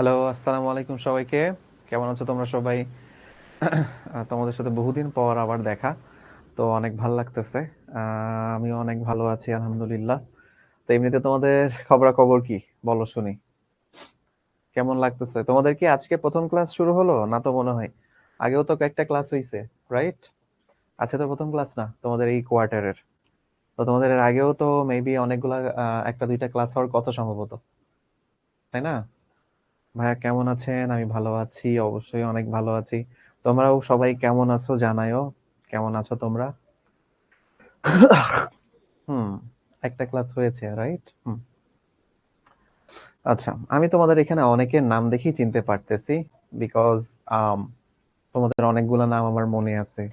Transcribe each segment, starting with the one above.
Hello, আসসালামু আলাইকুম সবাইকে। কেমন আছো তোমরা সবাই? তোমাদের সাথে বহুদিন পর আবার দেখা, তো অনেক ভালো লাগতেছে। আমিও অনেক ভালো আছি আলহামদুলিল্লাহ। তো এমনিতে তোমাদের খবরাখবর কি, বলো শুনি। কেমন লাগতেছে তোমাদের? কি আজকে প্রথম ক্লাস শুরু হলো না? তো মনে হয় আগেও তো কয়েকটা ক্লাস হয়েছে, রাইট? আজকে তো প্রথম ক্লাস না তোমাদের এই কোয়ার্টারের। তো তোমাদের এর আগেও তো মেবি অনেকগুলা একটা দুইটা ক্লাস হওয়ার কথা সম্ভবত, তাই না? ভাইয়া কেমন আছেন? আমি ভালো আছি, অবশ্যই অনেক ভালো আছি। তোমরাও সবাই কেমন আছো জানায়ও। কেমন আছো তোমরা? হুম, একটা ক্লাস হয়েছে, রাইট? হুম। আচ্ছা, আমি তোমাদের এখানে অনেকের নাম দেখেই চিনতে পারতেছি, বিকজ তোমাদের অনেকগুলো নাম আমার মনে আছে।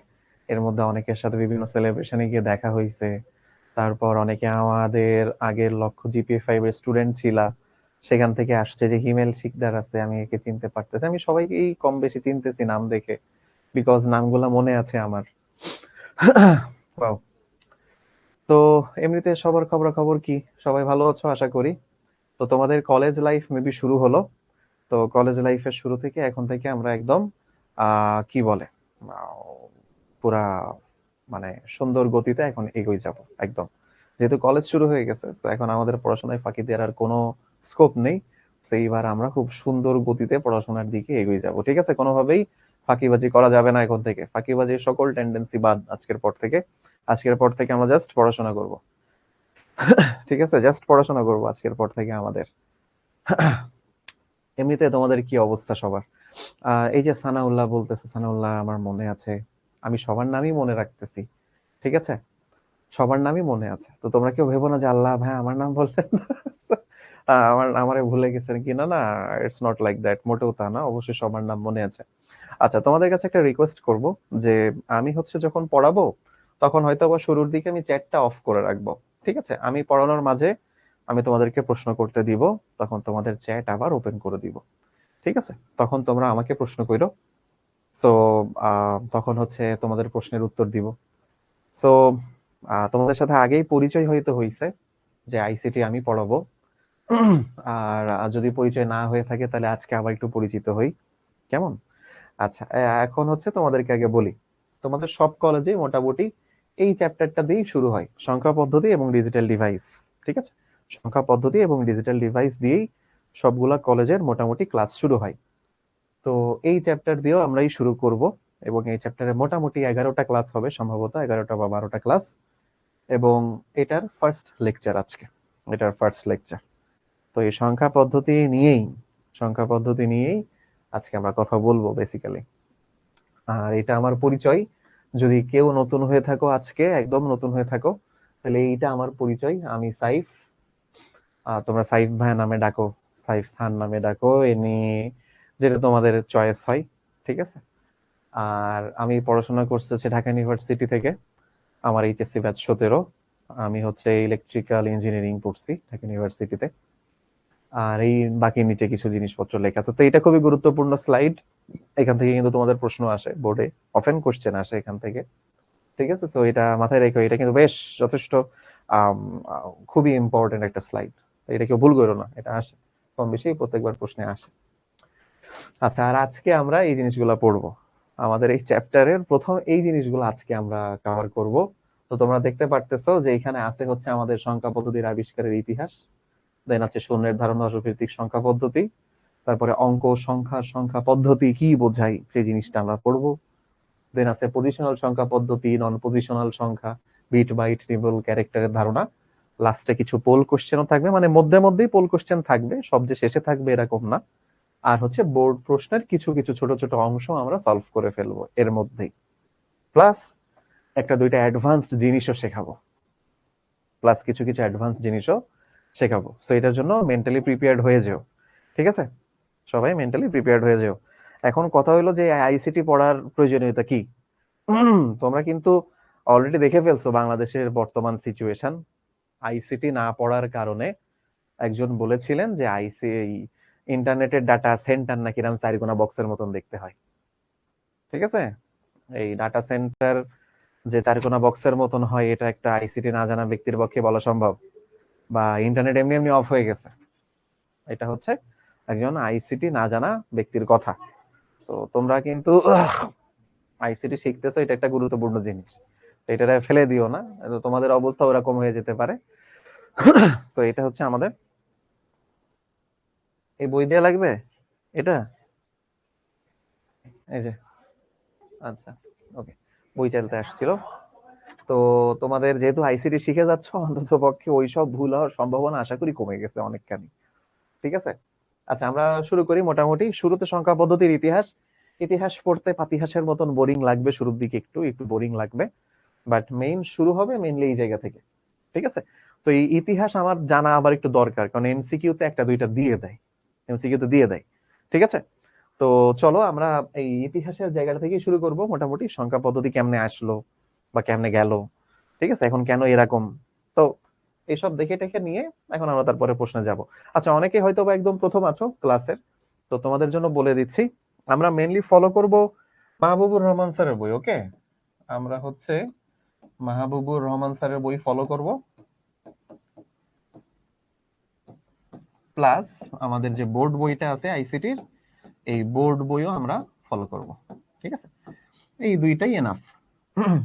এর মধ্যে অনেকের সাথে বিভিন্ন সেলিব্রেশনে গিয়ে দেখা হয়েছে। তারপর অনেকে আমাদের আগের লক্ষ্য জিপিএ 5 এর স্টুডেন্ট ছিল, সেখান থেকে আসছে। যে হিমেল শিকদার আছে, আমি একে চিনতে পারতেছি। আমি সবাইকেই কম বেশি চিনতেছি নাম দেখে, বিকজ নামগুলা মনে আছে আমার। Wow. তো এমনিতে সবার খবর খবর কি? সবাই ভালো আছো আশা করি। তো তোমাদের কলেজ লাইফ মেবি শুরু হলো। তো কলেজ লাইফের শুরু থেকে এখন থেকে আমরা একদম কি বলে, আহ, পুরা মানে সুন্দর গতিতে এখন এগিয়ে যাব একদম। যেহেতু কলেজ শুরু হয়ে গেছে, তো এখন আমাদের পড়াশোনায় ফাঁকি দেওয়ার আর কোনো স্কোপ নেই। তো এইবার আমরা খুব সুন্দর গতিতে পড়াশোনার দিকে এগিয়ে যাব, ঠিক আছে? কোনোভাবেই ফাঁকিবাজি করা যাবে না এখন থেকে। ফাঁকিবাজির সকল টেন্ডেন্সি বাদ আজকের পর থেকে। আজকের পর থেকে আমরা জাস্ট পড়াশোনা করব, ঠিক আছে? জাস্ট পড়াশোনা করব আজকের পর থেকে আমাদের। এমনিতে তোমাদের কি অবস্থা সবার? এই যে সানাউল্লাহ বলতেছে, সানাউল্লাহ আমার মনে আছে। আমি সবার নামই মনে রাখতেছি, ঠিক আছে? সবার নামই মনে আছে। তো তোমরা কেউ ভেবো না যে আল্লাহ ভাই আমার নাম বললেন না। আমারে ভুলে গেছেন কি, না না। ইটস নট লাইক দ্যাট, মোটেও তা না, অবশ্যই সবার নাম মনে আছে। আচ্ছা, তোমাদের কাছে একটা রিকোয়েস্ট করব, যে আমি হচ্ছে যখন পড়াবো তখন হয়তো বা শুরুর দিকে আমি চ্যাটটা অফ করে রাখবো, ঠিক আছে? আমি পড়ানোর মাঝে আমি তোমাদেরকে প্রশ্ন করতে দিব, তখন তোমাদের চ্যাট আবার ওপেন করে দিব, ঠিক আছে? তখন তোমরা আমাকে প্রশ্ন করো। সো তখন হচ্ছে তোমাদের প্রশ্নের উত্তর দিব। সো তোমাদের সাথে আগেই পরিচয় হইতে হইছে যে আইসিটি আমি পড়াবো। আর যদি পরিচয় না হয়ে থাকে তাহলে আজকে আবার একটু পরিচিত হই, কেমন? আচ্ছা, এখন হচ্ছে তোমাদেরকে আগে বলি, তোমাদের সব কলেজে মোটামুটি এই চ্যাপ্টারটা দিয়েই শুরু হয়, সংখ্যা পদ্ধতি এবং ডিজিটাল ডিভাইস, ঠিক আছে? সংখ্যা পদ্ধতি এবং ডিজিটাল ডিভাইস দিয়েই সবগুলা কলেজের মোটামুটি ক্লাস শুরু হয়। তো এই চ্যাপ্টার দিয়েও আমরাই শুরু করব, এবং এই চ্যাপ্টারে মোটামুটি 11টা ক্লাস হবে, সম্ভবত 11টা বা 12টা ক্লাস। এবং এটার ফার্স্ট লেকচার আজকে, এটার ফার্স্ট লেকচার। তো এই সংখ্যা পদ্ধতি নিয়েই আজকে আমরা কথা বলবো বেসিক্যালি। আর এটা আমার পরিচয়। যদি কেউ নতুন হয়ে থাকো, আজকে একদম নতুন হয়ে থাকো, তাহলে এইটা আমার পরিচয়। আমি সাইফ। তোমরা সাইফ ভাই নামে ডাকো, সাইফ খান নামে ডাকো, এনি যেটা তোমাদের চয়েস হয়, ঠিক আছে? আর আমি পড়াশোনা করছি হচ্ছে ঢাকা ইউনিভার্সিটি থেকে। আমার এইচএসসি ব্যাচ 17। আমি হচ্ছে ইলেকট্রিক্যাল ইঞ্জিনিয়ারিং পড়ছি ঢাকা ইউনিভার্সিটিতে। আর এই বাকি নিচে কিছু জিনিসপত্র লেখা আছে। তো এটা খুবই গুরুত্বপূর্ণ স্লাইড। এখান থেকে কিন্তু তোমাদের প্রশ্ন আসে বোর্ডে, অফেন কোশ্চেন আসে এখান থেকে, ঠিক আছে? তো এটা মাথায় রেখো, এটা কিন্তু বেশ যথেষ্ট খুবই ইম্পর্টেন্ট একটা স্লাইড। এটা কেউ ভুল করো না, এটা আসে কম বেশি প্রত্যেকবার প্রশ্নে আসে। আচ্ছা, আর আজকে আমরা এই জিনিসগুলো পড়বো। আমাদের এই চ্যাপ্টারের প্রথম এই জিনিসগুলো আজকে আমরা কভার করব। তো তোমরা দেখতে পারতেছো যে এখানে আছে হচ্ছে আমাদের সংখ্যা পদ্ধতির আবিষ্কারের ইতিহাস, দেন আছে শূন্যের ধারণা ভিত্তিক সংখ্যা পদ্ধতি, তারপরে অঙ্ক সংখ্যা পদ্ধতি কি বোঝায় সেই জিনিসটা আমরা পড়বো। দেন আছে পজিশনাল সংখ্যা পদ্ধতি, নন পজিশনাল সংখ্যা, বিট বাইট টেবল ক্যারেক্টারের ধারণা। লাস্টে কিছু পোল কোশ্চেনও থাকবে, মানে মধ্যে মধ্যেই পোল কোশ্চেন থাকবে, সব যে শেষে থাকবে এরকম না। আর হচ্ছে বোর্ড প্রশ্নের কিছু কিছু ছোট ছোট অংশ আমরা সলভ করে ফেলবো এর মধ্যেই। প্লাস একটা দুইটা অ্যাডভান্সড জিনিসও শেখাবো, প্লাস কিছু কিছু অ্যাডভান্স জিনিসও শেখাবো। সো এটার জন্য মেন্টালি প্রিপেয়ার্ড হয়ে যেও, ঠিক আছে? সবাই মেন্টালি প্রিপেয়ার্ড হয়ে যেও। এখন কথা হলো যে আইসিটি পড়ার প্রয়োজনীয়তা কি। তোমরা কিন্তু অলরেডি দেখে ফেলছো বাংলাদেশের বর্তমান সিচুয়েশন। আইসিটি না পড়ার কারণে একজন বলেছিলেন যে ইন্টারনেটের ডাটা সেন্টার নাকি এরকম চারিকোনা বক্সের মতন দেখতে হয়, ঠিক আছে? এই ডাটা সেন্টার যে চারিকোনা বক্সের মতন হয়, এটা একটা আইসিটি না জানা ব্যক্তির পক্ষে বলা সম্ভব? বা ইন্টারনেট এমনি এমনি অফ হয়ে গেছে, এটা হচ্ছে একজন আইসিটি না জানা ব্যক্তির কথা। তো তোমরা কিন্তু আইসিটি শিখতেছো, এটা একটা গুরুত্বপূর্ণ জিনিস, এটা ফেলে দিও না, তোমাদের অবস্থা ওরকম হয়ে যেতে পারে। তো এটা হচ্ছে আমাদের, এই বই দেয়া লাগবে এটা, এই যে, আচ্ছা ওকে, বই চাইতে আসছিল। তো তোমাদের যেহেতু আইসিটি শিখে যাচ্ছ, অন্তত পক্ষে ওইসব ভুল হওয়ার সম্ভাবনা আশা করি কমে গেছে অনেকখানি। ঠিক আছে, আচ্ছা আমরা শুরু করি। মোটামুটি শুরুতে সংখ্যা পদ্ধতির ইতিহাস, ইতিহাস পড়তে পাতিহাসের মতন বোরিং লাগবে শুরুর দিকে, একটু একটু বোরিং লাগবে, বাট মেইন শুরু হবে মেইনলি এই জায়গা থেকে। ঠিক আছে, তো এই ইতিহাস আমার জানা আবার একটু দরকার, কারণ এমসিকিউ তে একটা দুইটা দিয়ে দেয়, এমসিকিউ তো দিয়ে দেয়। ঠিক আছে, তো চলো আমরা এই ইতিহাসের জায়গাটা থেকে শুরু করব। মোটামুটি সংখ্যা পদ্ধতি কেমনে আসলো বা কেমনে গেল, ঠিক আছে, এখন কেন এরকম, তো এইসব দেখে টেখে নিয়ে এখন আমরা তারপরে প্রশ্নে যাব। আচ্ছা, অনেকে হয়তো বা একদম প্রথম আছো ক্লাসের, তো তোমাদের জন্য বলে দিচ্ছি, আমরা মেইনলি ফলো করব মাহবুবুর রহমান স্যারের বই। ওকে, আমরা হচ্ছে মাহবুবুর রহমান স্যারের বই ফলো করব, প্লাস আমাদের যে বোর্ড বইটা আছে আইসিটির, এই বোর্ড বইও আমরা ফলো করব। ঠিক আছে, এই দুইটাই এনাফ।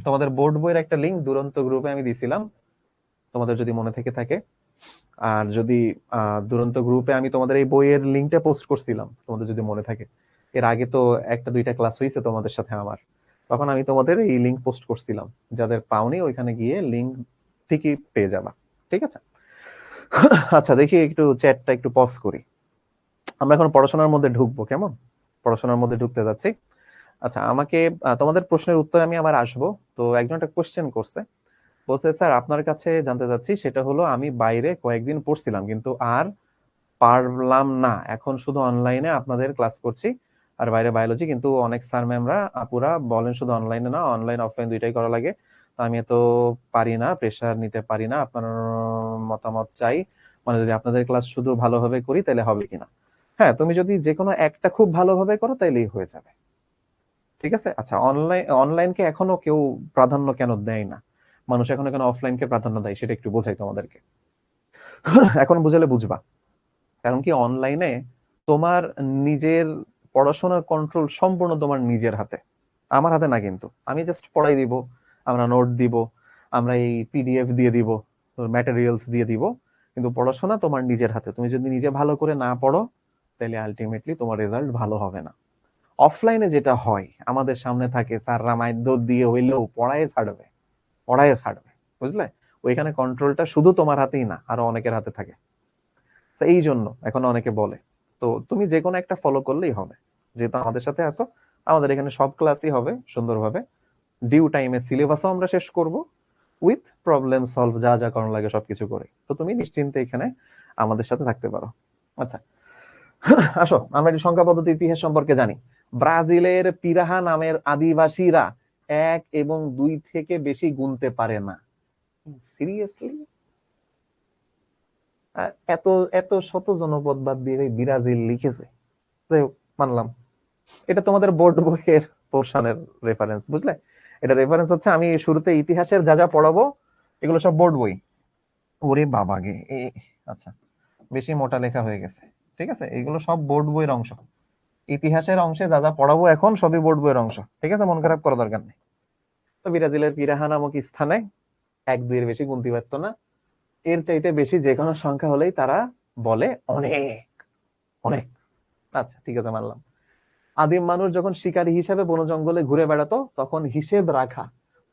তোমাদের বোর্ড বইয়ের একটা লিংক দুরন্ত গ্রুপে আমি দিছিলাম, তোমাদের যদি মনে থেকে থাকে। আর যদি দুরন্ত গ্রুপে আমি তোমাদের এই বইয়ের লিংকটা পোস্ট করছিলাম, তোমাদের যদি মনে থাকে, এর আগে তো একটা দুইটা ক্লাস হয়েছে তোমাদের সাথে আমার, তখন আমি তোমাদের এই লিংক পোস্ট করছিলাম, যাদের পাওনি ওইখানে গিয়ে লিংক ঠিকই পেয়ে যাবা। ঠিক আছে, আচ্ছা দেখি একটু চ্যাটটা একটু পজ করি, আমরা এখন পড়াশোনার মধ্যে ঢুকবো, কেমন পড়াশোনার মধ্যে ঢুকতে যাচ্ছি। আচ্ছা, আমাকে তোমাদের প্রশ্নের উত্তরে আমি আবার আসবো। তো একজন একটা কোশ্চেন করছে, বলছে স্যার আপনার কাছে জানতে চাচ্ছি, সেটা হলো আমি বাইরে কয়েকদিন পড়ছিলাম কিন্তু আর পারলাম না, এখন শুধু অনলাইনে আপনাদের ক্লাস করছি, আর বাইরে বায়োলজি, কিন্তু অনেক স্যার ম্যামরা আপুরা বলেন শুধু অনলাইনে না, অনলাইন অফলাইন দুইটাই করা লাগে, তো আমি তো পারি না, প্রেশার নিতে পারি না, আপনার মতামত চাই, মানে যদি আপনাদের ক্লাস শুধু ভালোভাবে করি তাহলে হবে কিনা। হ্যাঁ, তুমি যদি যে কোনো একটা খুব ভালোভাবে করো তাইলেই হয়ে যাবে। ঠিক আছে, আচ্ছা অনলাইনকে এখনো কেউ প্রাধান্য কেন দেয় না, মানুষ এখনো কেন অফলাইনকে প্রাধান্য দেয়, সেটা একটু বোঝাই তোমাদেরকে। এখন বুঝালে বুঝবা, কারণ কি অনলাইনে তোমার নিজের পড়াশোনার কন্ট্রোল সম্পূর্ণ তোমার নিজের হাতে, আমার হাতে না, কিন্তু আমি জাস্ট পড়াই দিব, আমরা নোট দিব, আমরা এই পিডিএফ দিয়ে দিব, ম্যাটেরিয়ালস দিয়ে দিব, কিন্তু পড়াশোনা তোমার নিজের হাতে। তুমি যদি নিজে ভালো করে না পড়ো তাহলে আলটিমেটলি তোমার রেজাল্ট ভালো হবে না। অফলাইনে যেটা হয়, আমাদের সামনে থাকে স্যাররা মাইদ্য দিয়ে হইলেও পড়ায় ছাড়বে, পড়ায় ছাড়বে, বুঝলে, ওইখানে কন্ট্রোলটা শুধু তোমার হাতেই না, আরো অনেকের হাতে থাকে। তো এই জন্য এখন অনেকে বলে, তো তুমি যে কোনো একটা ফলো করলেই হবে, যেহেতু আমাদের সাথে আসো, আমাদের এখানে সব ক্লাসই হবে সুন্দরভাবে, ডিউ টাইমে সিলেবাসও আমরা শেষ করব, উইথ প্রবলেম সলভ যা যা করানো লাগে সবকিছু করে, তো তুমি নিশ্চিন্তে এখানে আমাদের সাথে থাকতে পারো। আচ্ছা, আসো আমরা একটু সংখ্যা পদ্ধতি ইতিহাস সম্পর্কে জানি। ব্রাজিলের পিরাহা নামের আদিবাসীরা 1 এবং 2 থেকে বেশি গুনতে পারে না। সিরিয়াসলি, এত এত শত জনপদ বাদ দিয়ে ব্রাজিল লিখেছে, যাই হোক, মানলাম। এটা তোমাদের বোর্ড বইয়ের পোর্শনের রেফারেন্স, বুঝলে, এটা রেফারেন্স হচ্ছে আমি শুরুতে ইতিহাসের যা যা পড়াবো এগুলো সব বোর্ড বই। ওরে বাবা গে, আচ্ছা বেশি মোটা লেখা হয়ে গেছে। ঠিক আছে, এগুলো সব বোর্ড বইয়ের অংশ, ইতিহাসের অংশে যা যা পড়াবো এখন সবই বোর্ড বইয়ের অংশ। ঠিক আছে, মন খারাপ করা দরকার নেই। তো ব্রাজিলের পিরাহা নামক স্থানে 1-2 এর বেশি গুনতে পারতো না, এর চাইতে বেশি যে কোনো সংখ্যা হলেই তারা বলে অনেক অনেক। আচ্ছা ঠিক আছে, মানলাম। আদিম মানুষ যখন শিকারী হিসেবে বন জঙ্গলে ঘুরে বেড়াতো তখন হিসেব রাখা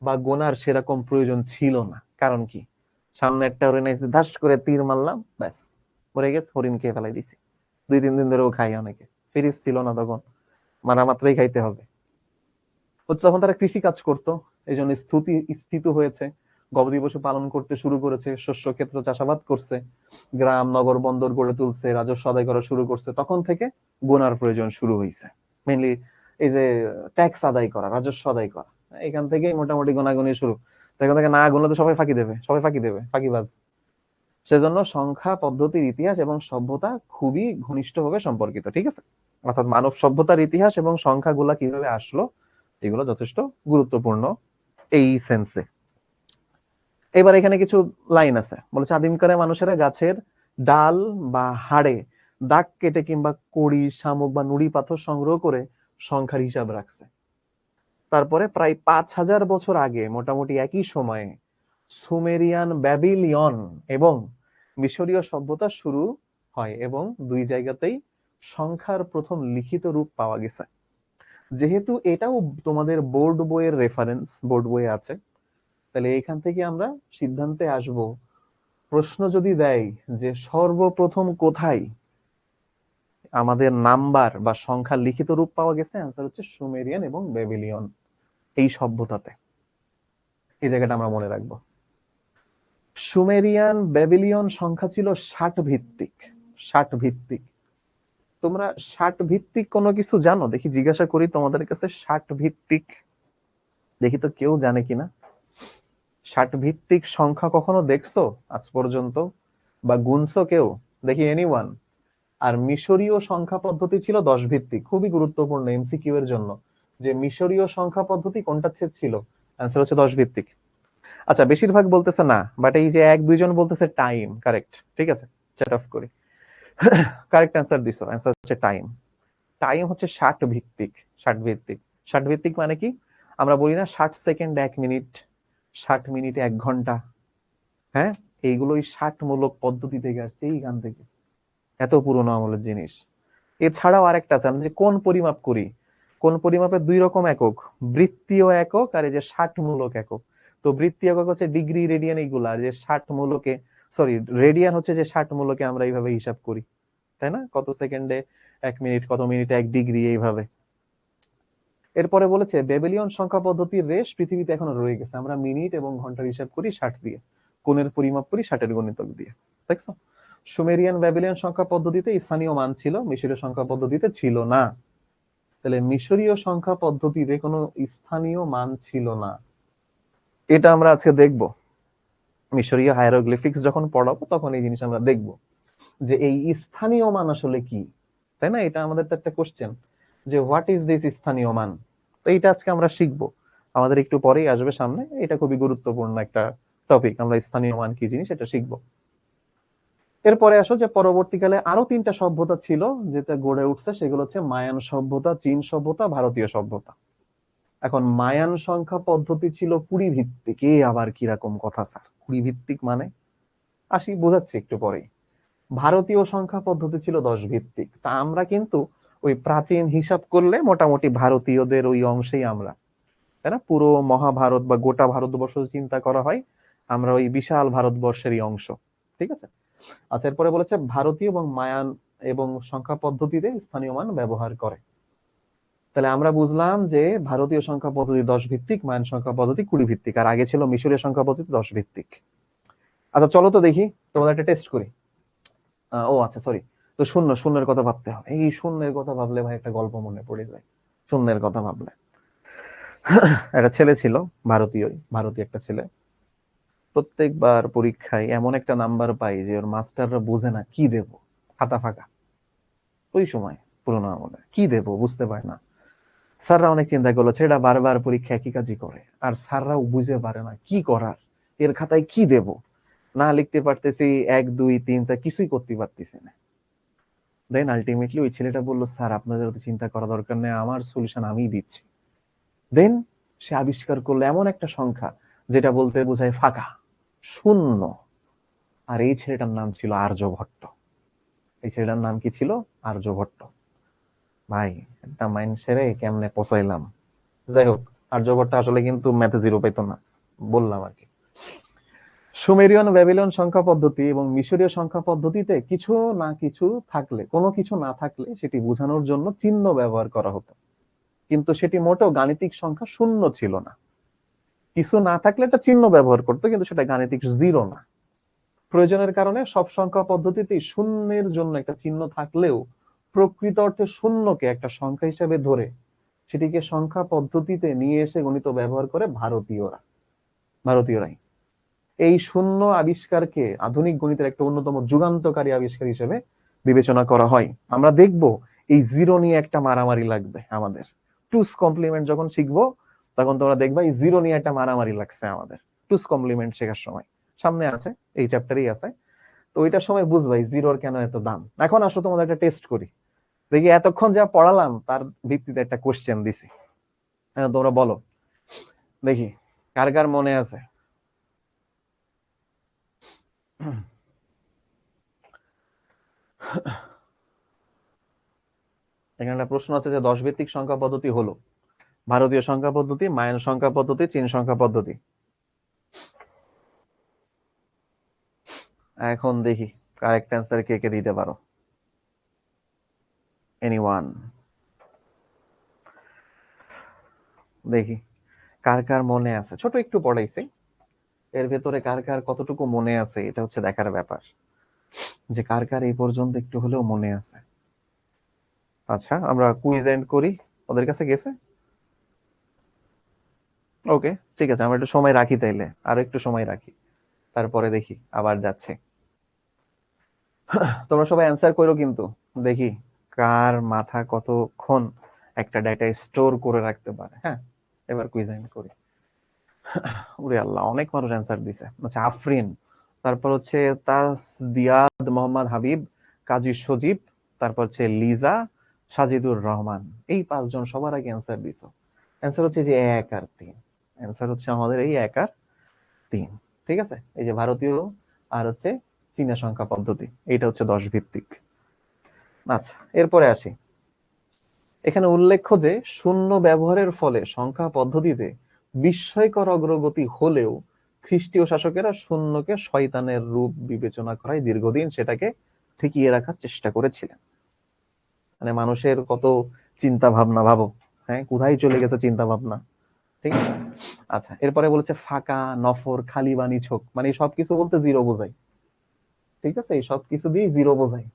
বা গোনার সেরকম প্রয়োজন ছিল না, কারণ কি, সামনে একটা হরিণ এসে ধাস করে তীর মারলাম, ব্যাস মরে গেছে, হরিণ খেয়ে ফেলাই দিছি। 2-3 দিন ধরেও খাই অনেকে, ফ্রিজ ছিল না তখন, মারা মাত্রই খাইতে হবে। তখন তারা কৃষি কাজ করতো, এই জন্য স্থিত হয়েছে, গবাদি পশু পালন করতে শুরু করেছে, শস্য ক্ষেত্র চাষাবাদ করছে, গ্রাম নগর বন্দর গড়ে তুলছে, রাজস্ব আদায় করা শুরু করছে, তখন থেকে গোনার প্রয়োজন শুরু হয়েছে। মেইনলি এই যে ট্যাক্স আদায় করা, রাজস্ব আদায় করা, এখান থেকেই মোটামুটি গোনাগুনি শুরু। এখান থেকে না গুনলে তো সবাই ফাঁকি দেবে, সবাই ফাঁকি দেবে, ফাঁকিবাজ। সেজন্য সংখ্যা পদ্ধতির ইতিহাস এবং সভ্যতা খুবই ঘনিষ্ঠভাবে সম্পর্কিত। ঠিক আছে, অর্থাৎ মানব সভ্যতার ইতিহাস এবং সংখ্যাগুলা কিভাবে আসলো এগুলো যথেষ্ট গুরুত্বপূর্ণ এই সেন্সে। এবার এখানে কিছু লাইন আছে, বলেছে আদিমকালে মানুষেরা গাছের ডাল বা হাড়ে দাগ কেটে কিংবা কড়ি, শামুক বা নুড়ি পাথর সংগ্রহ করে সংখ্যার হিসাব রাখছে। তারপরে প্রায় 5,000 বছর আগে মোটামুটি একই সময়ে সুমেরিয়ান, ব্যাবিলিয়ন এবং মিশরীয় সভ্যতা শুরু হয় এবং দুই জায়গাতেই সংখ্যার প্রথম লিখিত রূপ পাওয়া গেছে। যেহেতু এটাও তোমাদের বোর্ড বইয়ের রেফারেন্স, বোর্ড বইয়ে আছে, তাহলে এখান থেকে আমরা সিদ্ধান্তে আসব, প্রশ্ন যদি দেয় যে সর্বপ্রথম কোথায় আমাদের নাম্বার বা সংখ্যা লিখিত রূপ পাওয়া গেছে, অ্যান্সার হচ্ছে সুমেরিয়ান এবং ব্যাবিলিয়ন এই সভ্যতাতে। এই জায়গাটা আমরা মনে রাখবো। সুমেরিয়ান, ব্যাবিলিয়ন সংখ্যা ছিল 60 ভিত্তিক। 60 ভিত্তিক। তোমরা 60 ভিত্তিক কোনো কিছু জানো? দেখি, জিজ্ঞাসা করি তোমাদের কাছে, 60 ভিত্তিক দেখি তো কেউ জানে কিনা। 60 ভিত্তিক সংখ্যা কখনো দেখছো আজ পর্যন্ত, বা গুনছো কেউ? দেখি, এনিওয়ান? আর মিশরীয় সংখ্যা পদ্ধতি ছিল 10 ভিত্তিক। খুবই গুরুত্বপূর্ণ এমসিকিউ এর জন্য, যে মিশরীয় সংখ্যা পদ্ধতি কোনটা ছিল। অ্যান্সার হচ্ছে 10 ভিত্তিক। আচ্ছা, বেশিরভাগ বলতেছে না, বাট এই যে 1-2 জন বলতেছে টাইম। কারেক্ট, ঠিক আছে, চ্যাট অফ করি। কারেক্ট অ্যান্সার দিছো, অ্যান্সার হচ্ছে টাইম। টাইম হচ্ছে 60 ভিত্তিক। 60 ভিত্তিক। 60 ভিত্তিক মানে কি? আমরা বলি না 60 সেকেন্ড 1 মিনিট, 60 মিনিটে 1 ঘন্টা। হ্যাঁ, এইগুলোই 60 মূলক পদ্ধতি থেকে আসছে, এইখান থেকে। এত পুরোনো আমলের জিনিস। এছাড়াও আরেকটা আছে, আমরা যে কোন পরিমাপ করি, কোন পরিমাপের 2 রকম একক, বৃত্তীয় একক আর এই যে 60 মূলক একক। তো বৃত্তীয় একক হচ্ছে ডিগ্রি, রেডিয়ান, এইগুলা। যে 60 মূলকে, সরি, রেডিয়ান হচ্ছে যে 60 মূলকে আমরা এইভাবে হিসাব করি, তাই না? কত সেকেন্ডে 1 মিনিট, কত মিনিটে 1 ডিগ্রি, এইভাবে। এরপরে বলেছে বেবিলিয়ন সংখ্যা পদ্ধতির রেশ পৃথিবীতে এখনো রয়ে গেছে। আমরা মিনিট এবং ঘন্টার হিসাব করি 60 দিয়ে, কোণের পরিমাপ করি 60-এর গণিতক দিয়ে। দেখছো? সুমেরিয়ান, ব্যাবিলিয়ন সংখ্যা পদ্ধতিতে স্থানীয় মান ছিল, মিশরীয় সংখ্যা পদ্ধতিতে ছিল না। তাহলে মিশরীয় সংখ্যা পদ্ধতিতে কোনো স্থানীয় মান ছিল না, এটা আমরা আজকে দেখব। মিশরীয় হায়ারোগ্লিফিক্স যখন পড়াবো তখন এই জিনিস আমরা দেখব, যে এই স্থানীয় মান আসলে কি, তাই না? এটা আমাদের তো একটা কোশ্চেন, যে হোয়াট ইজ দিস স্থানীয় মান। তো এইটা আজকে আমরা শিখবো, আমাদের একটু পরেই আসবে সামনে। এটা খুবই গুরুত্বপূর্ণ একটা টপিক, আমরা স্থানীয় মান কি জিনিস এটা শিখবো। এরপরে আসো যে পরবর্তীকালে আরো 3টা সভ্যতা ছিল যেটা গড়ে উঠছে, সেগুলো হচ্ছে মায়ান সভ্যতা, চীন সভ্যতা, ভারতীয় সভ্যতা। এখন মায়ান সংখ্যা পদ্ধতি ছিল 20 ভিত্তিক। এ আবার কিরকম কথা স্যার, 20 ভিত্তিক মানে? আসি, বোঝাচ্ছি একটু পরেই। ভারতীয় সংখ্যা পদ্ধতি ছিল 10 ভিত্তিক। তা আমরা কিন্তু ওই প্রাচীন হিসাব করলে মোটামুটি ভারতীয়দের ওই অংশেই আমরা, তাই না? পুরো মহাভারত বা গোটা ভারতবর্ষ চিন্তা করা হয়, আমরা ওই বিশাল ভারতবর্ষেরই অংশ, ঠিক আছে। আচ্ছা, এরপরে বলেছে ভারতীয় এবং মায়ান এবং সংখ্যা পদ্ধতিতে স্থানীয় মান ব্যবহার করে। তাহলে আমরা বুঝলাম যে ভারতীয় সংখ্যা পদ্ধতি 10 ভিত্তিক, মায়ান সংখ্যা পদ্ধতি 20 ভিত্তিক, আর আগে ছিল মিশরীয় সংখ্যা পদ্ধতি 10 ভিত্তিক। আচ্ছা, চলো তো দেখি, তোমাদের একটা টেস্ট করি। ও আচ্ছা, সরি, তো শূন্য, শূন্যের কথা ভাবতে হবে। এই শূন্যের কথা ভাবলে ভাই একটা গল্প মনে পড়ে যায়। শূন্যের কথা ভাবলে, একটা ছেলে ছিল, ভারতীয়, ভারতীয় একটা ছেলে, প্রত্যেকবার পরীক্ষায় এমন একটা নাম্বার পাই যে ওর মাস্টাররা বোঝে না কি দেব, খাতা ফাঁকা। ওই সময় পুরোনো আমলে কি দেব বুঝতে পারে না। স্যাররা অনেক চিন্তা করলো, ছেলেটা বারবার পরীক্ষা একই কাজই করে, আর স্যাররাও বুঝে পারে না কি করার, এর খাতায় কি দেব। না লিখতে পারতেছি 1 2 3, তা কিছুই করতে পারতেছি না। দেন আলটিমেটলি ওই ছেলেটা বললো, স্যার আপনাদের তো চিন্তা করা দরকার নেই, আমার সলিউশন আমিই দিচ্ছি। দেন সে আবিষ্কার করলো এমন একটা সংখ্যা যেটা বলতে বোঝায় ফাঁকা, শূন্য। আর এই ছেলেটার নাম ছিল আর্যভট্ট। এই ছেলেটার নাম কি ছিল? আর্যভট্ট। ভাই, একটা মাইন্ড সেরে কেমনে পচাইলাম। যাই হোক, আর্যভট্ট আসলে কিন্তু ম্যাথে 0 পেতো না, বললাম আর কি। সুমেরিয়ান, ব্যাবিলন সংখ্যা পদ্ধতি এবং মিশরীয় সংখ্যা পদ্ধতিতে কিছু না কিছু থাকলে, কোনো কিছু না থাকলে সেটি বোঝানোর জন্য চিহ্ন ব্যবহার করা হতো, কিন্তু সেটি মোটেও গাণিতিক সংখ্যা শূন্য ছিল না। কিছু না থাকলে একটা চিহ্ন ব্যবহার করতো, কিন্তু সেটা গাণিতিক 0 না। প্রয়োজনের কারণে সব সংখ্যা পদ্ধতিতেই শূন্যের জন্য একটা চিহ্ন থাকলেও প্রকৃত অর্থে শূন্যকে একটা সংখ্যা হিসেবে ধরে সেটিকে সংখ্যা পদ্ধতিতে নিয়ে এসে গণিত ব্যবহার করে ভারতীয়রাই। এই শূন্য আবিষ্কারকে আধুনিক গণিতের একটা অন্যতম যুগান্তকারী আবিষ্কার হিসেবে বিবেচনা করা হয়। আমরা দেখব এই 0 নিয়ে একটা মারামারি লাগবে আমাদের। টুস কমপ্লিমেন্ট যখন শিখবো তখন তোমরা দেখবা এই 0 নিয়ে একটা মারামারি লাগছে আমাদের টুস কমপ্লিমেন্ট শেখার সময়। সামনে আছে, এই চ্যাপ্টারেই আছে। তো ওইটার সময় বুঝবাই জিরোর কেন এত দাম। এখন আসো তোমাদের একটা টেস্ট করি, দেখি এতক্ষণ যা পড়ালাম তার ভিত্তিতে একটা কোশ্চেন দিছি। হ্যাঁ, তোমরা বলো দেখি কার কার মনে আছে। এখানে একটা প্রশ্ন আছে যে 10 ভিত্তিক সংখ্যা পদ্ধতি হলো ভারতীয় সংখ্যা পদ্ধতি, মায়ান সংখ্যা পদ্ধতি, চীন সংখ্যা পদ্ধতি। এখন দেখি কারেক্ট অ্যান্সার কে কে দিতে পারো। এনিওয়ান? দেখি কার কার মনে আছে। ছোট একটু পড়াইছি, এর ভেতরে কার কার কতটুকু মনে আছে এটা হচ্ছে দেখার ব্যাপার, যে কার কার এই পর্যন্ত একটু হলেও মনে আছে। আচ্ছা, আমরা কুইজ এন্ড করি। ওদের কাছে গেছে? ওকে, ঠিক আছে, আমরা একটু সময় রাখি, তাইলে আরো একটু সময় রাখি, তারপরে দেখি আবার যাচ্ছে। তোমরা সবাই অ্যান্সার করো কিন্তু, দেখি কার মাথা কতক্ষণ একটা ডাটা স্টোর করে রাখতে পারে। হ্যাঁ, এবার কুইজ এন্ড করি। ওরে আল্লাহ, অনেক মানুষ অ্যান্সার দিছে। আচ্ছা, আফরিন, তারপর হচ্ছে তাসদিয়াদ মোহাম্মদ হাবিব, কাজী সজীব, তারপর হচ্ছে লিজা, সাজিদুর রহমান। এই 5 জন সবার আগে অ্যান্সার দিছো। অ্যান্সার হচ্ছে যে 1 আর 3। অ্যান্সার হচ্ছে আমাদের এই 1 আর 3। ঠিক আছে, এই যে ভারতীয় আর হচ্ছে চীনা সংখ্যা পদ্ধতি, এইটা হচ্ছে 10 ভিত্তিক। আচ্ছা, এরপরে আসি। এখানে উল্লেখ্য যে শূন্য ব্যবহারের ফলে সংখ্যা পদ্ধতিতে বিস্ময়কর অগ্রগতি হলেও খ্রিস্টীয় শাসকেরা শূন্যকে শয়তানের রূপ বিবেচনা করায় দীর্ঘদিন সেটাকে ঠেকিয়ে রাখার চেষ্টা করেছিলেন। মানে মানুষের কত চিন্তা ভাবনা, ভাবো, হ্যাঁ, কোথায় চলে গেছে চিন্তা ভাবনা। ঠিক আছে। আচ্ছা, এরপরে বলেছে ফাঁকা, নফর, খালি বা নিছক, মানে সবকিছু বলতে জিরো বোঝায়। ঠিক আছে, এই সবকিছু দিয়ে জিরো বোঝায়।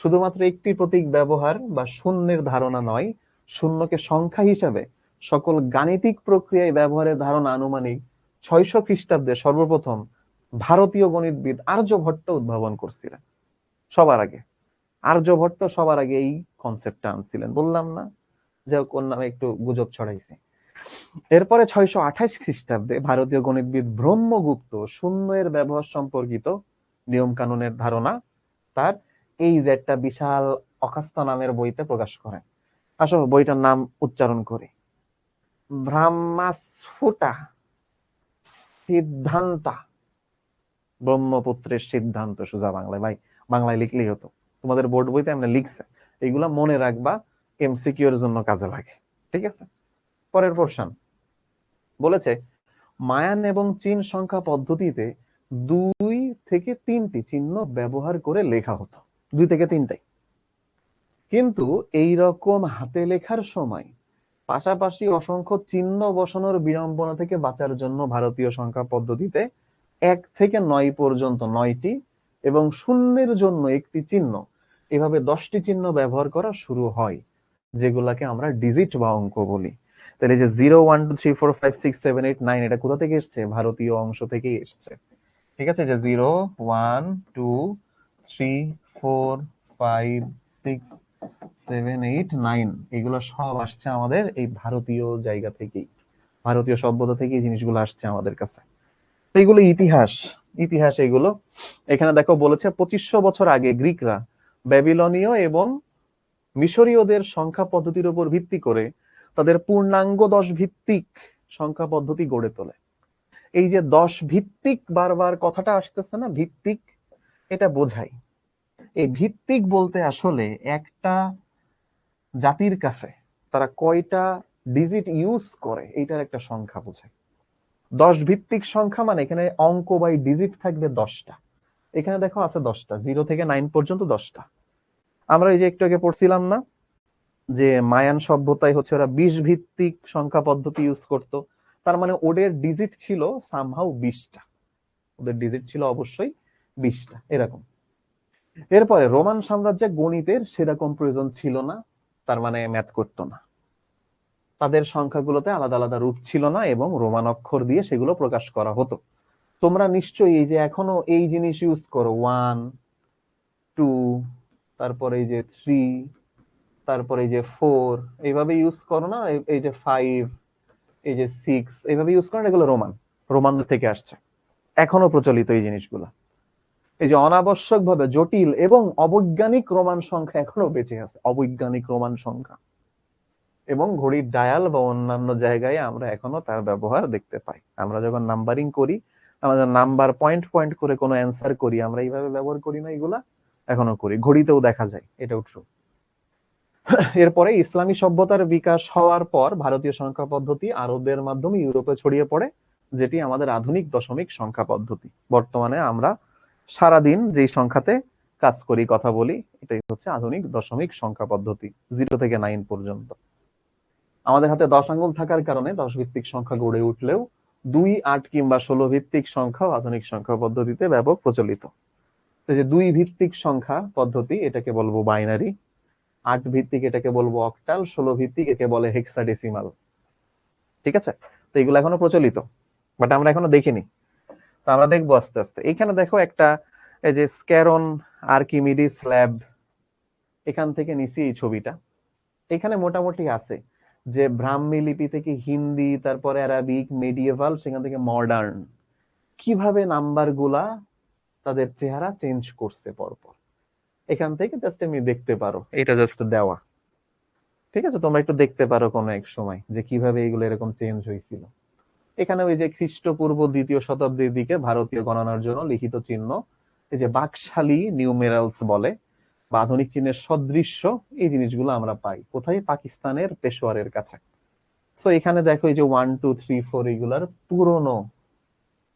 শুধুমাত্র একটি প্রতীক ব্যবহার বা শূন্যের ধারণা নয়, শূন্যকে সংখ্যা হিসাবে সকল গাণিতিক প্রক্রিয়ায় ব্যবহারের ধারণা আনুমানিক 600 খ্রিস্টাব্দে সর্বপ্রথম ভারতীয় গণিতবিদ আর্যভট্ট উদ্ভাবন করছিলেন। সবার আগে আর্যভট্ট সবার আগে এই কনসেপ্টটা আনছিলেন, বললাম না যে কোন নামে একটু গুজব ছড়াইছে। এরপরে 628 খ্রিস্টাব্দে ভারতীয় গণিতবিদ ব্রহ্মগুপ্ত শূন্য এর ব্যবহার সম্পর্কিত নিয়ম কানুনের ধারণা তার এই যে একটা বিশাল অকাস্তা নামের বইতে প্রকাশ করেন। আসো বইটার নাম উচ্চারণ করি, ব্রহ্মাস্ফুটা সিদ্ধান্তা, ব্রহ্মপুত্রের সিদ্ধান্ত। সোজা বাংলায় ভাই, বাংলায় লিখলেই হতো, তোমাদের বোর্ড বইতে আমরা লিখছে। এগুলা মনে রাখবা, এমসিকিউ এর জন্য কাজে লাগে। ঠিক আছে, পরের পোরশন বলেছে মায়ান এবং চীন সংখ্যা পদ্ধতিতে 2 থেকে 3টি চিহ্ন ব্যবহার করে লেখা হতো, 2 থেকে 3টাই। কিন্তু এই রকম হাতে লেখার সময় পাশাপাশি অসংখ্য চিহ্ন বসানোর বিড়ম্বনা থেকে বাঁচার জন্য ভারতীয় সংখ্যা পদ্ধতিতে 1 থেকে 9 পর্যন্ত 9টি এবং শূন্যের জন্য একটি চিহ্ন, এভাবে 10টি চিহ্ন ব্যবহার করা শুরু হয়, যেগুলাকে আমরা ডিজিট বা অঙ্ক বলি। তাহলে যে 0 1 2 3 4 5 6 7 8 9 এটা কোথা থেকে এসছে? ভারতীয় অংশ থেকেই এসছে। ঠিক আছে, যে 0 1 2 3 4 5 6 7 8 9 এগুলো সব আসছে আমাদের এই ভারতীয় জায়গা থেকেই, ভারতীয় সভ্যতা থেকে এই জিনিসগুলো আসছে আমাদের কাছে। তো এগুলো ইতিহাস, ইতিহাস এগুলো। এখানে দেখো বলেছে 2500 বছর আগে গ্রিকরা ব্যাবিলনীয় এবং মিশরীয়দের সংখ্যা পদ্ধতির উপর ভিত্তি করে তাদের পূর্ণাঙ্গ 10 ভিত্তিক সংখ্যা পদ্ধতি গড়ে তোলে। এই যে 10 ভিত্তিক বারবার কথাটা আসতেছে না, ভিত্তিক, এটা বোঝাই। এই ভিত্তিক বলতে আসলে একটা জাতির কাছে তারা কয়টা ডিজিট ইউজ করে এইটার একটা সংখ্যা বোঝায়। 10 ভিত্তিক সংখ্যা মানে এখানে অঙ্ক বাই ডিজিট থাকবে 10টা। এখানে দেখো আছে 10টা, 0 থেকে 9 পর্যন্ত 10টা। আমরা এই যে একটু আগে পড়ছিলাম না যে মায়ান সভ্যতায় হচ্ছে ওরা 20 ভিত্তিক সংখ্যা পদ্ধতি ইউজ করত, তার মানে ওদের ডিজিট ছিল সামহাউ 20টা, ওদের ডিজিট ছিল অবশ্যই 20টা এরকম। এরপরে রোমান সাম্রাজ্যে গণিতের সেরকম প্রয়োজন ছিল না, তার মানে ম্যাথ করতো না, তাদের সংখ্যাগুলোতে আলাদা আলাদা রূপ ছিল না এবং রোমান অক্ষর দিয়ে সেগুলো প্রকাশ করা হতো। তোমরা নিশ্চয়ই এই যে এখনো এই জিনিস ইউজ করো, 1 2, তারপরে এই যে 3, তারপরে এই যে 4, এইভাবে ইউজ করো না? এই যে 5, এই যে 6, এইভাবে ইউজ করো না? এগুলো রোমানদের থেকে আসছে, এখনো প্রচলিত এই জিনিসগুলো। এই যে অনাবশ্যক ভাবে জটিল এবং অবৈজ্ঞানিক রোমান সংখ্যা এখনো বেঁচে আছে, অবৈজ্ঞানিক রোমান সংখ্যা, এবং ঘড়ির ডায়াল বা অন্যান্য জায়গায় আমরা এখনো তার ব্যবহার দেখতে পাই। আমরা যখন নাম্বারিং করি, আমাদের নাম্বার পয়েন্ট পয়েন্ট করে কোনো অ্যান্সার করি, আমরা এইভাবে ব্যবহার করি না, এগুলা এখনো করি, ঘড়িতেও দেখা যায়, এটাও ট্রু। এরপরে ইসলামী সভ্যতার বিকাশ হওয়ার পর ভারতীয় সংখ্যা পদ্ধতি আরবের মাধ্যমে ইউরোপে ছড়িয়ে পড়ে, যেটি আমাদের আধুনিক দশমিক সংখ্যা পদ্ধতি। বর্তমানে আমরা সারাদিন যেই সংখ্যাতে কাজ করি, কথা বলি, এটাই হচ্ছে আধুনিক দশমিক সংখ্যা পদ্ধতি, 0 থেকে 9 পর্যন্ত। আমাদের হাতে 10 আঙ্গুল থাকার কারণে 10 ভিত্তিক সংখ্যা গড়ে উঠলেও 2, 8 কিংবা 16 ভিত্তিক সংখ্যা আধুনিক সংখ্যা পদ্ধতিতে ব্যাপক প্রচলিত। যে 2 ভিত্তিক সংখ্যা পদ্ধতি, এটাকে বলবো বাইনারি, 8 ভিত্তিক এটাকে বলবো অক্টাল, 16 ভিত্তিক একে বলে হেক্সাডেসিমাল। ঠিক আছে, তো এগুলো এখনো প্রচলিত, বাট আমরা এখনো দেখিনি, তো আমরা দেখবো আস্তে আস্তে। এখানে দেখো একটা, এই যে স্ক্যারন আর্কিমিডিস ল্যাব, এখান থেকে নিছি এই ছবিটা। এখানে মোটামুটি আছে যে ব্রাহ্মী লিপি থেকে হিন্দি, তারপরে আরবিক, মেডিয়েভাল, সেখান থেকে মডার্ন, কিভাবে নাম্বার গুলা তাদের চেহারা চেঞ্জ করছে পরপর, এখান থেকে জাস্ট এমনি দেখতে পারো, এটা জাস্ট দেওয়া। ঠিক আছে, তোমরা একটু দেখতে পারো কোনো এক সময় যে কিভাবে এগুলো এরকম চেঞ্জ হয়েছিল। এখানে ওই যে খ্রিস্টপূর্ব 2য় শতাব্দীর দিকে ভারতীয় গণনার জন্য লিখিত চিহ্ন, এই যে বাকশালী নিউমেরালস বলে, বা আধুনিক চিহ্নের সদৃশ্য, এই জিনিসগুলো আমরা পাই কোথায়? পাকিস্তানের পেশোয়ারের কাছে। সো এখানে দেখো এই যে 1 2 3 4 এগুলার পুরনো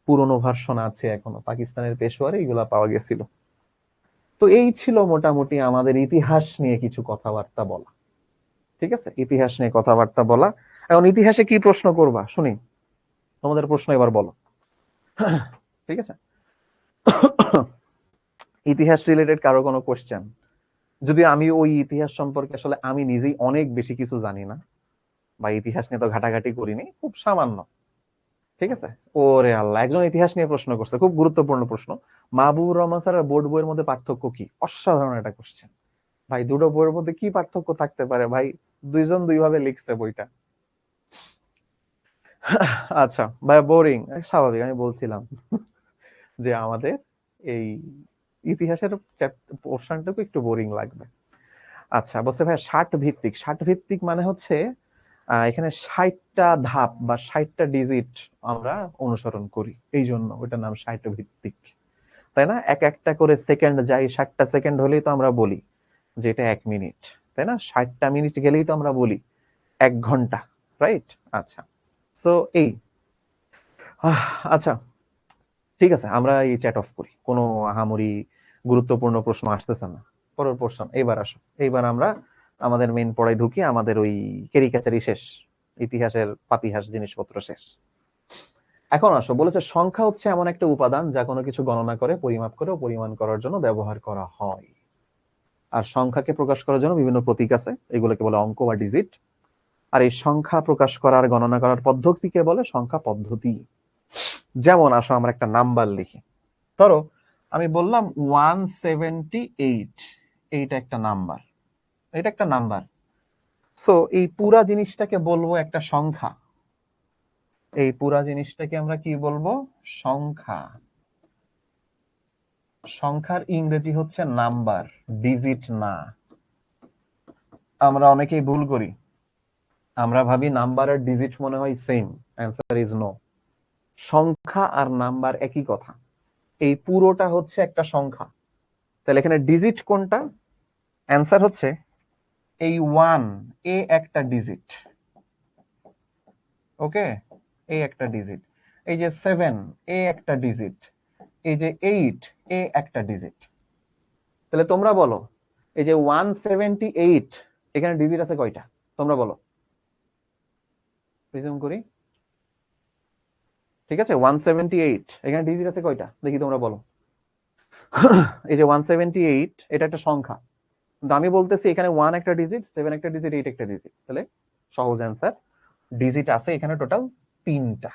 পুরনো ভার্সন আছে এখনো পাকিস্তানের পেশোয়ারে, এগুলা পাওয়া গেছিল। তো এই ছিল মোটামুটি আমাদের ইতিহাস নিয়ে কিছু কথাবার্তা বলা। ঠিক আছে, ইতিহাস নিয়ে কথাবার্তা বলা। এখন ইতিহাসে কি প্রশ্ন করবা শুনি, তোমাদের প্রশ্ন এবার বলো। ঠিক আছে, ইতিহাস রিলেটেড কারো কোনো কোশ্চেন? যদি আমি ওই ইতিহাস সম্পর্কে আসলে আমি নিজেই অনেক বেশি কিছু জানি না, বা ইতিহাস নিয়ে তো ঘাটাঘাটি করিনি, খুব সামান্য। ঠিক আছে, ওরে আল্লাহ, একজন ইতিহাস নিয়ে প্রশ্ন করছে, খুব গুরুত্বপূর্ণ প্রশ্ন। মাহবুবুর রহমান স্যারের বোর্ড বইয়ের মধ্যে পার্থক্য কি? অসাধারণ একটা কোশ্চেন ভাই। দুটো বইয়ের মধ্যে কি পার্থক্য থাকতে পারে ভাই? দুইজন দুইভাবে লিখছে বইটা। আচ্ছা ভাই, বোরিং, স্বাভাবিক, আমি বলছিলাম যে আমাদের এই ইতিহাসের পোর্শনটুকু একটু বোরিং লাগবে। আচ্ছা, বলছে ভাই 60 ভিত্তিক, 60 ভিত্তিক মানে হচ্ছে এখানে 60টা ধাপ বা 60টা ডিজিট আমরা অনুসরণ করি, এই জন্য ওটার নাম 60 ভিত্তিক, তাই না? এক একটা করে সেকেন্ড যাই, 60টা সেকেন্ড হলেই তো আমরা বলি যে এটা 1 মিনিট, তাই না? 60টা মিনিট গেলেই তো আমরা বলি 1 ঘন্টা, রাইট? আচ্ছা, সো এই আচ্ছা, ঠিক আছে, আমরা এই চ্যাট অফ করি, কোনো আহামরি গুরুত্বপূর্ণ প্রশ্ন আসতেছে না। পরের প্রশ্ন এইবার আসো, এইবার আমরা আমাদের মেইন পড়ায় ঢুকি, আমাদের ওই কেরিকাচারি শেষ, ইতিহাসের পাতিহাস জিনিসপত্র শেষ। এখন আসো, বলেছে সংখ্যা হচ্ছে এমন একটা উপাদান যা কোনো কিছু গণনা করে, পরিমাপ করে ও পরিমাণ করার জন্য ব্যবহার করা হয়। আর সংখ্যাকে প্রকাশ করার জন্য বিভিন্ন প্রতীক আছে, এগুলোকে বলে অঙ্ক বা ডিজিট। আর এই সংখ্যা প্রকাশ করার, গণনা করার পদ্ধতিকে বলে সংখ্যা পদ্ধতি। যেমন আসো আমরা একটা নাম্বার লিখি, ধরো আমি বললাম 178, এইটা একটা নাম্বার, এটা একটা নাম্বার। সো এই পুরা জিনিসটাকে বলবো একটা সংখ্যা, এই পুরা জিনিসটাকে আমরা কি বলবো? সংখ্যা। সংখ্যার ইংরেজি হচ্ছে নাম্বার, ডিজিট না। আমরা অনেকেই ভুল করি, আমরা ভাবি নাম্বার আর ডিজিট মনে হয় সেম, অ্যান্সার ইজ নো। সংখ্যা আর নাম্বার একই কথা, এই পুরোটা হচ্ছে একটা সংখ্যা। তাহলে এখানে ডিজিট কোনটা? অ্যান্সার হচ্ছে এই 1, এ একটা ডিজিট, ওকে, এই একটা ডিজিট। এই যে 7, এ একটা ডিজিট। এই যে 8, এ একটা ডিজিট। তাহলে তোমরা বলো, এই যে 178, এখানে ডিজিট আছে কয়টা? তোমরা বলো, রিজিউম করি। ঠিক আছে, 178, এখানে ডিজিট আছে কয়টা দেখি, তোমরা বলো। এই যে 178, এটা একটা সংখ্যা, কিন্তু আমি বলতেছি এখানে 1 একটা ডিজিট, 7 একটা ডিজিট, 8 একটা ডিজিট। তাহলে সহজ অ্যান্সার, ডিজিট আছে এখানে টোটাল 3টা।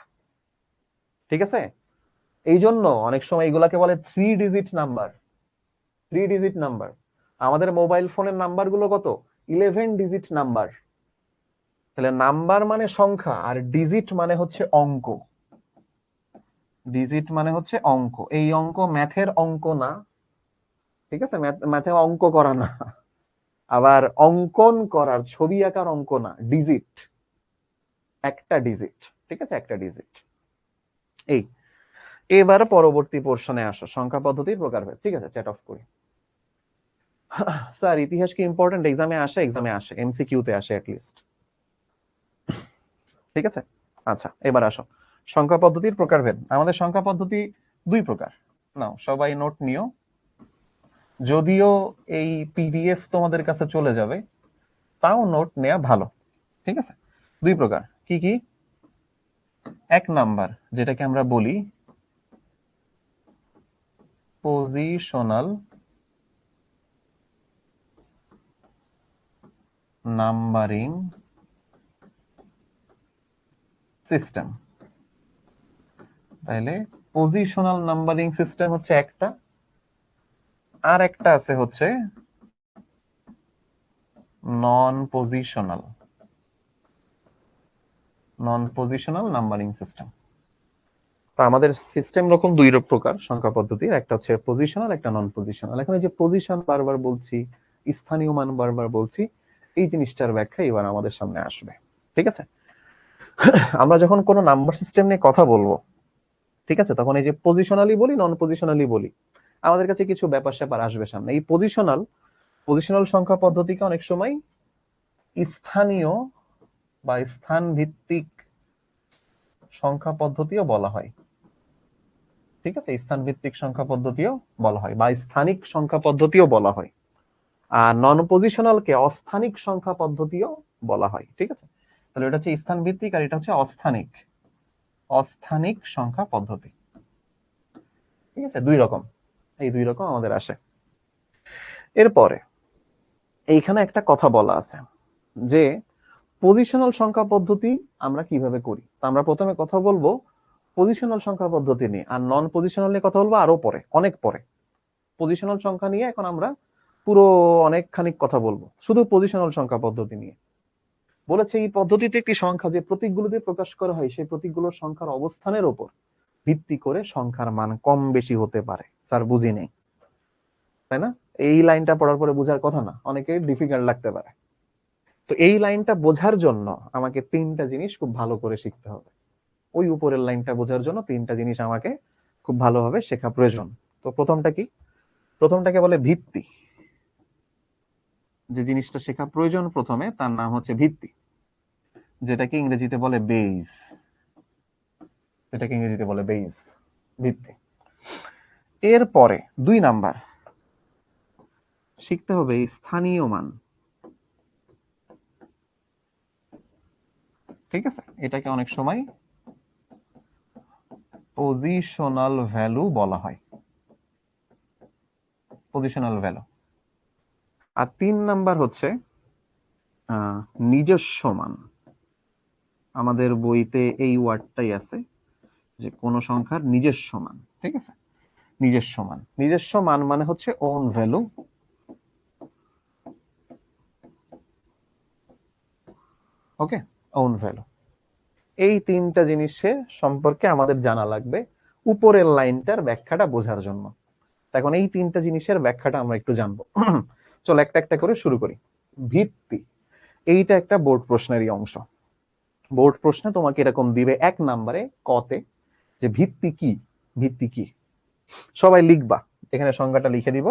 ঠিক আছে, এই জন্য অনেক সময় এগুলাকে বলে 3 ডিজিট নাম্বার। 3 digit number. আমাদের মোবাইল ফোনের নাম্বার গুলো কত? 11 ডিজিট নাম্বার। তাহলে নাম্বার মানে সংখ্যা, আর ডিজিট মানে হচ্ছে অঙ্ক। ডিজিট মানে হচ্ছে অঙ্ক, এই অঙ্ক ম্যাথের অঙ্ক না, ঠিক আছে, ম্যাথে অঙ্ক করা না, আবার অঙ্কন করার ছবি আঁকার অঙ্ক না, ডিজিট, একটা ডিজিট, ঠিক আছে, একটা ডিজিট। এই এবার পরবর্তী পোর্শনে আসো, সংখ্যা পদ্ধতির প্রকারভেদ। ঠিক আছে, চ্যাট অফ করি। স্যার ইতিহাস কি ইম্পর্টেন্ট? এক্সামে আসে, এক্সামে আসে, এমসিকিউ তে আসে অ্যাটলিস্ট, ঠিক আছে। আচ্ছা এবার আসো সংখ্যা পদ্ধতির প্রকারভেদ। আমাদের সংখ্যা পদ্ধতি দুই প্রকার, নাও সবাই নোট নিও, যদিও এই পিডিএফ তোমাদের কাছে চলে যাবে, তাও নোট নেওয়া ভালো, ঠিক আছে। দুই প্রকার, কি কি? এক নাম্বার যেটাকে আমরা বলি পজিশনাল নাম্বারিং সিস্টেম। তাহলে পজিশনাল নাম্বারিং সিস্টেম হচ্ছে একটা, আর একটা আছে হচ্ছে নন পজিশনাল নাম্বারিং সিস্টেম। তো আমাদের সিস্টেম রকম দুই প্রকার সংখ্যা পদ্ধতির, একটা হচ্ছে পজিশনাল, একটা নন পজিশনাল। এখন এই যে পজিশন বারবার বলছি, স্থানীয় মান বারবার বলছি, এই জিনিসটার ব্যাখ্যা এবার আমাদের সামনে আসবে, ঠিক আছে। আমরা যখন কোনো নাম্বার সিস্টেম নিয়ে কথা বলবো, ঠিক আছে, তখন এই যে পজিশনালি বলি, নন পজিশনালি বলি, আমাদের কাছে কিছু ব্যাপার স্যাপার আসবে সামনে। এই পজিশনাল সংখ্যা পদ্ধতিকে অনেক সময় স্থানীয় বা স্থান ভিত্তিক সংখ্যা পদ্ধতিও বলা হয়, ঠিক আছে, স্থান ভিত্তিক সংখ্যা পদ্ধতিও বলা হয়, বা স্থানিক সংখ্যা পদ্ধতিও বলা হয়। আর নন পজিশনালকে অস্থানিক সংখ্যা পদ্ধতিও বলা হয়, ঠিক আছে। তাহলে এটা হচ্ছে স্থান ভিত্তিক, আর এটা হচ্ছে অস্থানিক সংখ্যা পদ্ধতি, ঠিক আছে। দুই রকম, এই দুই রকম আমাদের আসে। এরপরে এইখানে একটা কথা বলা আছে যে পজিশনাল সংখ্যা পদ্ধতি আমরা কিভাবে করি। তো আমরা প্রথমে কথা বলবো পজিশনাল সংখ্যা পদ্ধতি নিয়ে, আর নন পজিশনাল নিয়ে কথা বলবো আরো পরে, অনেক পরে। পজিশনাল সংখ্যা নিয়ে এখন আমরা পুরো অনেকখানি কথা বলবো শুধু পজিশনাল সংখ্যা পদ্ধতি নিয়ে। বলেছে এই পদ্ধতিতে একটি সংখ্যা যে প্রতীকগুলো দিয়ে প্রকাশ করা হয়, সেই প্রতীকগুলোর সংখ্যার অবস্থানের উপর ভিত্তি করে সংখ্যার মান কম বেশি হতে পারে। স্যার বুঝি নেই, তাই না? এই লাইনটা পড়ার পরে বোঝার কথা না, অনেকে ডিফিকাল্ট লাগতে পারে। তো এই লাইনটা বোঝার জন্য আমাকে তিনটা জিনিস খুব ভালো করে শিখতে হবে। ওই উপরের লাইনটা বোঝার জন্য তিনটা জিনিস আমাকে খুব ভালোভাবে শেখা প্রয়োজন। তো প্রথমটা কি? প্রথমটাকে বলে ভিত্তি। যে জিনিসটা শেখা প্রয়োজন প্রথমে, তার নাম হচ্ছে ভিত্তি, যেটাকে ইংরেজিতে বলে বেইস, ভিত্তি। এরপরে দুই নাম্বার শিখতে হবে স্থানীয় মান, ঠিক আছে। এটাকে অনেক সময় পজিশনাল ভ্যালু বলা হয়, পজিশনাল ভ্যালু। আর তিন নাম্বার হচ্ছে নিজস্ব মান। আমাদের বইতে এই ওয়ার্ডটাই আছে যে কোন সংখ্যার নিজস্ব মান, ঠিক আছে। নিজস্ব মান মানে হচ্ছে own value, okay, own value. এই তিনটা জিনিসের সম্পর্কে আমাদের জানা লাগবে উপরের লাইনটার ব্যাখ্যাটা বোঝার জন্য। এখন এই তিনটা জিনিসের ব্যাখ্যাটা আমরা একটু জানবো। চলো একটা একটা করে শুরু করি। ভিত্তি, এইটা একটা বোর্ড প্রশ্নেরই অংশ। বোর্ড প্রশ্নে তোমাকে এরকম দিবে এক নাম্বারে কতে যে ভিত্তি কি, ভিত্তি কি। সবাই লিখবা, এখানে সংজ্ঞাটা লিখে দিব,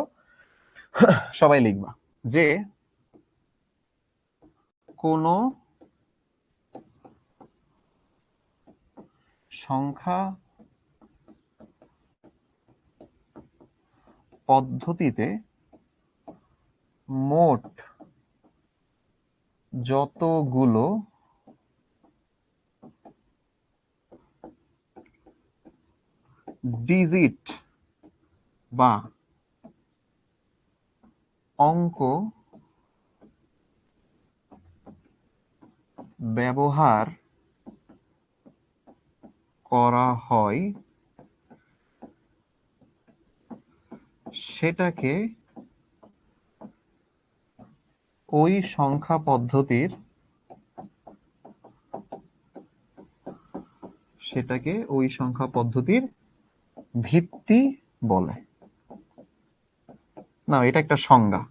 সবাই লিখবা যে কোন সংখ্যা পদ্ধতিতে মোট যতগুলো ডিজিট বা অঙ্ক ব্যবহার করা হয় সেটাকে ওই সংখ্যা পদ্ধতির ভিত্তি বলে। না, এটা একটা সংজ্ঞা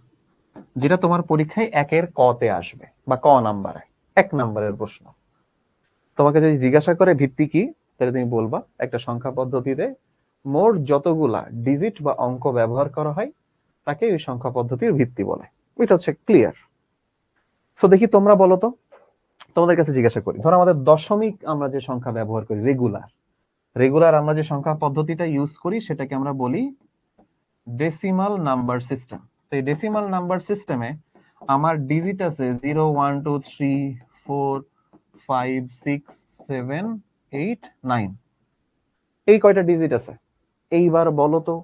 যেটা তোমার পরীক্ষায় 1-এর ক-তে আসবে বা ক নাম্বারে, 1 নাম্বারের প্রশ্ন। তোমাকে যদি জিজ্ঞাসা করে ভিত্তি কি, তাহলে তুমি বলবা একটা সংখ্যা পদ্ধতিতে মোট যতগুলা ডিজিট বা অঙ্ক ব্যবহার করা হয় তাকে ওই সংখ্যা পদ্ধতির ভিত্তি বলে। এটা হচ্ছে ক্লিয়ার। সো দেখি তোমরা বলো তো, তোমাদের কাছে জিজ্ঞাসা করি, ধরো আমাদের দশমিক আমরা যে সংখ্যা ব্যবহার করি রেগুলার আমরা যে সংখ্যা পদ্ধতিটা ইউজ করি সেটাকে আমরা বলি ডেসিমাল নাম্বার সিস্টেম। তো এই ডেসিমাল নাম্বার সিস্টেমে আমার ডিজিট আছে 0 1 2 3 4 5 6 7 8 9, এই কয়টা ডিজিট আছে। এইবার বলো তো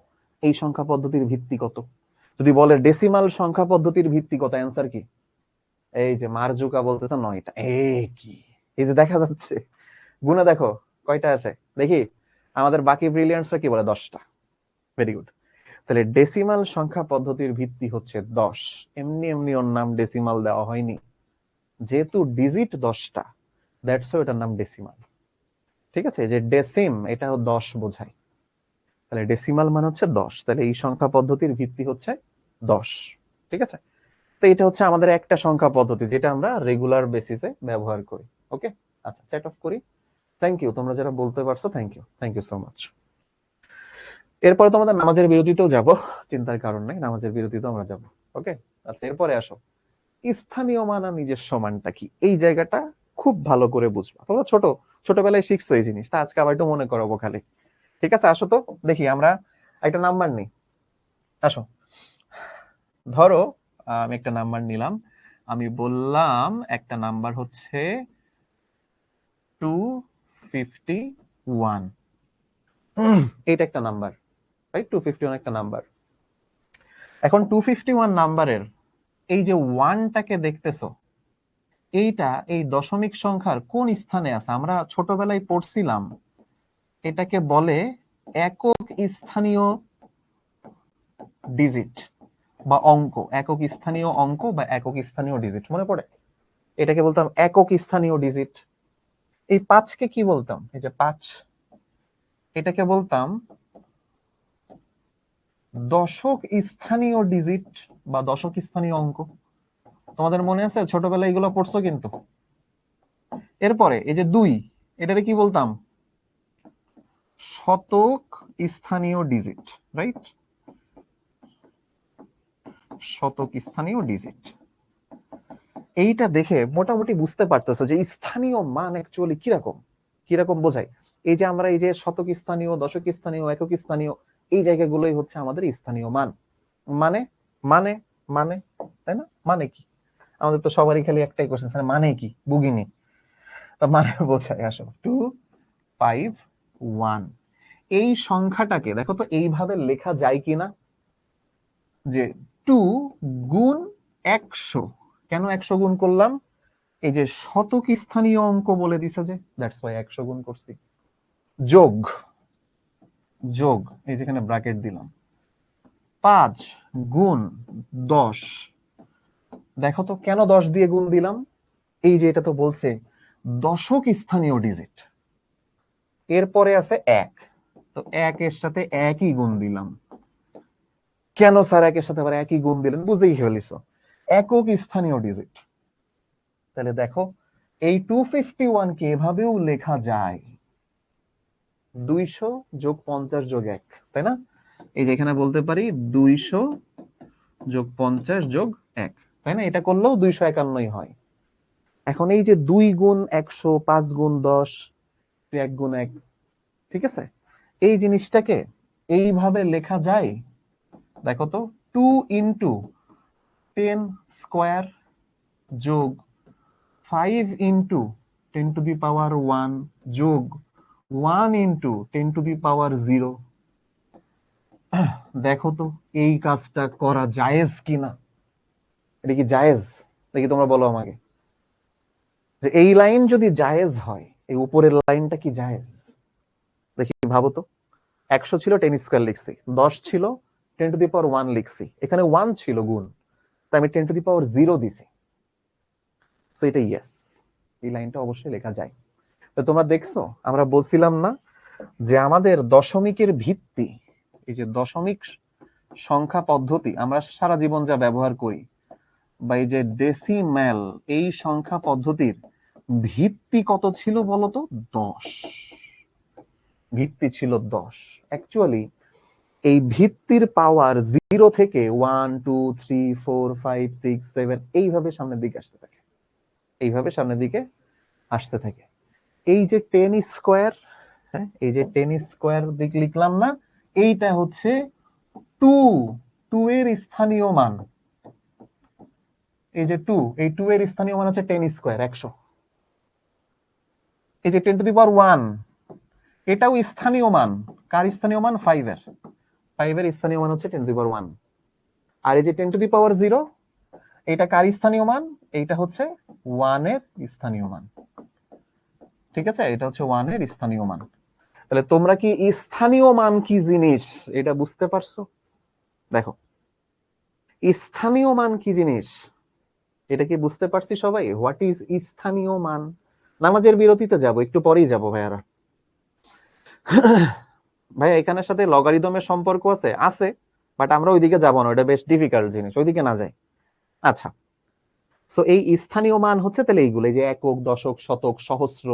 এই সংখ্যা পদ্ধতির ভিত্তি কত? যদি বলে ডেসিমাল সংখ্যা পদ্ধতির ভিত্তি কত, অ্যান্সার কি? এই যে মারজুকা বলতেছে 9টা। এই কি, এই যে দেখা যাচ্ছে, গুণে দেখো কয়টা আসে দেখি। আমাদের বাকি ব্রিলিয়ান্টসরা কি বলে 10টা। Very good. তাহলে ডেসিমাল সংখ্যা পদ্ধতির ভিত্তি হচ্ছে 10। এমনি এমনি ওর নাম ডেসিমাল দেওয়া হয়নি, যেহেতু ডিজিট 10টা, দ্যাটস ওয়াই এটার নাম ডেসিমাল। ঠিক আছে, যে ডেসিম এটা 10 বোঝায়, তাহলে ডেসিমাল মানে হচ্ছে 10। তাহলে এই সংখ্যা পদ্ধতির ভিত্তি হচ্ছে 10। ঠিক আছে, তো এটা হচ্ছে আমাদের একটা সংখ্যা পদ্ধতি যেটা আমরা রেগুলার বেসিসে ব্যবহার করি। ওকে, আচ্ছা চ্যাট অফ করি। থ্যাংক ইউ, তোমরা যারা বলতে পারছো, থ্যাংক ইউ সো মাচ। এরপরে তোমাদের নামাজের বিরতিতেও যাব, চিন্তার কারণ নাই, নামাজের বিরতিতেও আমরা যাব। ওকে, আচ্ছা এরপরে আসো, স্থানীয় মান আর নিজস্ব মানটা কি, এই জায়গাটা খুব ভালো করে বুঝবা। তোমরা ছোটবেলায় শিখছো এই জিনিসটা, আজকে আবার একটু মনে করাবো খালি। ঠিক আছে, আসো তো দেখি আমরা একটা নাম্বার নিই। আসো, ধরো আমি একটা নাম্বার নিলাম, আমি বললাম একটা নাম্বার হচ্ছে 251। এটা একটা নাম্বার, রাইট? 251 একটা নাম্বার। এখন 251 নাম্বারের এই যে ওয়ানটাকে দেখতেছো, এইটা এই দশমিক সংখ্যার কোন স্থানে আছে? আমরা ছোটবেলায় পড়ছিলাম এটাকে বলে একক স্থানীয় ডিজিট বা অঙ্ক, একক স্থানীয় অঙ্ক বা একক স্থানীয় ডিজিট, মনে পড়ে? এটাকে বলতাম একক স্থানীয় ডিজিট। এই 5কে কি বলতাম? এই যে 5, এটাকে বলতাম দশক স্থানীয় ডিজিট বা দশক স্থানীয় অঙ্ক। তোমাদের মনে আছে ছোটবেলায় এগুলো পড়ছো কিন্তু। এরপরে এই যে 2, এটারে কি বলতাম? শতক স্থানীয় ডিজিট, রাইট? শতক স্থানীয় ডিজিট। এইটা দেখে মোটামুটি বুঝতে পারতেছো যে স্থানীয় মান অ্যাকচুয়ালি কিরকম কিরকম বোঝায়। এই যে আমরা এই যে শতক স্থানীয়, দশক স্থানীয়, একক স্থানীয়, এই জায়গাগুলোই হচ্ছে আমাদের স্থানীয় মান। মানে মানে মানে তাই না? মানে কি? আমাদের তো সবারই খালি একটাই কোশ্চেন, মানে কি বুগিনি। তো মানে বোঝায় আসো 251। এই সংখ্যাটাকে দেখো তো এইভাবে লেখা যায় কিনা, যে 2 গুণ 100। কেন 100 গুণ করলাম? এই যে শতক স্থানীয় অঙ্ক বলে দিছে যে, দ্যাটস ওয়াই 100 গুণ করছি। যোগ যোগ, এই যেখানে ব্র্যাকেট দিলাম, 5 গুণ 10। দেখো তো কেন 10 দিয়ে গুণ দিলাম? এই যে এটা তো বলছে দশক স্থানীয় ডিজিট, এরপরে আছে 1, তো 1 এর সাথে একই গুণ দিলাম। কেন স্যার 1 এর সাথে আবার একই গুণ দিলেন? বুঝেই ফেলিছো, একক স্থানীয় ডিজিট। তাহলে দেখো এই 251 কে এভাবেও লেখা যায় 200 যোগ 50 যোগ 1, তাই না? এই যে এখানে বলতে পারি 200 যোগ 50 যোগ 1, তাই না? এটা করলেও 251 হয়। এখন এই যে 2 গুণ 100, 5 গুণ 10, 1 গুণ 1, ঠিক আছে, এই জিনিসটাকে এইভাবে লেখা যায়। দেখো তো 2 ইন্টু 10 স্কোয়ার যোগ 5 ইন্টু 10 টু দি পাওয়ার 1 যোগ 1 ইন্টু 10 টু দি পাওয়ার 0। দেখো তো এই কাজটা করা জায়েজ কিনা, এটা কি জায়েজ? দেখি তোমরা বলো আমাকে, যে এই লাইন যদি জায়েজ হয়, এই উপরের লাইনটা কি জায়েজ? দেখি ভাবো তো, 100 ছিল 10 স্কোয়ার লিখছি, 10 ছিল 10 টু দি পাওয়ার 1 লিখছি, এখানে 1 ছিল গুণ, তাই আমি 10 টু দি পাওয়ার 0 দিছি। সো এটা ইয়েস, এই লাইনটা অবশ্যই লেখা যায়। তো তোমরা দেখছো আমরা বলছিলাম না যে আমাদের দশমিকের ভিত্তি, এই যে দশমিক সংখ্যা পদ্ধতি আমরা সারা জীবন যা ব্যবহার করি, বা এই যে ডেসিম্যাল, এই সংখ্যা পদ্ধতির ভিত্তি কত ছিল বলতো? 10। ভিত্তি ছিল 10। অ্যাকচুয়ালি এই ভিত্তির পাওয়ার 0 থেকে 1 2 3 4 5 6 7 এইভাবে সামনের দিকে আসতে থাকে, এইভাবে সামনের দিকে আসতে থাকে। এই যে 10 স্কয়ার, হ্যাঁ, এই যে 10 স্কয়ার দিক লিখলাম না, এইটা হচ্ছে 2 এর স্থানীয় মান। এই যে 2 এর স্থানীয় মান হচ্ছে 10 স্কয়ার, 100। এই যে 10 টু দি পাওয়ার 1, এটাও স্থানীয় মান। কার স্থানীয় মান? 5 এর। 5 এর স্থানীয় মান হচ্ছে 10 টু দি পাওয়ার 1। আর এই যে 10 টু দি পাওয়ার 0, এটা কার স্থানীয় মান? এইটা হচ্ছে 1 এর স্থানীয় মান। ঠিক আছে, এটা হচ্ছে 1 এর স্থানীয় মান। তাহলে তোমরা কি স্থানীয় মান কি জিনিস এটা বুঝতে পারছো? দেখো, স্থানীয় মান কি জিনিস এটা কি বুঝতে পারছি সবাই? হোয়াট ইজ স্থানীয় মান? নামাজের বিরতিতে যাব, একটু পরেই যাব ভাইয়ারা। ভাইয়া এখানের সাথে লগারিদমের সম্পর্ক আছে? আছে, বাট আমরা ওইদিকে যাব না, ওটা বেশ ডিফিকাল্ট জিনিস, ওইদিকে না যাই। আচ্ছা, সো এই স্থানীয় মান হচ্ছে তাহলে এইগুলো, এই যে একক, দশক, শতক, সহস্র,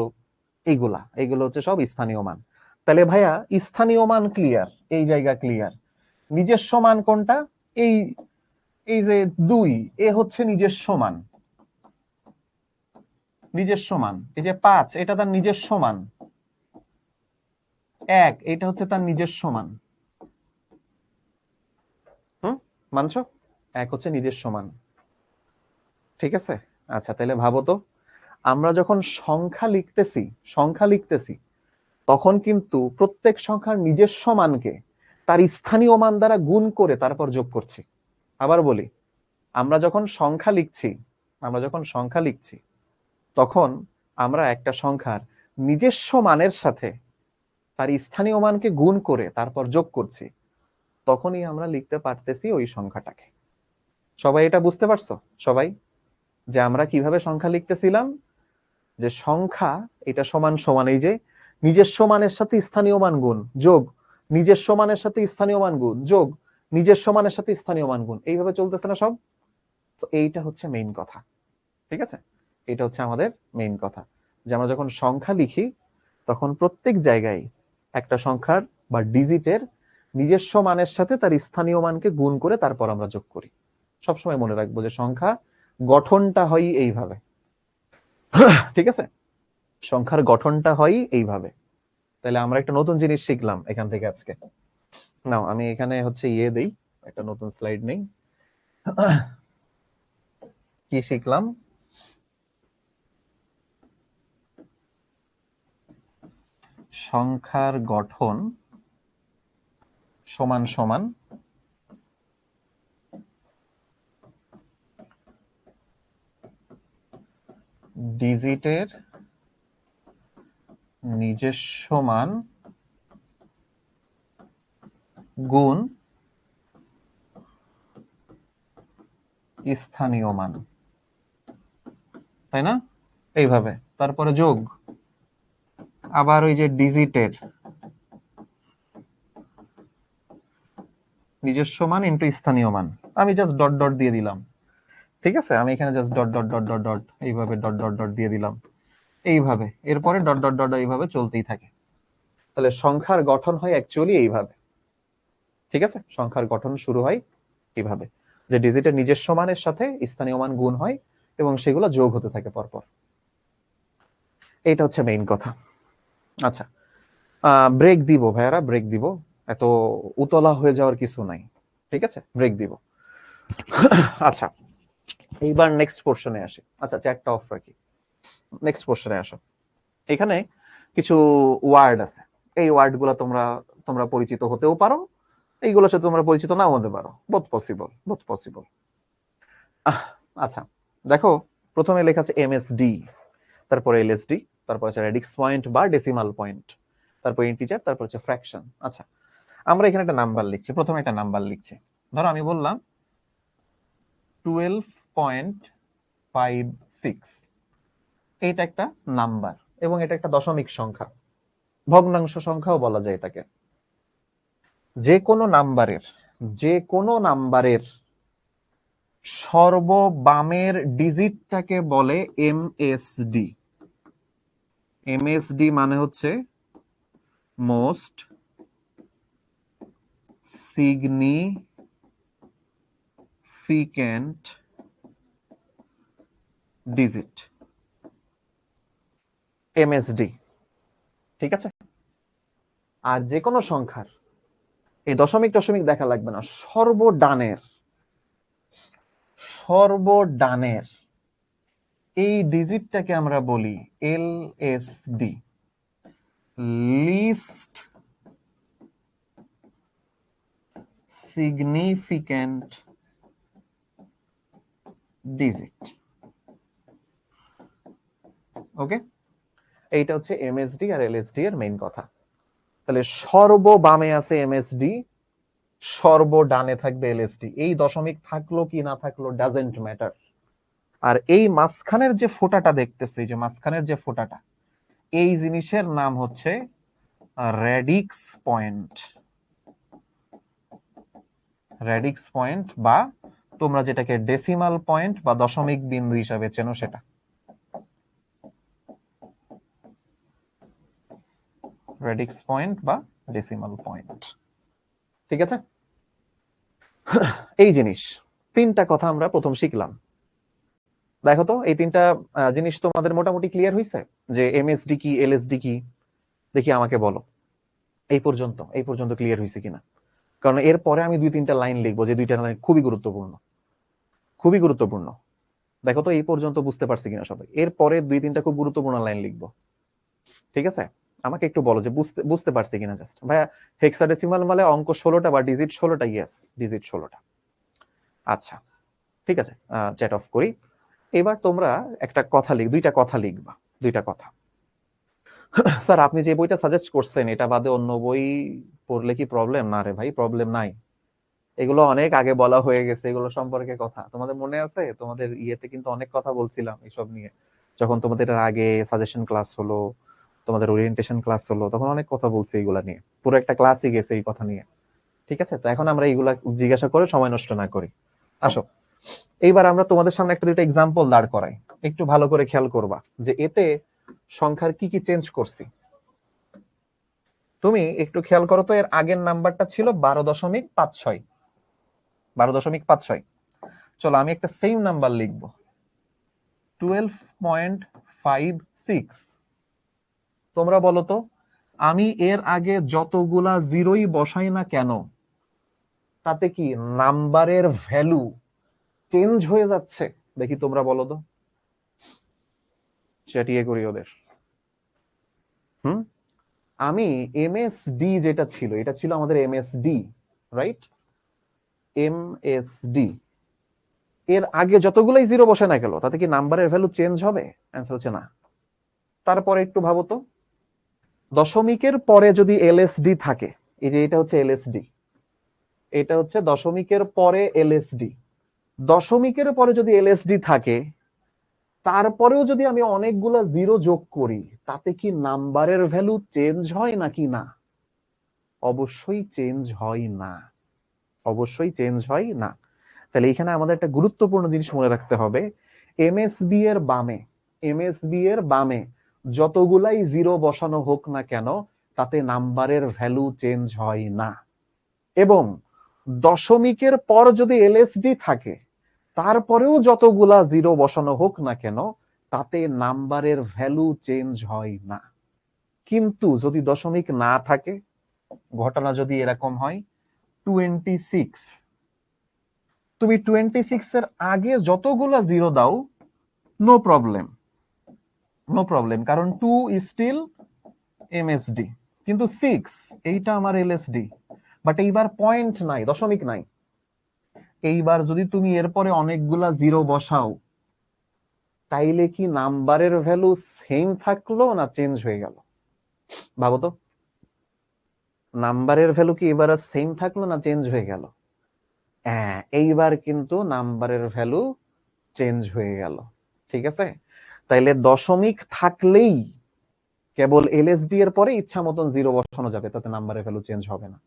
এইগুলো হচ্ছে সব স্থানীয় মান। তাহলে ভাইয়া স্থানীয় মান ক্লিয়ার, এই জায়গা ক্লিয়ার। নিজস্ব মান কোনটা? এই এই যে 2, এ হচ্ছে নিজস্ব মান। নিজস্ব মান এই যে 5, এটা তার নিজস্ব মান। 1, এটা হচ্ছে তার নিজস্ব মান। মানছো? 1 হচ্ছে নিজস্ব মান। ঠিক আছে, আচ্ছা তাহলে ভাবো তো, আমরা যখন সংখ্যা লিখতেছি তখন কিন্তু প্রত্যেক সংখ্যার নিজস্ব মানকে তার স্থানীয় মান দ্বারা গুণ করে তারপর যোগ করছি। আবার বলি, আমরা যখন সংখ্যা লিখছি তখন আমরা একটা সংখ্যার নিজস্ব মানের সাথে তার স্থানীয় মানকে গুণ করে তারপর যোগ করছি, তখনই আমরা লিখতে পারতেছি ওই সংখ্যাটাকে। সবাই এটা বুঝতে পারছো? সবাই যে আমরা কিভাবে সংখ্যা লিখতেছিলাম, যে সংখ্যা এটা সমান সমান এই যে নিজস্ব মানের সাথে স্থানীয় মান গুণ যোগ, নিজস্ব মানের সাথে স্থানীয় মান গুণ যোগ, নিজস্ব মানের সাথে স্থানীয় মান গুণ, এইভাবে চলতেছে না সব? তো এইটা হচ্ছে মেইন কথা। ঠিক আছে, এটা হচ্ছে আমাদের মেইন কথা, যে আমরা যখন সংখ্যা লিখি তখন প্রত্যেক জায়গায় একটা সংখ্যার বা ডিজিটের নিজস্ব মানের সাথে তার স্থানীয় মানকে গুণ করে তারপর আমরা যোগ করি। সবসময় মনে রাখবো যে সংখ্যা গঠনটা হয় এইভাবে। ঠিক আছে, সংখ্যার গঠনটা হয় এইভাবে। তাহলে আমরা একটা নতুন জিনিস শিখলাম এখান থেকে আজকে। নাও আমি এখানে হচ্ছে দেই, একটা নতুন স্লাইড নেই। কি শিখলাম? সংখ্যার গঠন সমান সমান ডিজিটের নিজস্ব মান গুণ স্থানীয় মান, তাই না? এইভাবে তারপরে যোগ, আবার ওই যে ডিজিটের নিজস্ব মান ইনটু স্থানীয় মান, আমি জাস্ট ডট ডট দিয়ে দিলাম। ঠিক আছে, আমি এখানে just dot dot dot dot dot এইভাবে ডট ডট ডট দিয়ে দিলাম, এইভাবে এরপরে ডট ডট ডট এইভাবে চলতেই থাকে। তাহলে সংখ্যার গঠন হয় অ্যাকচুয়ালি এইভাবে। ঠিক আছে, সংখ্যার গঠন শুরু হয় এইভাবে, যে ডিজিটের নিজস্ব মানের সাথে স্থানীয় মান গুণ হয় এবং সেগুলো যোগ হতে থাকে পরপর। এইটা হচ্ছে মেইন কথা। আচ্ছা, ব্রেক দিব ভাইয়ারা, ব্রেক দিব, এত উতলা হয়ে যাওয়ার কিছু নাই। ঠিক আছে, ব্রেক দিব। আচ্ছা, এইবার নেক্সট পোর্শনে আসি। আচ্ছা, চ্যাটটা অফ রাখি, নেক্সট পোর্শনে আসো। এখানে কিছু ওয়ার্ড আছে, এই ওয়ার্ড গুলা তোমরা তোমরা পরিচিত হতেও পারো, এইগুলোর সাথে তোমরা পরিচিত নাও হতে পারো, বোথ পসিবল। আচ্ছা দেখো, প্রথমে লেখা আছে এমএসডি, তারপরে এলএসডি, তারপর আছে রেডিক্স পয়েন্ট বা ডেসিমাল পয়েন্ট, তারপর ইন্টিজার, তারপর হচ্ছে ফ্র্যাকশন। আচ্ছা, আমরা এখানে একটা নাম্বার লিখছি, প্রথমে একটা নাম্বার লিখছি। ধরো আমি বললাম 12.56, এইটা একটা নাম্বার এবং এটা একটা দশমিক সংখ্যা। ভগ্নাংশ সংখ্যাও বলা যায় এটাকে। যে কোনো নাম্বারের সর্ববামের ডিজিটটাকে বলে এমএসডি। এমএসডি মানে হচ্ছে মোস্ট সিগনিফিক্যান্ট ডিজিট, এমএসডি। ঠিক আছে। আর যে কোনো সংখ্যার এই দশমিক টশমিক দেখা লাগবে না, সর্বডানের এই ডিজিটটাকে আমরা বলি এলএসডি, লিস্ট সিগনিফিক্যান্ট ডিজিট। ওকে, এইটা হচ্ছে এমএসডি আর এলএসডি এর মেইন কথা। তাহলে সর্ববামে আছে এমএসডি, সর্বডানে থাকবে এলএসডি। এই দশমিক থাকলো কি না থাকলো ডাজেন্ট ম্যাটার। আর এই মাঝখানের যে ফোঁটাটা দেখতেছে, এই যে মাঝখানের যে ফোঁটাটা, এই জিনিসের নাম হচ্ছে রেডিক্স পয়েন্ট। রেডিক্স পয়েন্ট বা তোমরা যেটাকে ডেসিমাল পয়েন্ট বা দশমিক বিন্দু হিসাবে চেনো সেটা। রেডিক্স পয়েন্ট বা ডেসিমাল পয়েন্ট। ঠিক আছে। এই জিনিস তিনটা কথা আমরা প্রথম শিখলাম। দেখো তো এই তিনটা জিনিস তোমাদের মোটামুটি ক্লিয়ার হয়েছে যে এমএসডি কি এলএসডি কি? দেখি আমাকে বলো এই পর্যন্ত ক্লিয়ার হয়েছে কিনা। কারণ এর পরে আমি দুই তিনটা লাইন লিখবো, যে দুইটা লাইন খুবই গুরুত্বপূর্ণ, খুবই গুরুত্বপূর্ণ। দেখো তো এই পর্যন্ত বুঝতে পারছি কিনা সবাই। এর পরে দুই তিনটা খুব গুরুত্বপূর্ণ লাইন লিখবো। ঠিক আছে, আমাকে একটু বলো যে বুঝতে পারছি কিনা। জাস্ট ভাইয়া হেক্সাডেসিমাল মানে অঙ্ক 16টা বা ডিজিট 16টা? ইয়েস, ডিজিট 16টা। আচ্ছা ঠিক আছে, চ্যাট অফ করি। এবার তোমরা একটা কথা দুইটা কথা লিখবা, দুইটা কথা। স্যার আপনি যে বইটা সাজেস্ট করছেন এটা বাদে অন্য বই পড়লে কি প্রবলেম? না রে ভাই, প্রবলেম নাই। এগুলো অনেক আগে বলা হয়ে গেছে, এগুলো সম্পর্কে কথা তোমাদের মনে আছে? তোমাদের ইয়েতে কিন্তু অনেক কথা বলছিলাম এসব নিয়ে, যখন তোমাদের আগে সাজেশন ক্লাস হলো, তোমাদের ওরিয়েন্টেশন ক্লাস হলো, তখন অনেক কথা বলছি এগুলা নিয়ে, পুরো একটা ক্লাসই গেছে এই কথা নিয়ে। ঠিক আছে, তো এখন আমরা এইগুলা জিজ্ঞাসা করে সময় নষ্ট না করি। আসো এইবার আমরা তোমাদের সামনে একটা দুইটা এক্সাম্পল দাঁড় করাই, একটু ভালো করে খেয়াল করবা যে এতে সংখ্যার কি কি চেঞ্জ করছি। তুমি একটু খেয়াল করো তো, এর আগের নাম্বারটা ছিল 12.56, 12.56। চলো আমি একটা সেম নাম্বার লিখব 12.56। তোমরা বলো তো আমি এর আগে যতগুলা জিরোই বসাই না কেন তাতে কি নাম্বারের ভ্যালু চেঞ্জ হয়ে যাচ্ছে? দেখি তোমরা বলো তো, চ্যাটিয়ে করি ওদের। আমি এমএসডি যেটা ছিল, এটা ছিল আমাদের এমএসডি, রাইট? এমএসডি এর আগে যতগুলাই জিরো বসে না গেল তাতে কি নাম্বারের ভ্যালু চেঞ্জ হবে? অ্যান্সার হচ্ছে না। তারপরে একটু ভাবো তো, দশমিকের পরে যদি এলএসডি থাকে, এই যে এটা হচ্ছে এলএসডি, এটা হচ্ছে দশমিকের পরে এলএসডি। দশমিকের পরে যদি এলএসডি থাকে, তারপরেও যদি আমি অনেকগুলা জিরো যোগ করি, তাতে কি নাম্বারের ভ্যালু চেঞ্জ হয় নাকি না? অবশ্যই চেঞ্জ হয় না, অবশ্যই চেঞ্জ হয় না। তাহলে এখানে আমাদের একটা গুরুত্বপূর্ণ জিনিস মনে রাখতে হবে, এমএসবি এর বামে, এমএসবি এর বামে যতগুলাই জিরো বসানো হোক না কেন তাতে নাম্বারের ভ্যালু চেঞ্জ হয় না। এবং দশমিকের পর যদি এলএসডি থাকে, তারপরেও যতগুলা জিরো বসানো হোক না কেন তাতে নাম্বারের ভ্যালু চেঞ্জ হয় না। কিন্তু যদি দশমিক না থাকে, ঘটনা যদি এরকম হয় 26, তুমি 26 এর আগে যতগুলা জিরো দাও নো প্রবলেম, নো প্রবলেম, কারণ 2 স্টিল এমএসডি, কিন্তু 6 এইটা আমার এলএসডি। বাট এইবার পয়েন্ট নাই, দশমিক নাই। এইবার যদি তুমি এরপরে অনেকগুলা জিরো বসাও, তাইলে কি নাম্বারের ভ্যালু সেম থাকলো না চেঞ্জ হয়ে গেল? ভাবো তো, নাম্বারের ভ্যালু কি এবার সেম থাকলো না চেঞ্জ হয়ে গেল? হ্যাঁ, এইবার কিন্তু নাম্বারের ভ্যালু চেঞ্জ হয়ে গেল। ঠিক আছে, তাইলে দশমিক থাকলেই কেবল এলএসডি এর পরে ইচ্ছা মতন 0 বসানো যাবে, তাতে নাম্বারের ভ্যালু চেঞ্জ হবে না।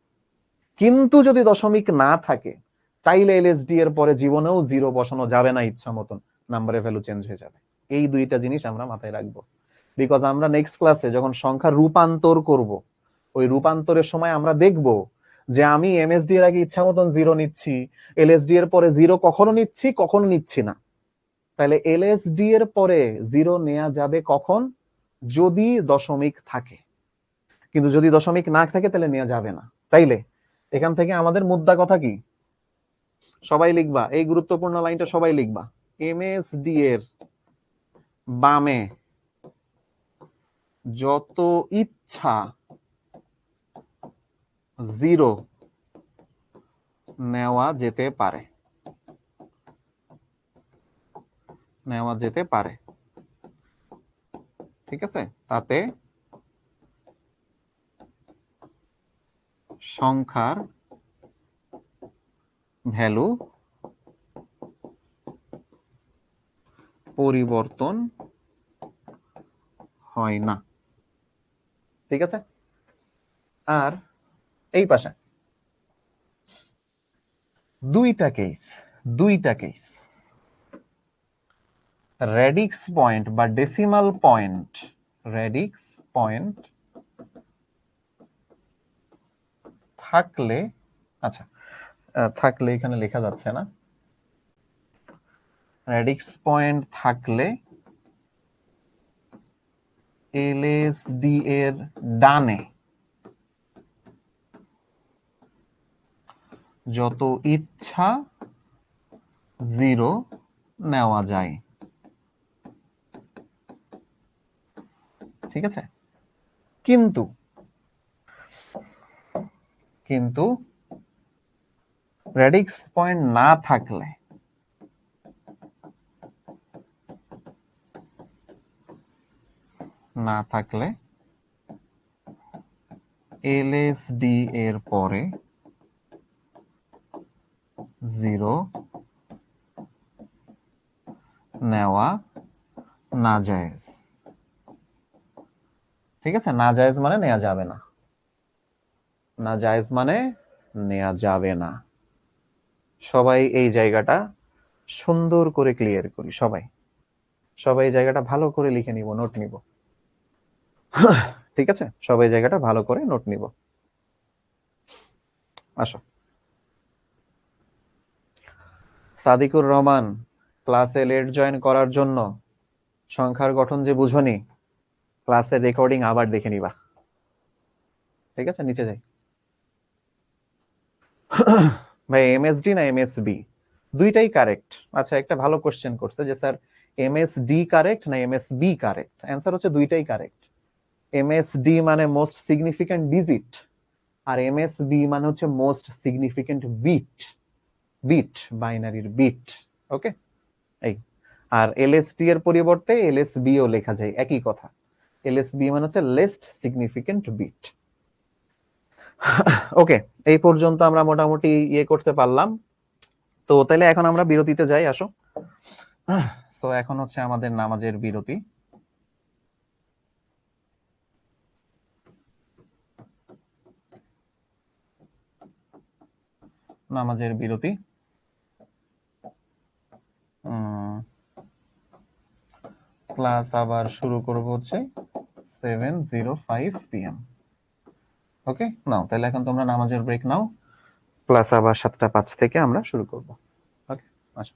কিন্তু যদি দশমিক না থাকে তাইলে এলএসডি এর পরে জীবনেও 0 বসানো যাবে না, ইচ্ছা মতন নাম্বারের ভ্যালু চেঞ্জ হয়ে যাবে। এই দুইটা জিনিস আমরা মাথায় রাখবো, বিকজ আমরা নেক্সট ক্লাসে যখন সংখ্যা রূপান্তর করব, ওই রূপান্তরের সময় আমরা দেখব যে আমি এমএসডি এর আগে ইচ্ছা মতন 0 নিচ্ছি, এলএসডি এর পরে 0 কখনো নিচ্ছি, কখনো নিচ্ছি না। তাহলে এলএসডি এর পরে 0 নেওয়া যাবে কখন? যদি দশমিক থাকে, কিন্তু যদি দশমিক না থাকে তাহলে নেওয়া যাবে না। তাইলে এখান থেকে আমাদের মুদ্রা কথা কি? সবাই লিখবা, এই গুরুত্বপূর্ণ লাইনটা সবাই লিখবা। এমএসডি এর বামে যত ইচ্ছা 0 নেওয়া যেতে পারে, নেওয়া যেতে পারে, ঠিক আছে? তাতে সংখ্যার ভ্যালু পরিবর্তন হয় না, ঠিক আছে? আর এই পাশে দুইটা কেস রেডিক্স পয়েন্ট বা ডেসিমাল পয়েন্ট, রেডিক্স পয়েন্ট থাকলে, আচ্ছা থাকলে এখানে লেখা যাচ্ছে না, রেডিক্স পয়েন্ট থাকলে এলএসডি এর ডানে যত ইচ্ছা 0 নেওয়া যায়, ঠিক আছে? কিন্তু কিন্তু রেডিক্স পয়েন্ট না থাকলে এলএসডি এর পরে 0 নেওয়া নাজায়েজ, ঠিক আছে? নাজায়েজ মানে নেওয়া যাবে না, নাজায়েজ মানে নেওয়া যাবে না। সবাই এই জায়গাটা সুন্দর করে ক্লিয়ার করি, সবাই সবাই এই জায়গাটা ভালো করে লিখে নিব, নোট নিব, ঠিক আছে? সবাই জায়গাটা ভালো করে নোট নিব। আসো, সাদিকুর রহমান, ক্লাসে লেট জয়েন করার জন্য সংখ্যার গঠন যে বুঝনি, ক্লাসের রেকর্ডিং আবার দেখে নিবা, ঠিক আছে? নিচে যাই। ভাই এমএসডি না এমএসবি? দুইটাই কারেক্ট। আচ্ছা, একটা ভালো কোশ্চেন করছে যে স্যার এমএসডি কারেক্ট না এমএসবি কারেক্ট? অ্যান্সার হচ্ছে দুইটাই কারেক্ট। এমএসডি মানে মোস্ট সিগনিফিক্যান্ট ডিজিট, আর এমএসবি মানে হচ্ছে মোস্ট সিগনিফিক্যান্ট বিট, বিট বাইনারির বিট, ওকে? এই আর এলএসডি এর পরিবর্তে এলএসবি ও লেখা যায়, একই কথা। এলএসবি মানে হচ্ছে লেস্ট সিগনিফিক্যান্ট বিট। ওকে, এই পর্যন্ত আমরা মোটামুটি ইয়ে করতে পারলাম। তো তাহলে এখন আমরা বিরতিতে যাই, আসো। সো এখন হচ্ছে আমাদের নামাজের বিরতি। নামাজের বিরতি, ক্লাস আবার শুরু করব হচ্ছে 7:05 PM। ওকে, নাও তাহলে এখন তোমরা নামাজের ব্রেক নাও, ক্লাস আবার 7:05 থেকে আমরা শুরু করব। ওকে, আসো।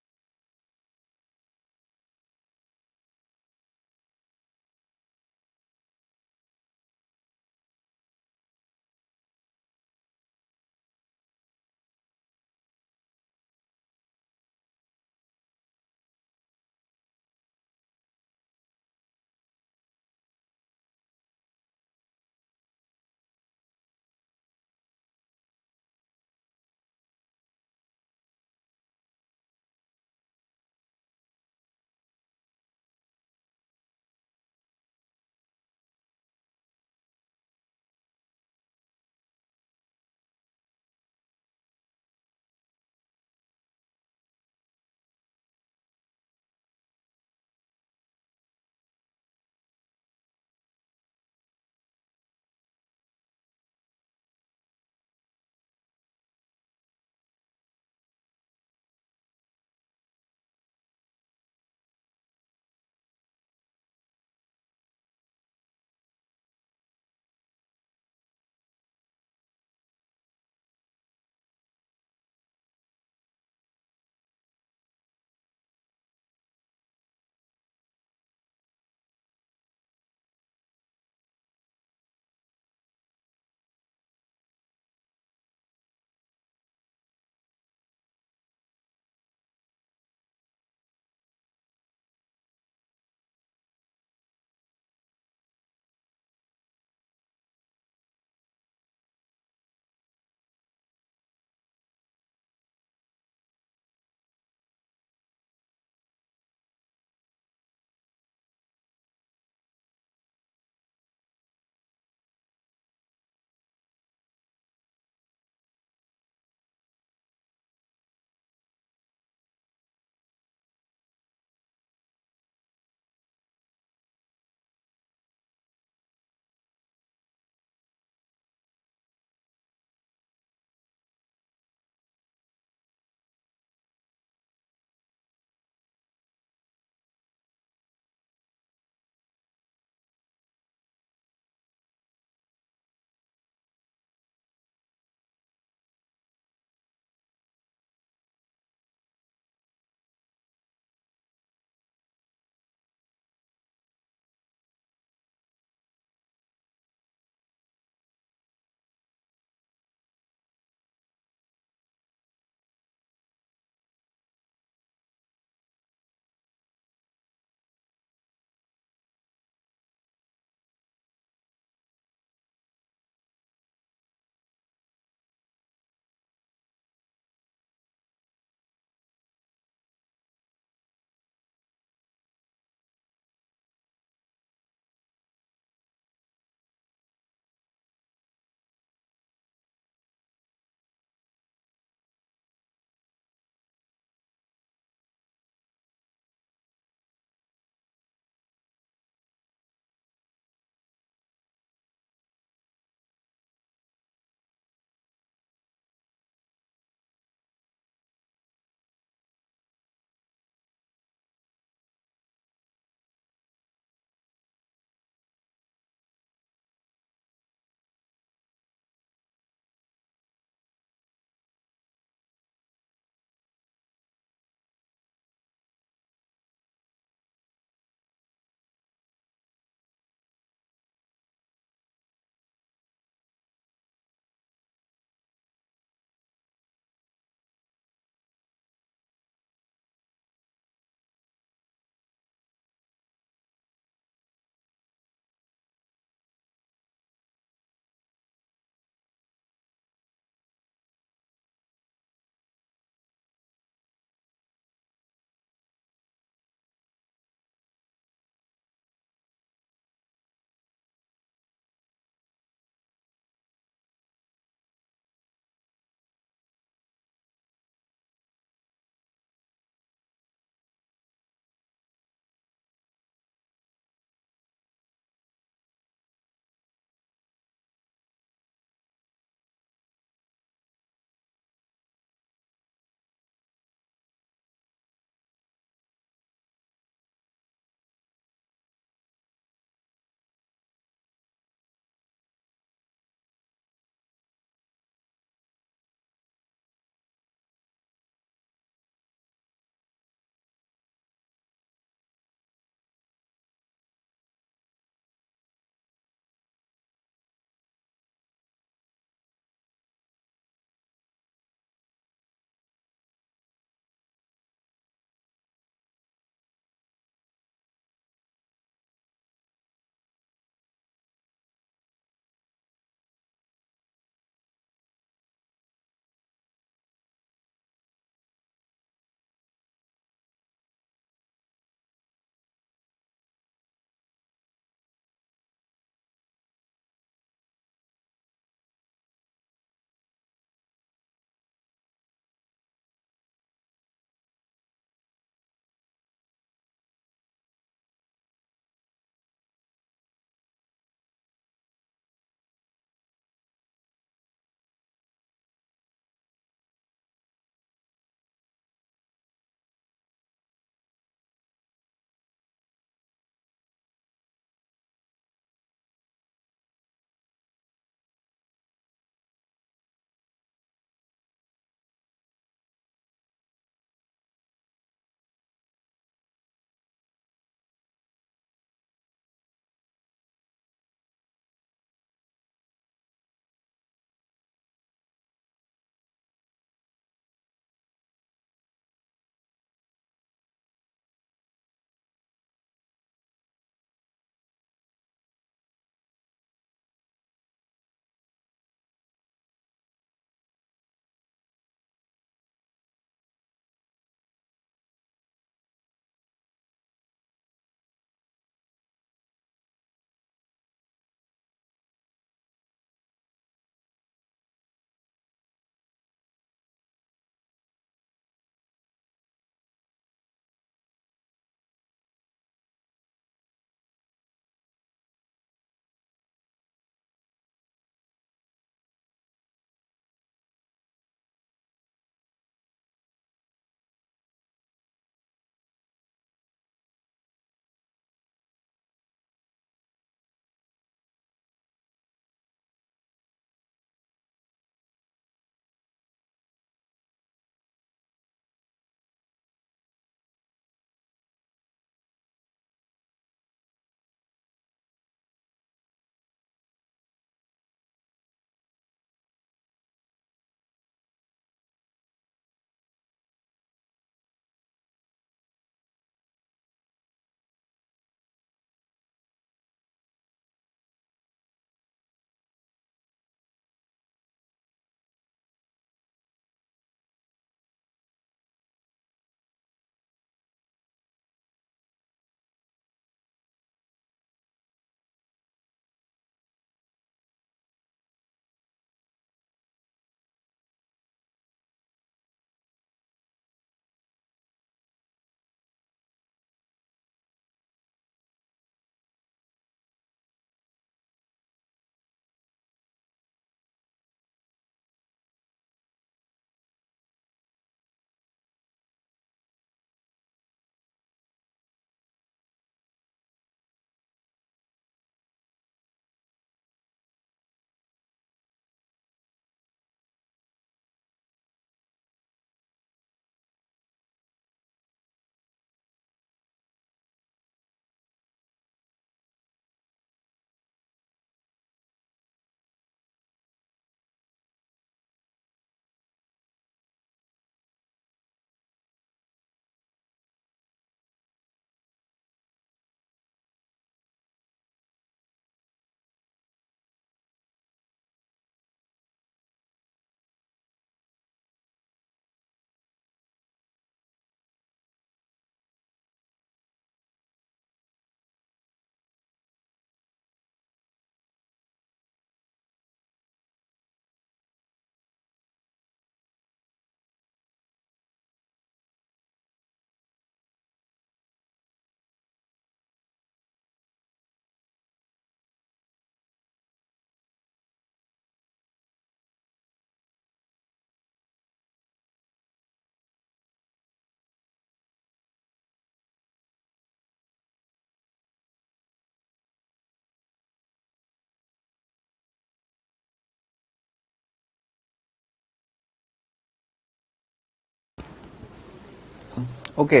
ওকে,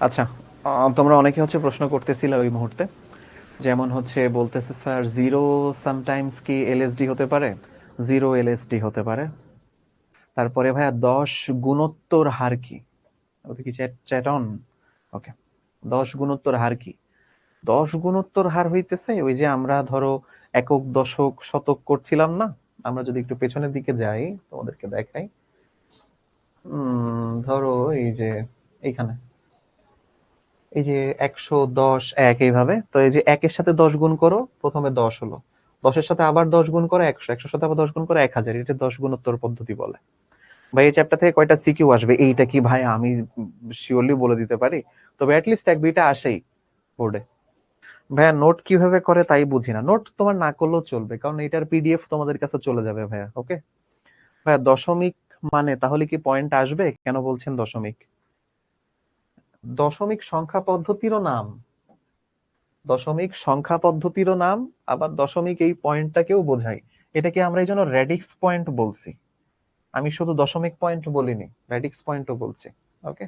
আচ্ছা। তোমরা অনেকে হচ্ছে প্রশ্ন করতেছিলে ওই মুহূর্তে, যেমন হচ্ছে বলতেছে স্যার জিরো সামটাইমস কি এলএসডি হতে পারে? জিরো এলএসডি হতে পারে। তারপরে ভাইয়া 10 গুণোত্তর হার কি? ওটা কি চ্যাট চ্যাট অন? ওকে, 10 গুণোত্তর হার কি? 10 গুণোত্তর হার হইতেছে ওই যে আমরা ধরো একক, দশক, শতক করছিলাম না? আমরা যদি একটু পেছনের দিকে যাই তোমাদেরকে দেখাই। ধরো এই যে এইখানে এই যে 110 এক এইভাবে, তো এই যে একের সাথে 10 গুণ করো, প্রথমে 10 হলো, 10-এর সাথে আবার 10 গুণ করো 100, 100-এর সাথে আবার 10 গুণ করো 1000, এটা 10 গুণোত্তর পদ্ধতি বলে। ভাই এই চ্যাপ্টার থেকে কয়টা সিকিউ আসবে এইটা কি ভাই আমি শিওরলি বলে দিতে পারি, তবে অ্যাটলিস্ট এক দুইটা আসেই বোর্ডে। ভাইয়া নোট কিভাবে করে তাই বুঝি না। নোট তোমার না করলেও চলবে, কারণ এটার পিডিএফ তোমাদের কাছে চলে যাবে ভাইয়া। ওকে ভাইয়া, দশমিক মানে তাহলে কি পয়েন্ট আসবে? কেন বলছেন দশমিক? দশমিক সংখ্যা পদ্ধতিরও নাম, দশমিক সংখ্যা পদ্ধতিরও নাম, আবার দশমিক এই পয়েন্টটাকেও বোঝায়। এটাকে আমরা এই জন্য রেডিক্স পয়েন্ট বলছি। আমি শুধু দশমিক পয়েন্ট বলিনি, রেডিক্স পয়েন্টও বলছি। ওকে,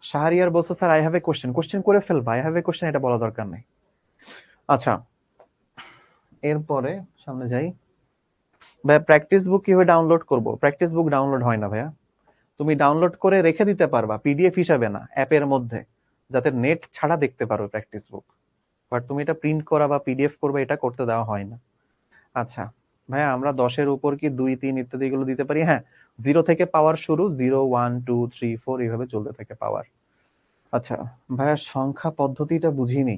শাহরিয়ার বলছো sir I have a question. Question করে ফেলবা, আই হ্যাভ এ কোশ্চেন এটা বলা দরকার নেই। আচ্ছা, এরপরে সামনে যাই। ভাইয়া প্র্যাকটিস বুক কিভাবে ডাউনলোড করব? প্র্যাকটিস বুক ডাউনলোড হয় না ভাইয়া। তুমি ডাউনলোড করে রেখে দিতে পারবা, পিডিএফ হিসাবে না, অ্যাপের মধ্যে, যাতে নেট ছাড়া দেখতে পারো প্র্যাকটিস বুক। বাট তুমি এটা প্রিন্ট করা বা পিডিএফ করবে, এটা করতে দেওয়া হয় না। আচ্ছা ভাইয়া, আমরা 10-এর উপর কি 2, 3 ইত্যাদি এগুলো দিতে পারি? হ্যাঁ, 0 থেকে পাওয়ার শুরু, 0, 1, 2, 3, 4 এইভাবে চলতে থাকে পাওয়ার। আচ্ছা ভাইয়া, সংখ্যা পদ্ধতিটা বুঝিনি।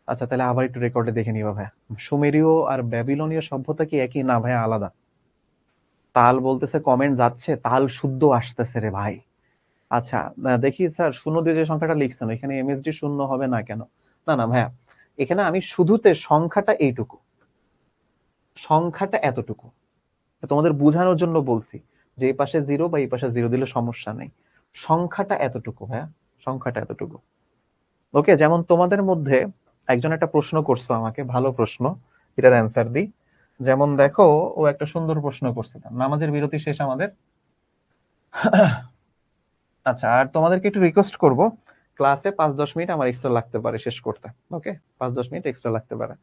আচ্ছা তাহলে আবার একটু রেকর্ডে দেখে নিবা ভাইয়া। সুমেরীয় আর ব্যাবিলনীয় সভ্যতা কি একই? না ভাইয়া, আলাদা। তাল বলতেছে কমেন্ট যাচ্ছে, তাল শুদ্ধ আসতেছে রে ভাই। আচ্ছা, দেখি স্যার শূন্য দিয়ে যে সংখ্যাটা লিখছেন এখানে এমএসডি শূন্য হবে না কেন? না না ভাইয়া, এখানে আমি শুধুতে সংখ্যাটা এইটুকু, সংখ্যাটা এতটুকু তোমাদের বোঝানোর জন্য বলছি, যে এই পাশে 0 বা এই পাশে 0 দিলে সমস্যা নেই। সংখ্যাটা এতটুকু ভাইয়া, সংখ্যাটা এতটুকু। ওকে, যেমন তোমাদের মধ্যে একজন একটা প্রশ্ন করছো আমাকে, ভালো প্রশ্ন, এটার অ্যান্সার দিই। যেমন দেখো, ও একটা সুন্দর প্রশ্ন করছিল, নামাজের বিরতি শেষ আমাদের। আচ্ছা, আর তোমাদেরকে একটু রিকোয়েস্ট করব, ক্লাসে 5-10 মিনিট আমার এক্সট্রা লাগতে পারে শেষ করতে। ওকে, 5-10 মিনিট এক্সট্রা লাগতে পারে।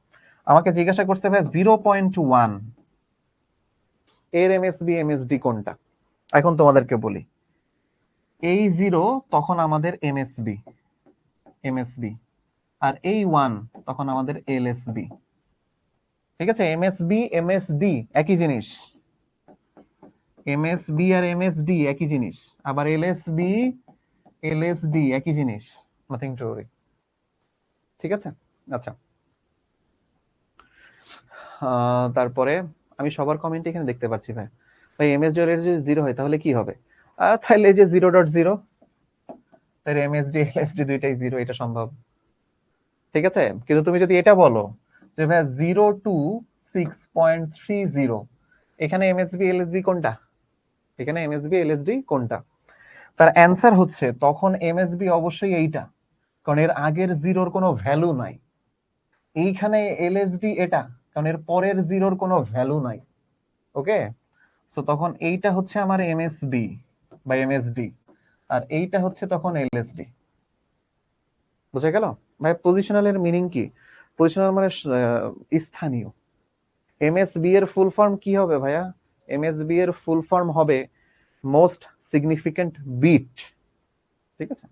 আমাকে জিজ্ঞাসা করছে ভাই 0.1 এর এমএসবি এমএসডি কোনটা? এখন তোমাদেরকে বলি, এই 0 তখন আমাদের এমএসবি এমএসবি, আর এই 1 তখন আমাদের এলএসবি। ঠিক আছে, এমএসবি এমএসডি একই জিনিস, এমএসবি আর এমএসডি একই জিনিস, আবার এলএসবি এলএসডি একই জিনিস, নাথিং টু ওরি। ঠিক আছে, আচ্ছা। তারপরে আমি সবার কমেন্ট এখানে দেখতে পাচ্ছি ভাই। ভাই এমএসডি এর যদি 0 হয় তাহলে কি হবে? তাহলে এই যে 0.0, তাহলে এমএসডি এলএসডি দুইটাই 0, এটা সম্ভব। ঠিক আছে, কিন্তু তুমি যদি এটা বলো যে ভাই 0 to 6.30, এখানে এমএসবি এলএসডি কোনটা? এখানে এমএসবি এলএসডি কোনটা? তার অ্যান্সার হচ্ছে তখন এমএসবি অবশ্যই এইটা, কারণ এর আগের 0-র কোনো ভ্যালু নাই। এইখানে এলএসডি এটা, কারণ এর পরের 0-র কোনো ভ্যালু নাই। ওকে, সো তখন এইটা হচ্ছে আমার এমএসবি বা এমএসডি, আর এইটা হচ্ছে তখন এলএসডি। বুঝা গেল ভাই? পজিশনাল এর মিনিং কি? পজিশনাল মানে স্থানীয়। এমএসবি এর ফুল ফর্ম কি হবে ভাইয়া? এমএসবি এর ফুল ফর্ম হবে মোস্ট সিগনিফিকেন্ট বিট। ঠিক আছে,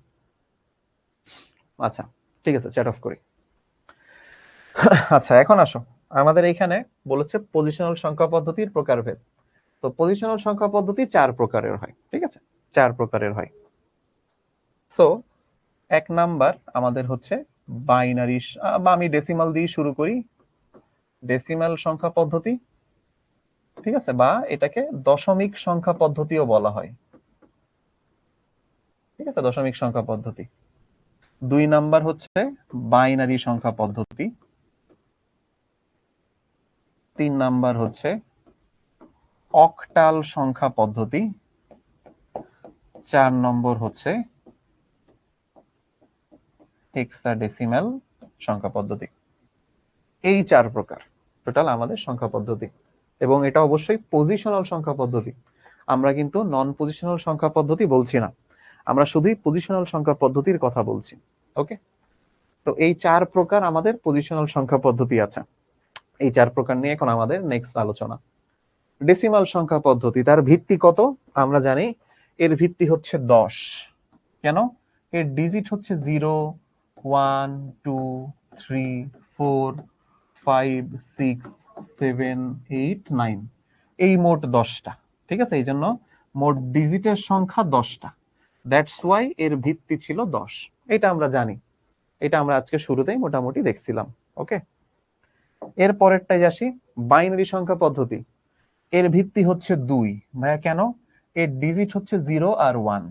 আচ্ছা ঠিক আছে, চ্যাট অফ করি। আচ্ছা এখন আসো, আমাদের এইখানে বলেছে পজিশনাল সংখ্যা পদ্ধতির প্রকারভেদ। তো পজিশনাল সংখ্যা পদ্ধতি 4 প্রকারের হয়। ঠিক আছে, 4 প্রকারের হয়। সো 1 নাম্বার আমাদের হচ্ছে বাইনারি, বা আমি ডেসিমাল দিয়ে শুরু করি, ডেসিমাল সংখ্যা পদ্ধতি। ঠিক আছে, বা এটাকে দশমিক সংখ্যা পদ্ধতিও বলা হয়। ঠিক আছে, দশমিক সংখ্যা পদ্ধতি। 2 নাম্বার হচ্ছে বাইনারি সংখ্যা পদ্ধতি। 3 নাম্বার হচ্ছে অক্টাল সংখ্যা পদ্ধতি। 4 নম্বর হচ্ছে হেক্সাডেসিমাল সংখ্যা পদ্ধতি। এই 4 প্রকার টোটাল আমাদের সংখ্যা পদ্ধতি, এবং এটা অবশ্যই পজিশনাল সংখ্যা পদ্ধতি। আমরা কিন্তু নন পজিশনাল সংখ্যা পদ্ধতি বলছি না। আমরা শুধুই পজিশনাল সংখ্যা পদ্ধতির কথা বলছি। ওকে, তো এই 4 প্রকার আমাদের পজিশনাল সংখ্যা পদ্ধতি আছে। এই 4 প্রকার নিয়ে এখন আমাদের নেক্সট আলোচনা। ডেসিমাল সংখ্যা পদ্ধতি, তার ভিত্তি কত? আমরা জানি এর ভিত্তি হচ্ছে 10। কেন? এর ডিজিট হচ্ছে 0, 1, 2, 3, 4, 5, 6, 7, 8, 9, এই মোট 10টা। ঠিক আছে, এই জন্য মোট ডিজিটের সংখ্যা 10টা। দ্যাটস ওয়াই এর ভিত্তি ছিল 10। এটা আমরা জানি, এটা আমরা আজকে শুরুতেই মোটামুটি দেখছিলাম। ওকে, এর পরেরটাই আসি, বাইনারি সংখ্যা পদ্ধতি। এর ভিত্তি হচ্ছে 2। ভাইয়া কেন? এর ডিজিট হচ্ছে 0 আর 1।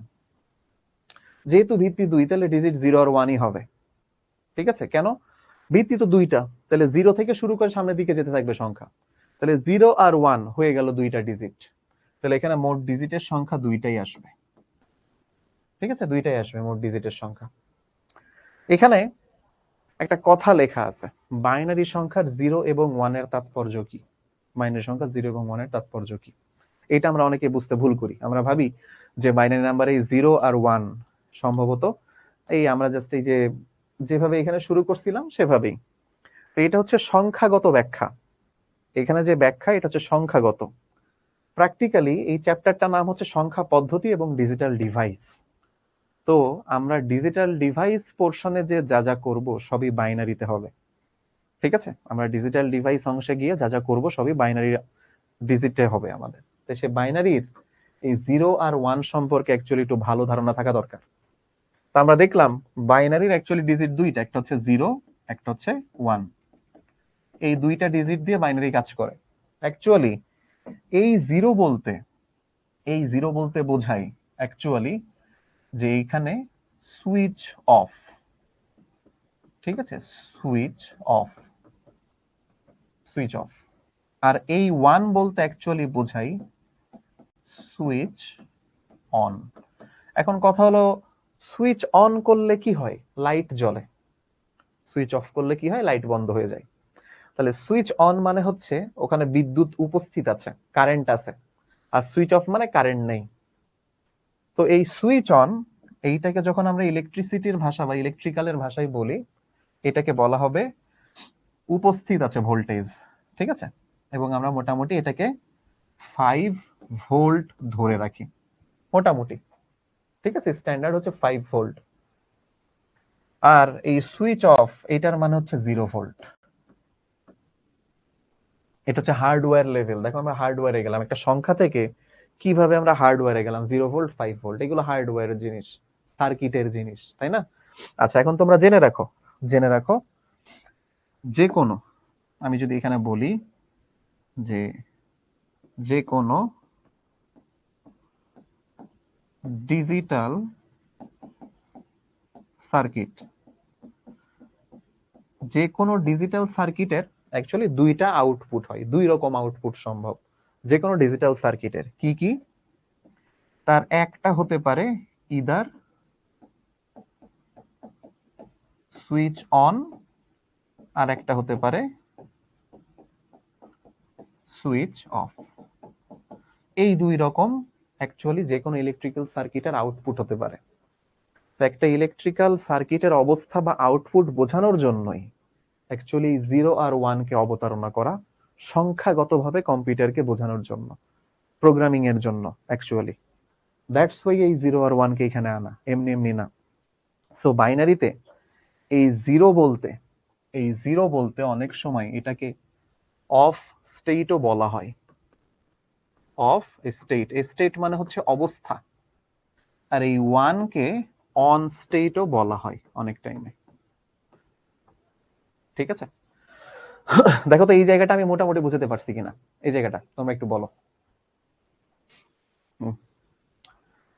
যেহেতু ভিত্তি 2, তাহলে ডিজিট 0 আর 1ই হবে। ঠিক আছে, কেন? ভিত্তি তো 2টা, তাহলে 0 থেকে শুরু করে সামনের দিকে যেতে থাকবে সংখ্যা, তাহলে 0 আর 1 হয়ে গেল 2টা ডিজিট। তাহলে এখানে মোট ডিজিটের সংখ্যা 2টাই আসবে। ঠিক আছে, 2টাই আসবে মোট ডিজিটের সংখ্যা। এখানে একটা কথা লেখা আছে, বাইনারি সংখ্যার 0 এবং 1 এর তাৎপর্য কি? বাইনারি সংখ্যা 0 এবং 1 এর তাৎপর্য কি? এটা আমরা অনেকে বুঝতে ভুল করি। আমরা ভাবি যে বাইনারি নাম্বারে 0 আর 1 সম্ভবত এই আমরা জাস্ট এই যে যেভাবে এখানে শুরু করছিলাম সেভাবেই। তো এটা হচ্ছে সংখ্যাগত ব্যাখ্যা। এখানে যে ব্যাখ্যা, এটা হচ্ছে সংখ্যাগত। প্র্যাকটিক্যালি এই চ্যাপ্টারটার নাম হচ্ছে সংখ্যা পদ্ধতি এবং ডিজিটাল ডিভাইস। তো আমরা ডিজিটাল ডিভাইস পোর্শনে যে যা যা করব সবই বাইনারিতে হবে। ঠিক আছে, আমরা ডিজিটাল ডিভাইস অংশে গিয়ে যা যা করব সবই বাইনারি ডিজিটে হবে আমাদের। তো সে বাইনারির এই 0 আর 1 সম্পর্কে অ্যাকচুয়ালি একটু ভালো ধারণা থাকা দরকার। তো আমরা দেখলাম বাইনারির অ্যাকচুয়ালি ডিজিট 2টা, একটা হচ্ছে 0, একটা হচ্ছে 1। এই 2টা ডিজিট দিয়ে বাইনারি কাজ করে। অ্যাকচুয়ালি এই 0 বলতে, এই 0 বলতে বোঝায় অ্যাকচুয়ালি যে এইখানে সুইচ অফ। ঠিক আছে, সুইচ অফ, সুইচ অফ। আর এই 1 বলতে অ্যাকচুয়ালি বোঝাই সুইচ অন। এখন কথা হলো, সুইচ অন করলে কি হয়? লাইট জ্বলে। সুইচ অফ করলে কি হয়? লাইট বন্ধ হয়ে যায়। তাহলে সুইচ অন মানে হচ্ছে ওখানে বিদ্যুৎ উপস্থিত আছে, কারেন্ট আছে, আর সুইচ অফ মানে কারেন্ট নেই। তো এই সুইচ অন, এইটাকে যখন আমরা ইলেকট্রিসিটির ভাষা বা ইলেকট্রিক্যালের ভাষায় বলি, এটাকে বলা হবে উপস্থিত আছে ভোল্টেজ। ঠিক আছে, এবং আমরা মোটামুটি এটাকে 5 ভোল্ট ধরে রাখি মোটামুটি। ঠিক আছে, স্ট্যান্ডার্ড হচ্ছে 5 ভোল্ট। আর এই সুইচ অফ, এটার মানে হচ্ছে 0 ভোল্ট। এটা হচ্ছে হার্ডওয়্যার লেভেল। দেখো আমরা হার্ডওয়্যারে গেলাম, একটা সংখ্যা থেকে কিভাবে আমরা হার্ডওয়্যারে গেলাম, 0 ভোল্ট, 5 ভোল্ট, এগুলো হার্ডওয়্যারের জিনিস, সার্কিটের জিনিস, তাই না? আচ্ছা, এখন তোমরা জেনে রাখো, জেনে রাখো যে কোনো, আমি যদি এখানে বলি যে যে কোনো ডিজিটাল সার্কিট, যে কোনো ডিজিটাল সার্কিটের অ্যাকচুয়ালি 2টা আউটপুট হয়, 2 রকম আউটপুট সম্ভব যে কোনো ডিজিটাল সার্কিটের। কি কি? তার একটা হতে পারে ইদার সুইচ অন, আর একটা হতে পারে সুইচ অফ। এই 2 রকম অ্যাকচুয়ালি যে কোনো ইলেকট্রিক্যাল সার্কিটের আউটপুট হতে পারে। তো একটা ইলেকট্রিক্যাল সার্কিটের অবস্থা বা আউটপুট বোঝানোর জন্যই অ্যাকচুয়ালি 0 আর 1 কে অবতারণা করা, সংখ্যাগতভাবে কম্পিউটারকে বোঝানোর জন্য, প্রোগ্রামিং এর জন্য অ্যাকচুয়ালি। দ্যাটস ওয়াই এই 0 আর 1 কে এখানে আনা, এমনি এমনি না। সো বাইনারিতে এই 0 বলতে, এই 0 বলতে অনেক সময় এটাকে অফ স্টেটও বলা হয়। অফ স্টেট, স্টেট মানে হচ্ছে অবস্থা। আর এই 1 কে অন স্টেটও বলা হয় অনেক টাইমে। ঠিক আছে, দেখো তো এই জায়গাটা আমি মোটামুটি বুঝতে পারছি কিনা, এই জায়গাটা তোমরা একটু বলো।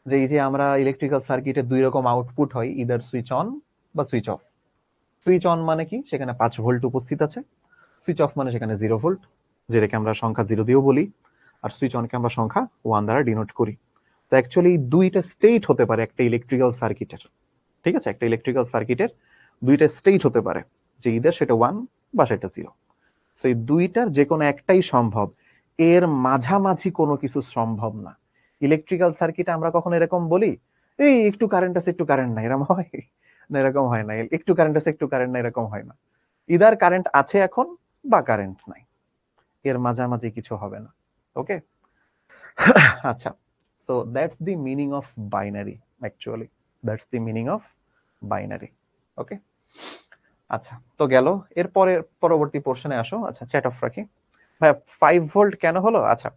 যে এই যে আমরা ইলেকট্রিক্যাল সার্কিটের 2 রকম আউটপুট হয়, ইদার সুইচ অন বা সুইচ অফ। সুইচ অন মানে কি? সেখানে 5 ভোল্ট উপস্থিত আছে। সুইচ অফ মানে সেখানে 0 ভোল্ট, যেটাকে আমরা সংখ্যা 0 দিয়েও বলি। আর সুইচ অনকে আমরা সংখ্যা 1 দ্বারা ডিনোট করি। তো অ্যাকচুয়ালি 2টা স্টেট হতে পারে একটা ইলেকট্রিক্যাল সার্কিটের। ঠিক আছে, একটা ইলেকট্রিক্যাল সার্কিটের 2টা স্টেট হতে পারে, যে ইদার সেটা 1 বা সেটা 0। তো এই 2টার যে কোনো একটাই সম্ভব, এর মাঝামাঝি কোনো কিছু সম্ভব না। ইলেকট্রিক্যাল সার্কিটে আমরা কখনো এরকম বলি এই একটু কারেন্ট আছে একটু কারেন্ট নাই, এরকম হয় না? এরকম হয় না। একটু কারেন্ট আছে একটু কারেন্ট নাই এরকম হয় না। ইদার কারেন্ট আছে এখন বা কারেন্ট নাই, এর মাঝামাঝি কিছু হবে না। ওকে, আচ্ছা, so that's the meaning of binary, actually that's the meaning of binary. Okay, আচ্ছা তো গেল। এরপরে পরবর্তী পোর্শনে আসো। আচ্ছা, চ্যাট অফ রাখি। ভাই 5 ভোল্ট কেন হলো? আচ্ছা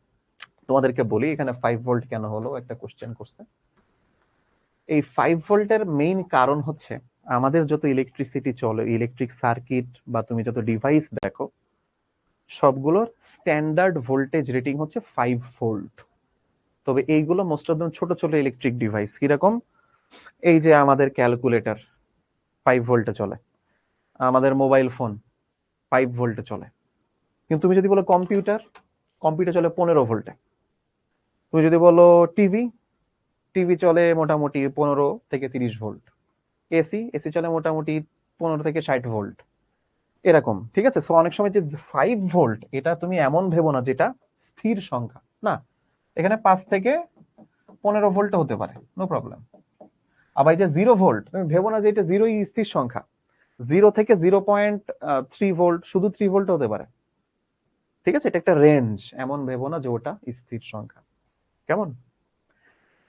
তোমাদেরকে বলি এখানে 5 ভোল্ট কেন হলো, একটা কোশ্চেন করছে। এই 5 ভোল্টের মেইন কারণ হচ্ছে আমাদের যত ইলেকট্রিসিটি চলে, ইলেকট্রিক সার্কিট বা তুমি যত ডিভাইস দেখো, সবগুলোর স্ট্যান্ডার্ড ভোল্টেজ রেটিং হচ্ছে 5 ভোল্ট। তবে এইগুলো মোস্ট অফ দেম ছোট ছোট ইলেকট্রিক ডিভাইস। কিরকম? এই যে আমাদের ক্যালকুলেটর 5 ভোল্টে চলে, আমাদের মোবাইল ফোন 5 ভোল্টে চলে। কিন্তু তুমি যদি বলো কম্পিউটার, কম্পিউটার চলে 15 ভোল্টে। তুমি যদি বলো টিভি, টিভি চলে মোটামুটি 15 থেকে 30 ভোল্ট। এসি, এসি চলে মোটামুটি 15 থেকে 60 ভোল্ট, এরকম। ঠিক আছে, সো অনেক সময় যে 5 ভোল্ট এটা তুমি এমন ভেবো না যেটা স্থির সংখ্যা, না, এখানে 5 থেকে 15 ভোল্ট হতে পারে, নো প্রবলেম। আবার এই যে 0 ভোল্ট, তুমি ভেবো না যে এটা জিরোই স্থির সংখ্যা, 0 থেকে 0.3 ভোল্ট, শুধু 3 ভোল্ট হতে পারে। ঠিক আছে, এটা একটা রেঞ্জ, এমন ভেবো না যে ওটা স্থির সংখ্যা। কেমন?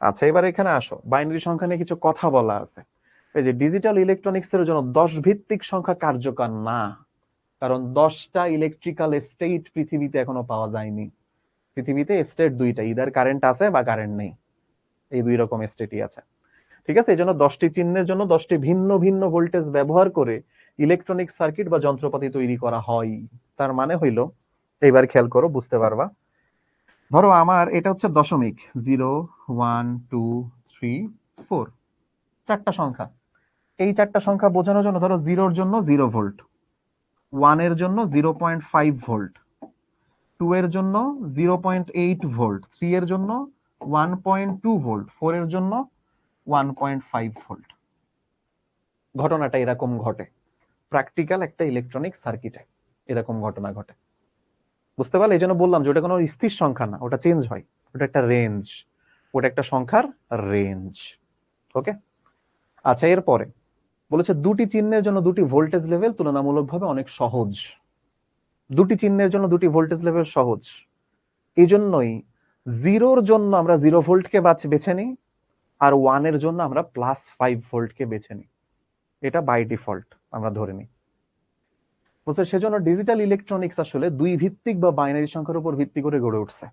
আচ্ছা, এবার এখানে আসো, বাইনারি সংখ্যা নিয়ে কিছু কথা বলা আছে। এই যে ডিজিটাল ইলেকট্রনিক্স এর জন্য 10 ভিত্তিক সংখ্যা কার্যকর না, কারণ 10টা ইলেকট্রিক্যাল স্টেট পৃথিবীতে এখনো পাওয়া যায়নি। পৃথিবীতে স্টেট দুইটা, ইদার কারেন্ট আছে বা কারেন্ট নেই, এই দুই রকম স্টেটই আছে। ঠিক আছে, এই জন্য 10টি চিহ্নের জন্য 10টি ভিন্ন ভিন্ন ভোল্টেজ ব্যবহার করে ইলেকট্রনিক সার্কিট বা যন্ত্রপাতি তৈরি করা হয়। তার মানে হইল, এইবার খেয়াল করো বুঝতে পারবা। ধরো আমার এটা হচ্ছে দশমিক, 0 1 2 3 4, চারটা সংখ্যা। এই চারটা সংখ্যা বোঝানোর জন্য ধরো 0-র জন্য 0 ভোল্ট, 1-এর জন্য 0.5 ভোল্ট, 2-এর জন্য 0.8 ভোল্ট, 3-এর জন্য 1.2 ভোল্ট, 4-এর জন্য 1.5 ভোল্ট। ঘটনাটা এরকম ঘটে প্র্যাকটিক্যাল একটা ইলেকট্রনিক সার্কিটে, এরকম ঘটনা ঘটে। বুঝতে পারলে? এই জন্য বললাম যে ওটা কোনো স্থির সংখ্যা না, ওটা চেঞ্জ হয়, ওটা একটা রেঞ্জ, ওটা একটা সংখ্যার রেঞ্জ। ওকে, আচ্ছা এরপরে বলেছে দুটি চিহ্নের জন্য দুটি ভোল্টেজ লেভেল তুলনামূলকভাবে অনেক সহজ। দুটি চিহ্নের জন্য দুটি ভোল্টেজ লেভেল সহজ, এই জন্যই 0-র জন্য আমরা 0 ভোল্টকে বেছে নিই, আর 1-এর জন্য আমরা +5 ভোল্টকে বেছে নিই। এটা বাই ডিফল্ট আমরা ধরে নিই। বলছে সেজন্য ডিজিটাল ইলেকট্রনিক্স আসলে দুই ভিত্তিক বা বাইনারি সংখ্যার উপর ভিত্তি করে গড়ে উঠছে।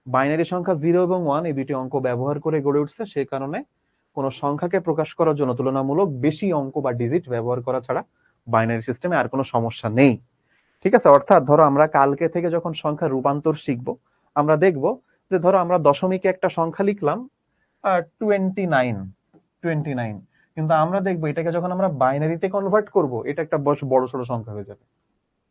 বাইনারি সংখ্যা 0 এবং 1 এই দুইটি অঙ্ক ব্যবহার করে গড়ে উঠছে, সেই কারণে কোন সংখ্যাকে প্রকাশ করার জন্য তুলনামূলক বেশি অঙ্ক বা ডিজিট ব্যবহার করা ছাড়া বাইনারি সিস্টেমে আর কোনো সমস্যা নেই। ঠিক আছে, অর্থাৎ ধরো আমরা কালকে থেকে যখন সংখ্যা রূপান্তর শিখব, আমরা দেখব যে ধরো আমরা দশমিকে একটা সংখ্যা লিখলাম 29, কিন্তু আমরা দেখবো এটাকে যখন আমরা বাইনারিতে কনভার্ট করব, এটা একটা বড় সড়ো সংখ্যা হয়ে যাবে।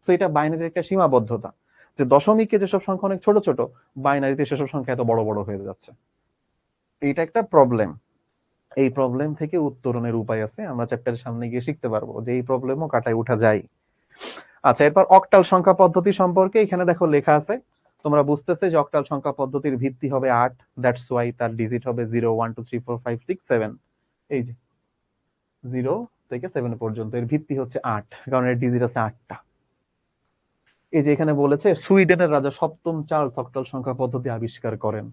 তো এটা বাইনারির একটা সীমাবদ্ধতা, যে দশমিকে যেসব সংখ্যা অনেক ছোট ছোট, বাইনারিতে সেসব সংখ্যা এত বড় বড় হয়ে যাচ্ছে। এটা একটা প্রবলেম। এই প্রবলেম থেকে উত্তরণের উপায় আছে, আমরা চ্যাপ্টারের সামনে গিয়ে শিখতে পারবো যে এই প্রবলেমও কাটায় উঠা যায়। আচ্ছা, এরপর অক্টাল সংখ্যা পদ্ধতি সম্পর্কে এখানে দেখো লেখা আছে, তোমরা বুঝতেছে যে অক্টাল সংখ্যা পদ্ধতির ভিত্তি হবে 8, দ্যাটস ওয়াই তার ডিজিট হবে 0 1 2 3 4 5 6 7। এই যে 0 থেকে 7 পর্যন্ত এর ভিত্তি হচ্ছে 8, কারণ এর ডিজিট আছে 8টা। এই যে এখানে বলেছে সুইডেনের রাজা সপ্তম চার্লস অক্টাল সংখ্যা পদ্ধতি আবিষ্কার করেন।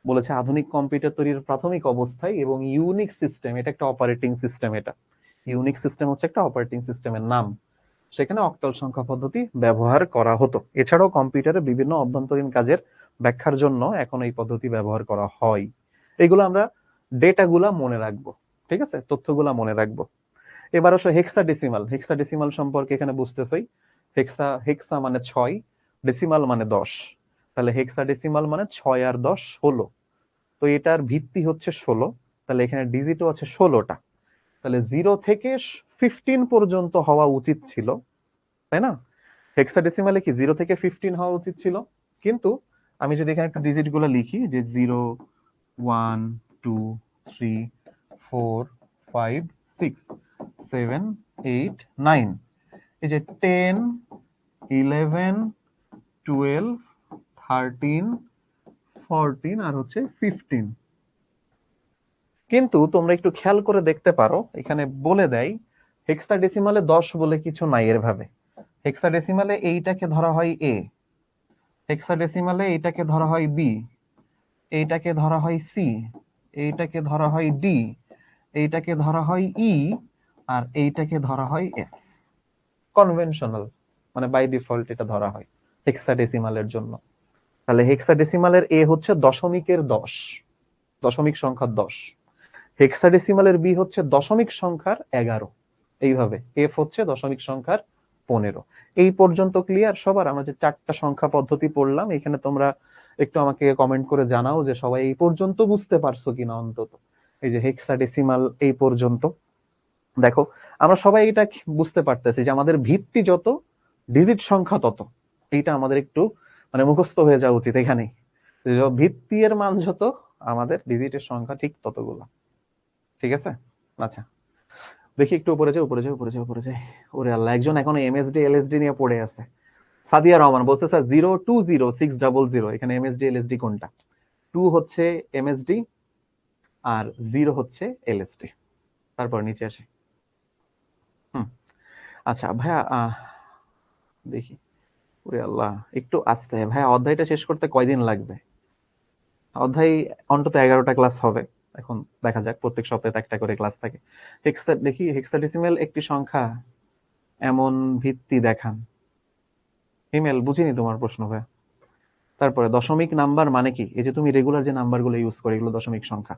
বলেছে আধুনিক কম্পিউটার তৈরির প্রাথমিক অবস্থায় এবং ইউনিক সিস্টেম, এটা একটা অপারেটিং সিস্টেম, এটা ইউনিক সিস্টেম হচ্ছে একটা অপারেটিং সিস্টেমের নাম, সেখানে অক্টাল সংখ্যা পদ্ধতি ব্যবহার করা হতো। এছাড়াও কম্পিউটারে বিভিন্ন অভ্যন্তরীণ কাজের ব্যাখ্যার জন্য এখন এই পদ্ধতি ব্যবহার করা হয়। এগুলো আমরা ডেটাগুলা মনে রাখবো, ঠিক আছে, তথ্যগুলা মনে রাখবো। এবার আসো হেক্সাডেসিমাল। হেক্সাডেসিমাল সম্পর্কে এখানে বুঝতেছই, হেক্সা হেক্সা মানে 6, ডেসিমাল মানে 10, তাহলে হেক্সাডেসিমাল মানে 6 আর 10 16। তো এটার ভিত্তি হচ্ছে 16, তাহলে এখানে ডিজিটও আছে 16টা, তাহলে 0 থেকে 15 পর্যন্ত হওয়া উচিত ছিল, তাই না? হেক্সাডেসিমালে কি 0 থেকে 15 হওয়া উচিত ছিল, কিন্তু আমি যদি এখানে একটু ডিজিট গুলো লিখি যে 0 1 2 3 4 5 6 7 8 9, এই যে 10 11 12 13 14 আর হচ্ছে 15, কিন্তু তোমরা একটু খেয়াল করে দেখতে পারো, এখানে বলে দেয় হেক্সাডেসিমালে 10 বলে কিছু নাই এর ভাবে। হেক্সাডেসিমালে এইটাকে ধরা হয় এ, হেক্সাডেসিমালে এইটাকে ধরা হয় বি, এইটাকে ধরা হয় সি, এইটাকে ধরা হয় ডি, এইটাকে ধরা হয় ই, আর এইটাকে ধরা হয় এফ। কনভেনশনাল, মানে বাই ডিফল্ট এটা ধরা হয় হেক্সাডেসিমালের জন্য। তাহলে হেক্সাডেসিমালের এ হচ্ছে দশমিকের 10, দশমিক সংখ্যা 10। হেক্সাডেসিমালের বি হচ্ছে দশমিক সংখ্যার 11, এইভাবে এফ হচ্ছে দশমিক সংখ্যার 15। এই পর্যন্ত ক্লিয়ার সবার? আমরা যে 4টা সংখ্যা পদ্ধতি পড়লাম, এখানে তোমরা একটু আমাকে কমেন্ট করে জানাও যে সবাই এই পর্যন্ত বুঝতে পারছো কিনা অন্তত। এই যে হেক্সাডেসিমাল এই পর্যন্ত দেখো, আমরা সবাই এটা বুঝতে পারতেছি যে আমাদের ভিত্তি যত, ডিজিট সংখ্যা তত। এইটা আমাদের একটু মানে মুখস্থ হয়ে যাওয়া উচিত এখানেই। ভিত্তি এর মান যত, আমাদের ডিজিটের সংখ্যা ঠিক ততগুলো। ঠিক আছে? আচ্ছা, দেখি একটু উপরে যাই, উপরে যাই, উপরে যাই, উপরে যাই। ওরে আল্লাহ, একজন এখন এমএসডি এলএসডি নিয়ে পড়ে আছে। সাদিয়া রহমান বলছে স্যার 020600, এখানে এমএসডি এলএসডি কোনটা? 2 হচ্ছে এমএসডি আর 0 হচ্ছে এলএসডি। তারপর নিচে আসে। আচ্ছা ভাইয়া, দেখি, ওরে আল্লাহ একটু আস্তে ভাইয়া, অধ্যায়টা শেষ করতে কয়দিন লাগবে? অধ্যায় অন্তত 11টা ক্লাস হবে এখন, দেখা যাক, প্রত্যেক সপ্তাহে একটা করে ক্লাস থাকে। দেখি হেক্সাডেসিমাল একটি সংখ্যা এমন ভিত্তি দেখান। ইমেল বুঝিনি তোমার প্রশ্ন ভাইয়া। তারপরে দশমিক নাম্বার মানে কি? এই যে তুমি রেগুলার যে নাম্বারগুলো ইউজ করো এগুলো দশমিক সংখ্যা।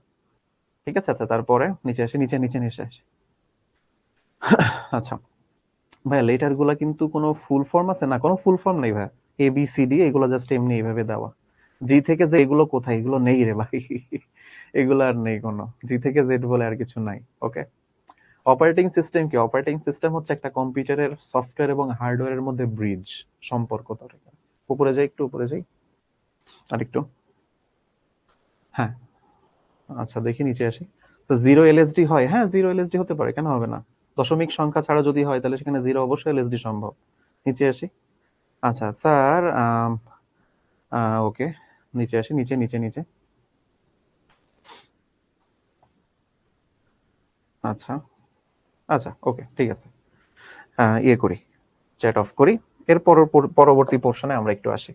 ঠিক আছে? আচ্ছা, তারপরে নিচে আসে, নিচে নিচে নিচে আসে। আচ্ছা ভাইয়া, লেটার গুলা কিন্তু কোনো ফুল ফর্ম আছে? না, কোনো ফুল ফর্ম নেই ভাইয়া। এ বি সি ডি এগুলো জাস্ট এমনি এইভাবে দেওয়া। জি থেকে যে এগুলো কোথায়, এগুলো নেই রে ভাই। এগুলো আর নেই কোনো, জি থেকে জেড বলে আর কিছু নাই। ওকে, অপারেটিং সিস্টেম কি? অপারেটিং সিস্টেম হচ্ছে একটা কম্পিউটারের সফটওয়্যার এবং হার্ডওয়্যারের মধ্যে ব্রিজ, সম্পর্ক ধরে। উপরে যাই, একটু উপরে যাই, আর একটু। হ্যাঁ, আচ্ছা দেখি নিচে আসি। তো 0 এলএসডি হয়? হ্যাঁ, 0 এলএসডি হতে পারে, কেন হবে না? দশমিক সংখ্যা ছাড়া যদি হয় তাহলে সেখানে 0 অবশ্যই এলএসডি সম্ভব। নিচে আসি। আচ্ছা স্যার, ওকে, নিচে আসি, নিচে নিচে নিচে। আচ্ছা আচ্ছা, ওকে, ঠিক আছে। ইয়ে করি, চ্যাট অফ করি। এর পরবর্তী পোর্শনে আমরা একটু আসি।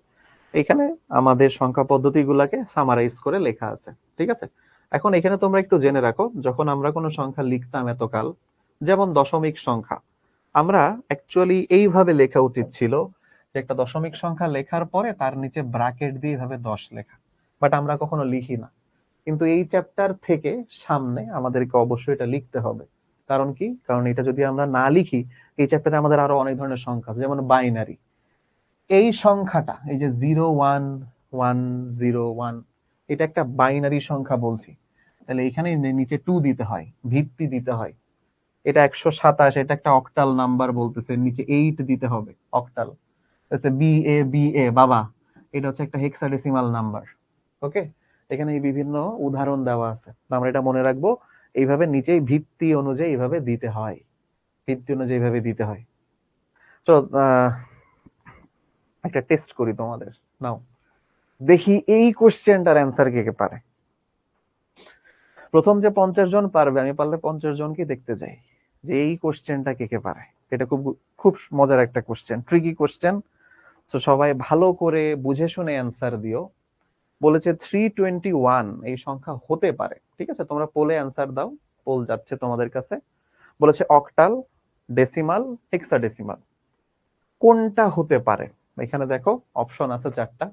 এখানে আমাদের সংখ্যা পদ্ধতিগুলোকে সামারাইজ করে লেখা আছে। ঠিক আছে? এখন এখানে তোমরা একটু জেনে রাখো, যখন আমরা কোনো সংখ্যা লিখতাম এতকাল, যেমন দশমিক সংখ্যা, আমরা অ্যাকচুয়ালি এইভাবে লেখা উচিত ছিল যে একটা দশমিক সংখ্যা লেখার পরে তার নিচে ব্র্যাকেট দিয়ে এইভাবে 10 লেখা। বাট আমরা কখনো লিখি না। কিন্তু এই চ্যাপ্টার থেকে সামনে আমাদেরকে অবশ্যই এটা লিখতে হবে। কারণ কি? কারণ এটা যদি আমরা না লিখি, এই চ্যাপ্টারে আমাদের আরো অনেক ধরনের সংখ্যা আছে, যেমন বাইনারি। এই সংখ্যাটা, এই যে 0 1 1 0 1, এটা একটা বাইনারি সংখ্যা বলছি। তাহলে এখানে নিচে 2 দিতে হয়, ভিত্তি দিতে হয়। এটা 127, এটা একটা অক্টাল নাম্বার বলতেছে, নিচে 8 দিতে হবে, অক্টাল। বি এ বাবা, এটা হচ্ছে একটা হেক্সাডেসিমাল নাম্বার। ওকে, এখানে এই বিভিন্ন উদাহরণ দেওয়া আছে, আমরা এটা মনে রাখবো। এইভাবে নিচেই ভিত্তি অনুযায়ী এইভাবে দিতে হয়, ভিত্তি অনুযায়ী এইভাবে দিতে হয়। তো একটা টেস্ট করি তোমাদের, নাও দেখি এই কোশ্চেনটার অ্যান্সার কে কে পারে। প্রথম যে 50 জন পারবে, আমি পারলে 50 জনকে দেখতে যাই যে এই কোশ্চেনটা কে কে পারে। এটা খুব খুব মজার একটা কোশ্চেন, ট্রিকি কোশ্চেন। তো সবাই ভালো করে বুঝে শুনে অ্যান্সার দিও। বলেছে 321 এই সংখ্যা হতে পারে। ঠিক আছে, তোমরা পোলে অ্যান্সার দাও, পোল যাচ্ছে তোমাদের কাছে। বলেছে অক্টাল, ডেসিমাল, হেক্সাডেসিমাল, কোনটা হতে পারে? এখানে দেখো অপশন আছে 4টা,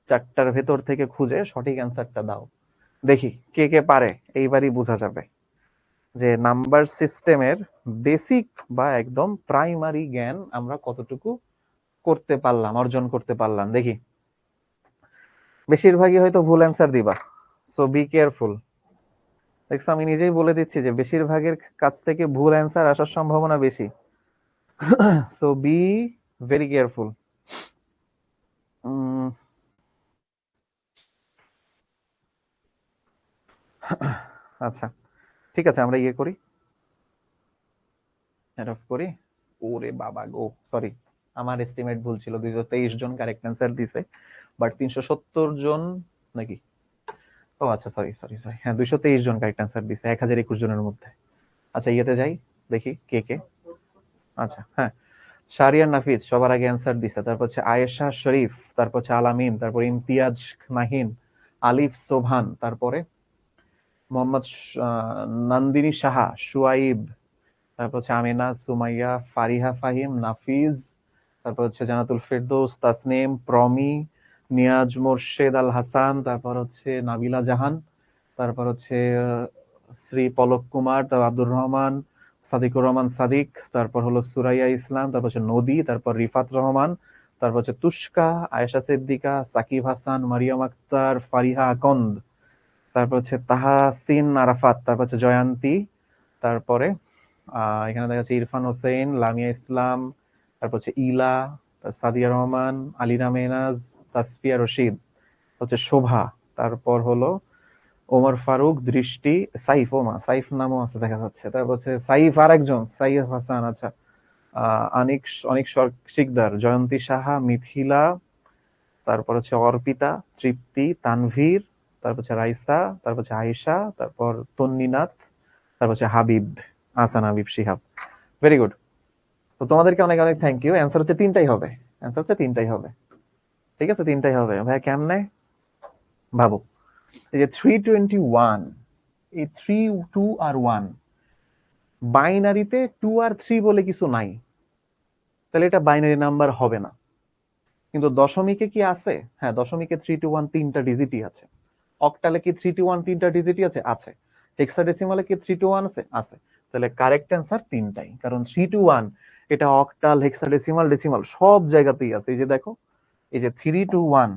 4টার ভেতর থেকে খুঁজে সঠিক অ্যান্সারটা দাও। দেখি কে কে পারে, এইবারই বোঝা যাবে যে নাম্বার সিস্টেমের বেসিক বা একদম প্রাইমারি জ্ঞান আমরা কতটুকু করতে পারলাম, অর্জন করতে পারলাম। দেখি, বেশিরভাগই হয়তো ভুল অ্যান্সার দিবা, সো বি কেয়ারফুল। দেখছো, আমি নিজেই বলে দিচ্ছি যে বেশিরভাগের কাছ থেকে ভুল অ্যান্সার আসার সম্ভাবনা বেশি। So be very careful. আচ্ছা, ঠিক আছে, আমরা ইয়ে করি, অ্যাড অফ করি। ওরে বাবা গো, সরি, আমার এস্টিমেট ভুল ছিল। 223 জন কারেক্ট অ্যান্সার দিছে, বাট 370 জন নাকি ও আচ্ছা, সরি সরি সরি, হ্যাঁ 223 জন কারেক্ট অ্যান্সার দিছে 1021 জনের মধ্যে। আচ্ছা ইয়েতে যাই, দেখি কে কে। আচ্ছা হ্যাঁ, শাহরিয়ার নাফিজ সবার আগে অ্যান্সার দিছে, তারপর হচ্ছে আয়েশা শরীফ, তারপর হচ্ছে আলামিন, তারপর ইমতিয়াজ মাহিন, আলিফ সোভান, তারপরে মোহাম্মদ নন্দিনী সাহা, সুয়াইব, তারপর হচ্ছে আমিনা, সুমাইয়া, ফারিহা ফাহিম, নাফিজ, তারপর হচ্ছে জানাতুল ফেরদৌস, তাসনিম, প্রমি, নিয়াজ মোর্শেদ আল হাসান, তারপর হচ্ছে নাবিলা জাহান, তারপর হচ্ছে শ্রী পলক কুমার, তারপর আব্দুর রহমান, সাদিকুর রহমান সাদিক, তারপর হলো সুরাইয়া ইসলাম, তারপর হচ্ছে নদী, তারপর রিফাত রহমান, তারপর হচ্ছে তুষ্কা, আয়েশা সিদ্দিকা, সাকিব হাসান, মারিয়াম আক্তার, ফারিহা আকন্দ, তারপর হচ্ছে তাহাসিন আরাফাত, তারপর হচ্ছে জয়ন্তী, তারপরে এখানে দেখা যাচ্ছে ইরফান হোসেন, লামিয়া ইসলাম, তারপর হচ্ছে ইলা, সাদিয়া রহমান, আলিনা মেহনাজ, তাসফিয়া রশিদ, হচ্ছে শোভা, তারপর হলো ওমর ফারুক, দৃষ্টি, সাইফ, ওমা সাইফ নামও আছে দেখা যাচ্ছে, তারপর হচ্ছে সাইফ আর একজন সাইফ হাসান, আচ্ছা আনিক, অনিক শিকদার, জয়ন্তী সাহা, মিথিলা, তারপর হচ্ছে অর্পিতা, তৃপ্তি, তানভীর, তারপর হচ্ছে রাইসা, তারপর হচ্ছে আয়েশা, তারপর তন্নিনাথ, তারপর হচ্ছে হাবিব, হাসান হাবিব শিহাব। Very good. তো তোমাদেরকে অনেক অনেক থ্যাংক ইউ। অ্যান্সার হচ্ছে তিনটাই হবে, অ্যান্সার হচ্ছে তিনটাই হবে। ঠিক আছে, তিনটাই হবে ভাই। কেমনে ভাবো, এই যে 321, এই 3, 2 আর 1, বাইনারিতে 2 আর 3 বলে কিছু নাই, তাহলে এটা বাইনারি নাম্বার হবে না। কিন্তু দশমিকে কি আছে? হ্যাঁ, দশমিকে 321 তিনটা ডিজিটই আছে। অক্টালে কি 321 তিনটা ডিজিটই আছে? আছে। হেক্সাডেসিমালে কি 321 আছে? আছে। তাহলে কারেক্ট অ্যান্সার তিনটাই, কারণ 321 এটা অক্টাল, হেক্সাডেসিমাল, ডেসিমাল সব জায়গাতেই আছে। এই যে দেখো, এই যে 321,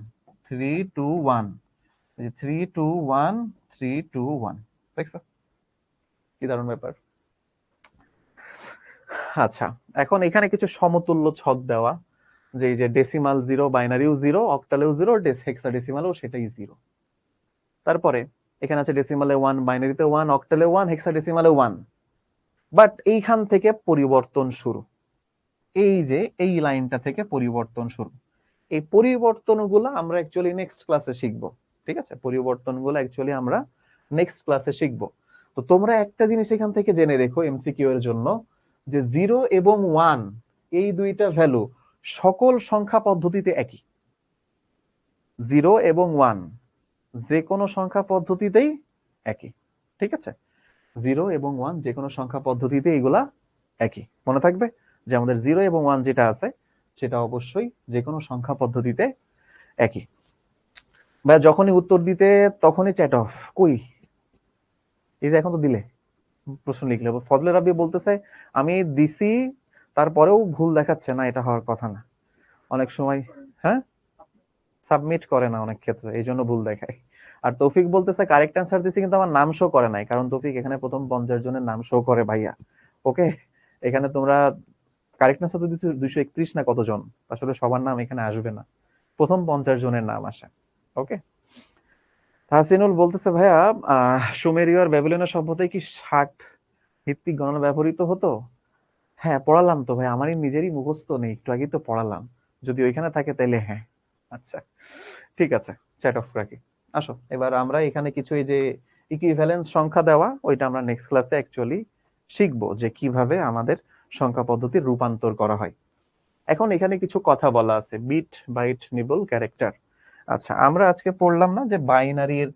321, এই যে 321, 321, দেখছো কি দারুণ ব্যাপার। আচ্ছা, এখন এখানে কিছু সমতুল্য ছক দেওয়া, যে এই যে ডেসিমাল জিরো, বাইনারিও জিরো, অক্টালেও জিরো, হেক্সাডেসিমালেও সেটাই জিরো। তারপরে এখানে আছে ডেসিমালে 1, বাইনারিতে 1, অক্টালে 1, হেক্সাডেসিমালে 1। বাট এইখান থেকে পরিবর্তন শুরু, এই যে এই লাইনটা থেকে পরিবর্তন শুরু। এই পরিবর্তনগুলো আমরা অ্যাকচুয়ালি নেক্সট ক্লাসে শিখবো। ঠিক আছে, পরিবর্তনগুলো অ্যাকচুয়ালি আমরা নেক্সট ক্লাসে শিখবো। তো তোমরা একটা জিনিস এখান থেকে জেনে রেখো এমসিকিউ এর জন্য, যে 0 এবং 1 এই দুইটা ভ্যালু সকল সংখ্যা পদ্ধতিতে একই। 0 এবং 1 যে কোনো সংখ্যা পদ্ধতিতেই একই। ঠিক আছে, 0 এবং 1 যে কোনো সংখ্যা পদ্ধতিতে এগুলা একই। মনে থাকবে যে আমাদের 0 এবং 1 যেটা আছে সেটা অবশ্যই যে কোনো সংখ্যা পদ্ধতিতে একই। বা যখনই উত্তর দিতে তখনই চ্যাট অফ। কই, এই যে এখন তো দিলে প্রশ্ন লিখলে। ফজলে রাব্বি বলতেছে আমি দিছি, তারপরেও ভুল দেখাচ্ছে না, এটা হওয়ার কথা না। অনেক সময় হ্যাঁ সাবমিট করে না অনেক ক্ষেত্রে, এই জন্য ভুল দেখায়। আর তৌফিক বলতেছে কারেক্ট অ্যান্সার দিছি কিন্তু আমার নাম শো করে নাই, কারণ তৌফিক এখানে প্রথম 50 জনের নাম শো করে ভাইয়া। ওকে, এখানে তোমরা কারেক্ট অ্যান্সার তো 231 না কতজন, আসলে সবার নাম এখানে আসবে না, প্রথম 50 জনের নাম আসে। ওকে, হাসিনুল বলতেছে ভাইয়া সুমেরীয় আর ব্যাবিলনীয় সভ্যতায় কি 60 ভিত্তিক গণনা ব্যবহৃত হতো? হ্যাঁ পড়ালাম তো ভাই, আমারই নিজেরই মুখস্থ নেই, একটু আগেই তো পড়ালাম। যদি ওইখানে থাকে তাহলে হ্যাঁ। আচ্ছা ঠিক আছে, চ্যাট অফ রাখি। আসো এবার আমরা এখানে কিছু এই যে ইকুইভ্যালেন্স সংখ্যা দেওয়া, ওইটা আমরা নেক্সট ক্লাসে অ্যাকচুয়ালি শিখবো যে কিভাবে আমাদের সংখ্যা পদ্ধতির রূপান্তর করা হয়। এখন এখানে কিছু কথা বলা আছে, বিট, বাইট, নিবল, ক্যারেক্টার। আচ্ছা, আমরা আজকে পড়লাম না যে বাইনারির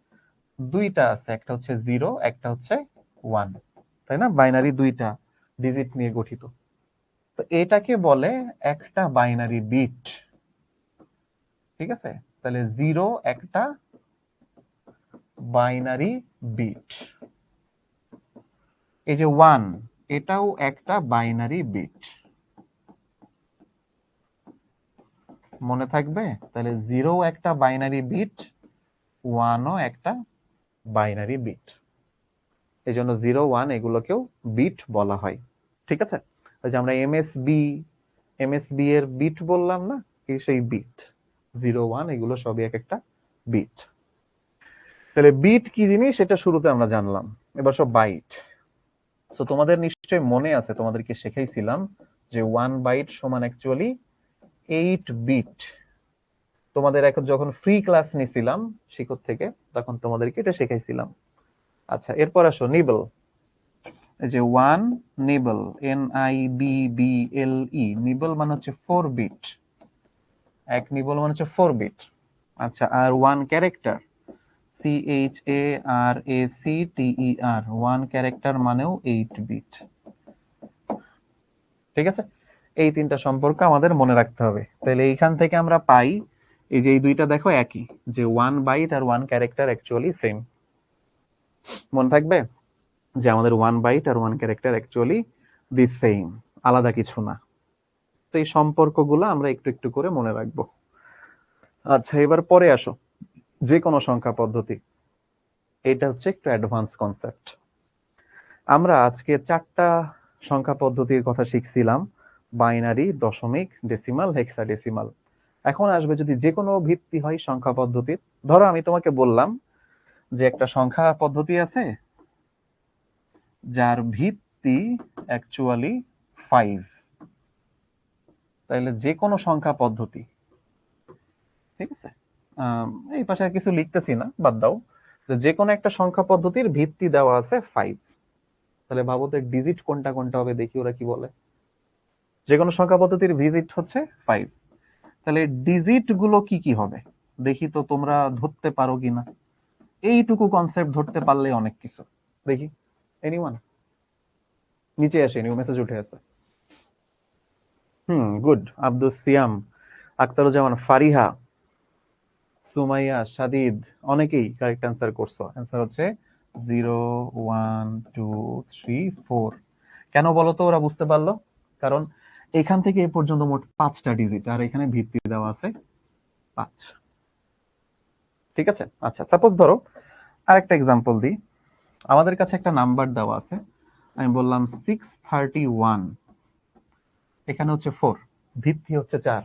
দুইটা আছে, একটা হচ্ছে 0, একটা হচ্ছে 1, তাই না? বাইনারি দুইটা ডিজিট নিয়ে গঠিত। তো এটাকে বলে একটা বাইনারি বিট। ঠিক আছে, তাহলে 0 একটা বাইনারি বিট, এই যে 1 এটাও একটা বাইনারি বিট। মনে থাকবে? তাহলে 0 একটা বাইনারি বিট, 1ও একটা বাইনারি বিট। এই জন্য 0, 1 এগুলোকেও বিট বলা হয়। ঠিক আছে, ওই যে আমরা এমএসবি এর বিট বললাম না, এই সেই বিট। 0, 1 এগুলো সবই এক একটা বিট। তাহলে বিট কি জিনিস সেটা শুরুতে আমরা জানলাম, এবার সব বাইট। সো তোমাদের নিশ্চয়ই মনে আছে, তোমাদেরকে শেখাইছিলাম যে 1 বাইট সমান অ্যাকচুয়ালি 8 বিট। তোমাদের এখন যখন ফ্রি ক্লাস নিছিলাম শিক্ষক থেকে, তখন তোমাদেরকে এটা শেখাইছিলাম। আচ্ছা, এরপর আসো নিবল। এই যে ওয়ান নিবল, NIBBLE, নিবল মানে হচ্ছে 4 বিট। এক নিবল মানে হচ্ছে 4 বিট। আচ্ছা, আর one character, CHARACTER, one character মানেও 8 বিট। ঠিক আছে, এই তিনটা সম্পর্ক আমাদের মনে রাখতে হবে। তাহলে এইখান থেকে আমরা পাই, এই যে এই দুইটা দেখো একই, যে ওয়ান বাইট আর ওয়ান ক্যারেক্টার অ্যাকচুয়ালি সেম। মনে থাকবে যে আমাদের ওয়ান বাইট আর one character actually the same, আলাদা কিছু না। তো এই সম্পর্কগুলো আমরা একটু একটু করে মনে রাখবো। আচ্ছা, এবার পরে আসো যে কোনো সংখ্যা পদ্ধতি। এটা হচ্ছে একটু অ্যাডভান্স কনসেপ্ট। আমরা আজকে 4টা সংখ্যা পদ্ধতির কথা শিখছিলাম, বাইনারি, দশমিক, ডেসিমাল, হেক্সাডেসিমাল। এখন আসবে যদি যে কোনো ভিত্তি হয় সংখ্যা পদ্ধতির। ধরো আমি তোমাকে বললাম যে একটা সংখ্যা পদ্ধতি আছে যার ভিত্তি অ্যাকচুয়ালি 5। তাহলে যে কোনো সংখ্যা পদ্ধতি, ঠিক আছে, এই পাশে আর কিছু লিখতেছি না, বাদ দাও। যে কোনো একটা সংখ্যা পদ্ধতির ভিত্তি দেওয়া আছে 5। তাহলে ভাবো তো ডিজিট কোনটা কোনটা হবে, দেখি ওরা কি বলে। যে কোনো সংখ্যা পদ্ধতির ভিজিট হচ্ছে 5। তাহলে ডিজিট গুলো কি কি হবে দেখি তো তোমরা ধরতে পারো কিনা। এইটুকু কনসেপ্ট ধরতে পারলে অনেক কিছু। দেখি, এনিওয়ান? নিচে আসে, নিউ মেসেজ উঠে আছে। গুড। আব্দুস সিয়াম, আক্তারুজ্জামান, ফারিহা, সুমাইয়া, সাদিদ, অনেকেই কারেক্ট অ্যান্সার করছো। অ্যান্সার হচ্ছে 0 1 2 3 4। কেন বলো তো ওরা বুঝতে পারলো? কারণ এখান থেকে এ পর্যন্ত মোট 5টা ডিজিট, আর এখানে ভিত্তি দেওয়া আছে 5। ঠিক আছে। আচ্ছা, সাপোজ ধরো আরেকটা এক্সাম্পল দিই। আমাদের কাছে একটা নাম্বার দেওয়া আছে, আমি বললাম 631, এখানে হচ্ছে 4, ভিত্তি হচ্ছে 4।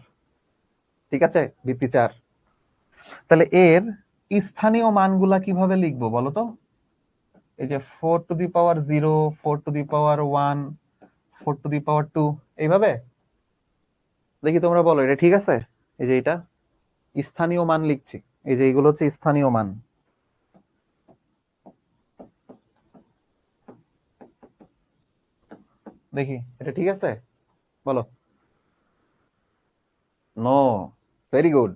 ঠিক আছে, ভিত্তি 4। তাহলে এর স্থানীয় মানগুলা কিভাবে লিখবো বলো তো? এই যে 4 to the power 0, 4 to the power 1, 4 to the power 2, এইভাবে। দেখি তোমরা বলো এটা ঠিক আছে? এই যে এটা স্থানীয় মান লিখছি, এই যে এগুলো হচ্ছে স্থানীয় মান। দেখি এটা ঠিক আছে? বলো। নো। Very good.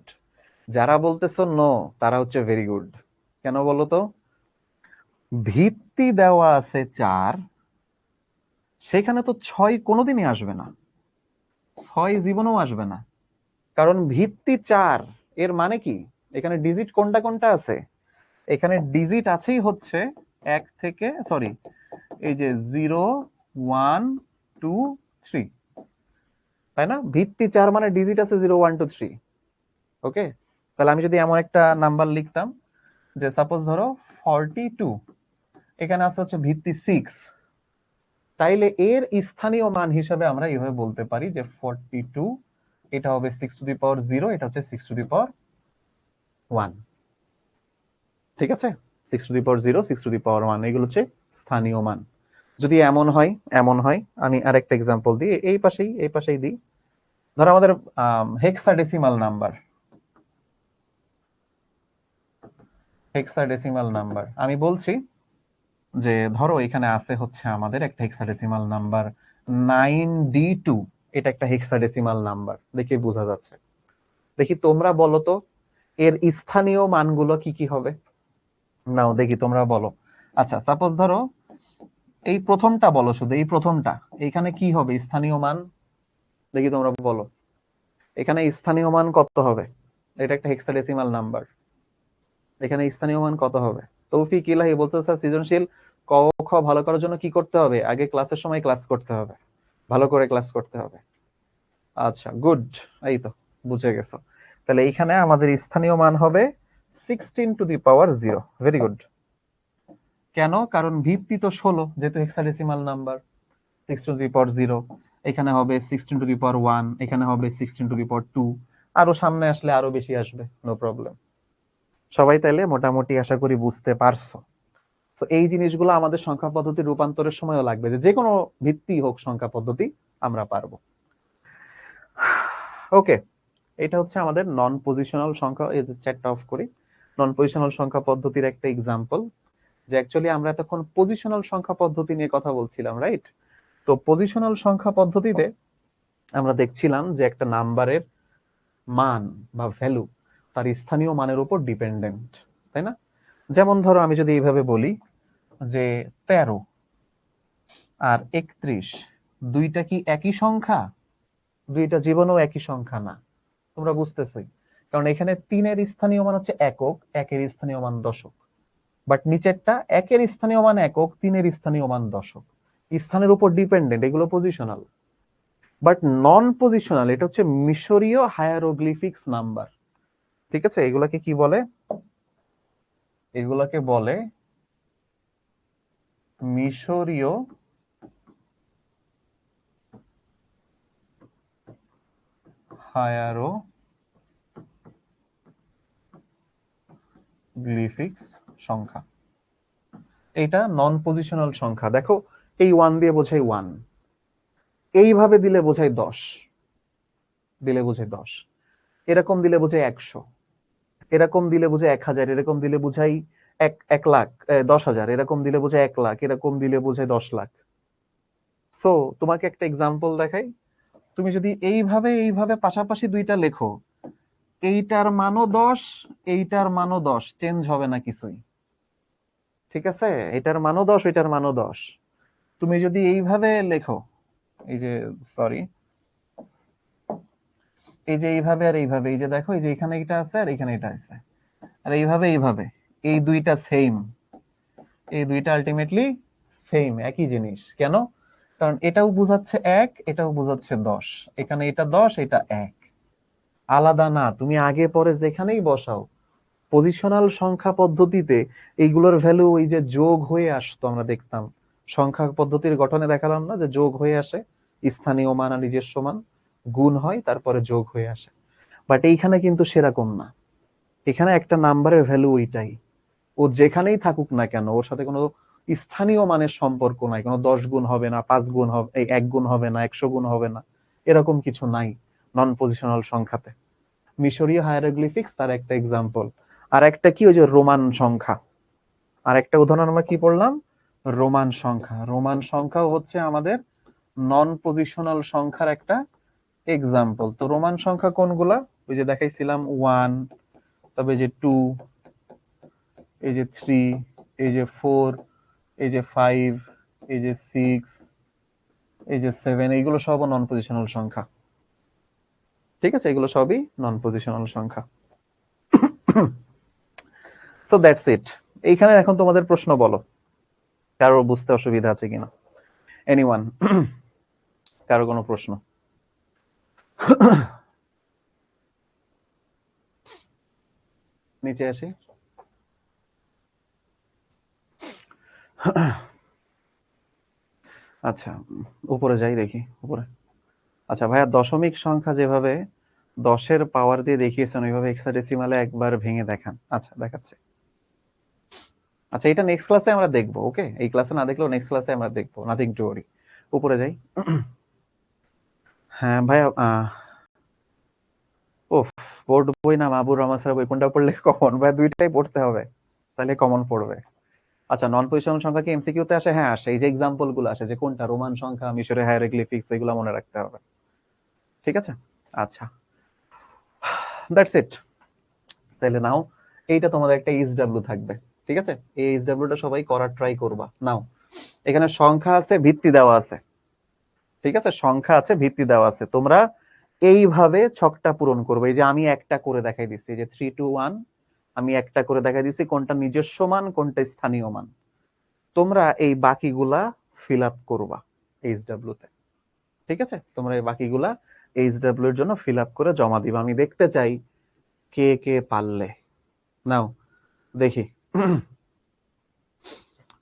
যারা বলতেছো নো তারা হচ্ছে ভেরি গুড। কেন বলো তো? ভিত্তি দেওয়া আছে 4, সেখানে তো 6 কোনোদিনই আসবে না, 6 জীবনেও আসবে না। কারণ ভিত্তি 4, এর মানে কি এখানে ডিজিট কোনটা কোনটা আছে? এখানে ডিজিট আছেই হচ্ছে 1 থেকে, সরি, এই যে 0 1 2 3, তাই না? ভিত্তি 4 মানে ডিজিট আছে 0 1 2 3। ওকে, তাহলে আমি যদি এমন একটা নাম্বার লিখতাম যে সাপোজ ধরো 42, এখানে আছে হচ্ছে ভিত্তি 6, তাইলে এর স্থানীয় মান হিসাবে আমরা এইভাবে বলতে পারি যে 42, এটা হবে 6 টু দি পাওয়ার 0, এটা হচ্ছে 6 টু দি পাওয়ার 1। ঠিক আছে, 6 two the power 0, 6 two the power 1, এগুলো হচ্ছে স্থানীয় মান। যদি এমন হয়, আমি আরেকটা এক্সাম্পল দিই, এই পাশেই দিই। ধরো আমাদের হেক্সাডেসিমাল নাম্বার আমি বলছি যে ধরো এখানে আছে হচ্ছে আমাদের একটা হেক্সাডেসিমাল নাম্বার 9D2, এটা একটা হেক্সাডেসিমাল নাম্বার, দেখে বোঝা যাচ্ছে। দেখি তোমরা বলো তো এর স্থানীয় মানগুলো কি কি হবে? নাও দেখি তোমরা বলো। আচ্ছা, সাপোজ ধরো এই প্রথমটা বলো, শুধু এই প্রথমটা, এখানে কি হবে স্থানীয় মান? দেখি তোমরা বলো, এখানে স্থানীয় মান কত হবে? এটা একটা হেক্সাডেসিমাল নাম্বার, এখানে স্থানীয় মান কত হবে? তৌফিক ইলাহি বলতে স্যার সৃজনশীল ক খ ভালো করার জন্য কি করতে হবে? আগে ক্লাসের সময় ক্লাস করতে হবে, ভালো করে ক্লাস করতে হবে। আচ্ছা, গুড, এই তো বুঝে গেছো। তাহলে এইখানে আমাদের স্থানীয় মান হবে 16 two the power 0। Very good. কেন? কারণ ভিত্তি তো 16, যেহেতু hexadecimal number. 6 two the power 0, এখানে হবে 16 টু দি পাওয়ার 1, এখানে হবে 16 টু দি পাওয়ার 2, আরো সামনে আসলে আরো বেশি আসবে, নো প্রবলেম। সবাই তাইলে মোটামুটি আশা করি বুঝতে পারছো। তো এই জিনিসগুলো আমাদের সংখ্যা পদ্ধতি রূপান্তরের সময়ও লাগবে, যে কোনো ভিত্তি হোক সংখ্যা পদ্ধতি আমরা পারবো। ওকে, এটা হচ্ছে আমাদের নন পজিশনাল সংখ্যা, এই চ্যাটটা অফ করি, নন পজিশনাল সংখ্যা পদ্ধতির একটা এক্সাম্পল, যে অ্যাকচুয়ালি আমরা এতক্ষণ পজিশনাল সংখ্যা পদ্ধতি নিয়ে কথা বলছিলাম, রাইট? তো পজিশনাল সংখ্যা পদ্ধতিতে আমরা দেখছিলাম যে একটা নাম্বারের মান বা ভ্যালু তার স্থানীয় মানের উপর ডিপেন্ডেন্ট, তাই না? যেমন ধরো আমি যদি এইভাবে বলি যে 13 আর 31 দুইটা কি একই সংখ্যা? দুইটা জীবনেও একই সংখ্যা না, তোমরা বুঝতেছই, কারণ এখানে 3-এর স্থানীয় মান হচ্ছে একক, 1-এর স্থানীয় মান দশক, বাট নিচেরটা 1-এর স্থানীয় মান একক, 3-এর স্থানীয় মান দশক, স্থানের উপর ডিপেন্ডেন্ট, এগুলো পজিশনাল। বাট নন পজিশনাল এটা হচ্ছে মিশরীয় হায়ারোগ্লিফিক্স নাম্বার, ঠিক আছে? এগুলাকে কি বলে? এগুলাকে বলে মিশরীয় হায়ারোগ্লিফিক্স সংখ্যা। এটা নন পজিশনাল সংখ্যা। দেখো এই 1 দিয়ে বোঝাই 1, এইভাবে দিলে বোঝাই 10, দিলে বোঝাই 10, এরকম দিলে বোঝাই 100, এরকম দিলে বোঝাই 1000, এরকম দিলে বোঝাই 1 লাখ, 10,000, এরকম দিলে বোঝাই 1 লাখ, এরকম দিলে বোঝাই 10 লাখ। সো তোমাকে একটা এক্সাম্পল দেখাই, তুমি যদি এইভাবে এইভাবে পাশাপাশি দুইটা লেখো, এইটার মানও 10, এইটার মানও 10, চেঞ্জ হবে না কিছুই, ঠিক আছে? এটার মানও 10, ওইটার মানও 10। তুমি যদি এইভাবে লেখো, এই যে সরি, এই যে এইভাবে আর এইভাবে, এই যে দেখো এই যে এখানে এটা আছে আর এখানে এটা আছে, আর এইভাবে এইভাবে, এই দুইটা সেম, এই দুইটা আলটিমেটলি সেম, একই জিনিস। কেন? কারণ এটাও বোঝাচ্ছে 1, এটাও বোঝাচ্ছে 10, এখানে এটা 10, এটা 1, আলাদা না। তুমি আগে পরে যেখানেই বসাও, পজিশনাল সংখ্যা পদ্ধতিতে এইগুলোর ভ্যালু ওই যে যোগ হয়ে আসতো, আমরা দেখতাম সংখ্যা পদ্ধতির গঠনে দেখালাম না যে যোগ হয়ে আসে, স্থানীয় মান আর নিজস্ব মান গুণ হয়, তারপরে যোগ হয়ে আসে। বাট এইখানে কিন্তু সেরকম না, এখানে একটা নাম্বারের ভ্যালু ওইটাই, ও যেখানেই থাকুক না কেন, ওর সাথে কোনো স্থানীয় মানের সম্পর্ক নাই, কোনো 10 গুণ হবে না, 5 গুণ হবে, এই 1 গুণ হবে না, 100 গুণ হবে না, এরকম কিছু নাই নন পজিশনাল সংখ্যাতে। মিশরীয় হায়ারোগ্লিফিক্স তার একটা এক্সাম্পল। আর একটা কি, ওই যে রোমান সংখ্যা, আর একটা উদাহরণ আমরা কি পড়লাম? রোমান সংখ্যা। রোমান সংখ্যাও হচ্ছে আমাদের নন পজিশনাল সংখ্যার একটা এক্সাম্পল। তো রোমান সংখ্যা কোনগুলা? ওই যে দেখাইছিলাম 1, তবে যে 2, এই যে 3, এই যে 4, এই যে 5, এই যে 6, এই যে 7, এইগুলো সব নন পজিশনাল সংখ্যা, ঠিক আছে? এগুলো সবই নন পজিশনাল সংখ্যা। So that's it. এইখানে এখন তোমাদের প্রশ্ন বলো, কারোর বুঝতে অসুবিধা আছে কিনা? এনিওয়ান? কারো কোনো প্রশ্ন? নিচে আসি। আচ্ছা, উপরে যাই, দেখি উপরে। আচ্ছা ভাইয়া, দশমিক সংখ্যা যেভাবে 10-এর পাওয়ার দিয়ে দেখিয়েছেন, ওইভাবে হেক্সাডেসিমালে একবার ভেঙে দেখান। আচ্ছা, দেখাচ্ছে। আচ্ছা, এটা নেক্সট ক্লাসে আমরা দেখবো, ওকে? এই ক্লাসে না দেখলেও নেক্সট ক্লাসে আমরা দেখবো, নাথিং টু ওয়ারি। উপরে যাই। হ্যাঁ ভাইয়া, ওফ, বোর্ড বই না মাহবুর রহমান স্যার বই, কোনটা পড়লে কমন? ভাই দুইটাই পড়তে হবে, তাহলে কমন পড়বে। আচ্ছা, নন পজিশনাল সংখ্যা কি এমসিকিউ তে আসে? হ্যাঁ আসে। এই যে এক্সাম্পল গুলো আসে, যে কোনটা রোমান সংখ্যা, মিশরে হায়ারোগ্লিফিক্স, এগুলো মনে রাখতে হবে, ঠিক আছে? আচ্ছা, দ্যাটস ইট। তাহলে নাও, এইটা তোমাদের একটা এইচডব্লিউ থাকবে, ঠিক আছে? এই এইচডব্লিউটা সবাই করার ট্রাই করবা। নাও, এখানে সংখ্যা আছে, ভিত্তি দেওয়া আছে, ঠিক আছে? সংখ্যা আছে, ভিত্তি দেওয়া আছে, তোমরা এইভাবে ছকটা পূরণ করবে। এই যে আমি একটা করে দেখাই দিচ্ছি, যে 3 2 1, আমি একটা করে দেখাই দিচ্ছি কোনটা নিজস্ব মান, কোনটা স্থানীয় মান। তোমরা এই বাকিগুলা ফিল আপ করবা এইচডব্লিউ তে, ঠিক আছে? তোমরা এই বাকিগুলা এইচডব্লিউ এর জন্য ফিল আপ করে জমা দিবা। আমি দেখতে চাই কে কে পারলে। নাও দেখি।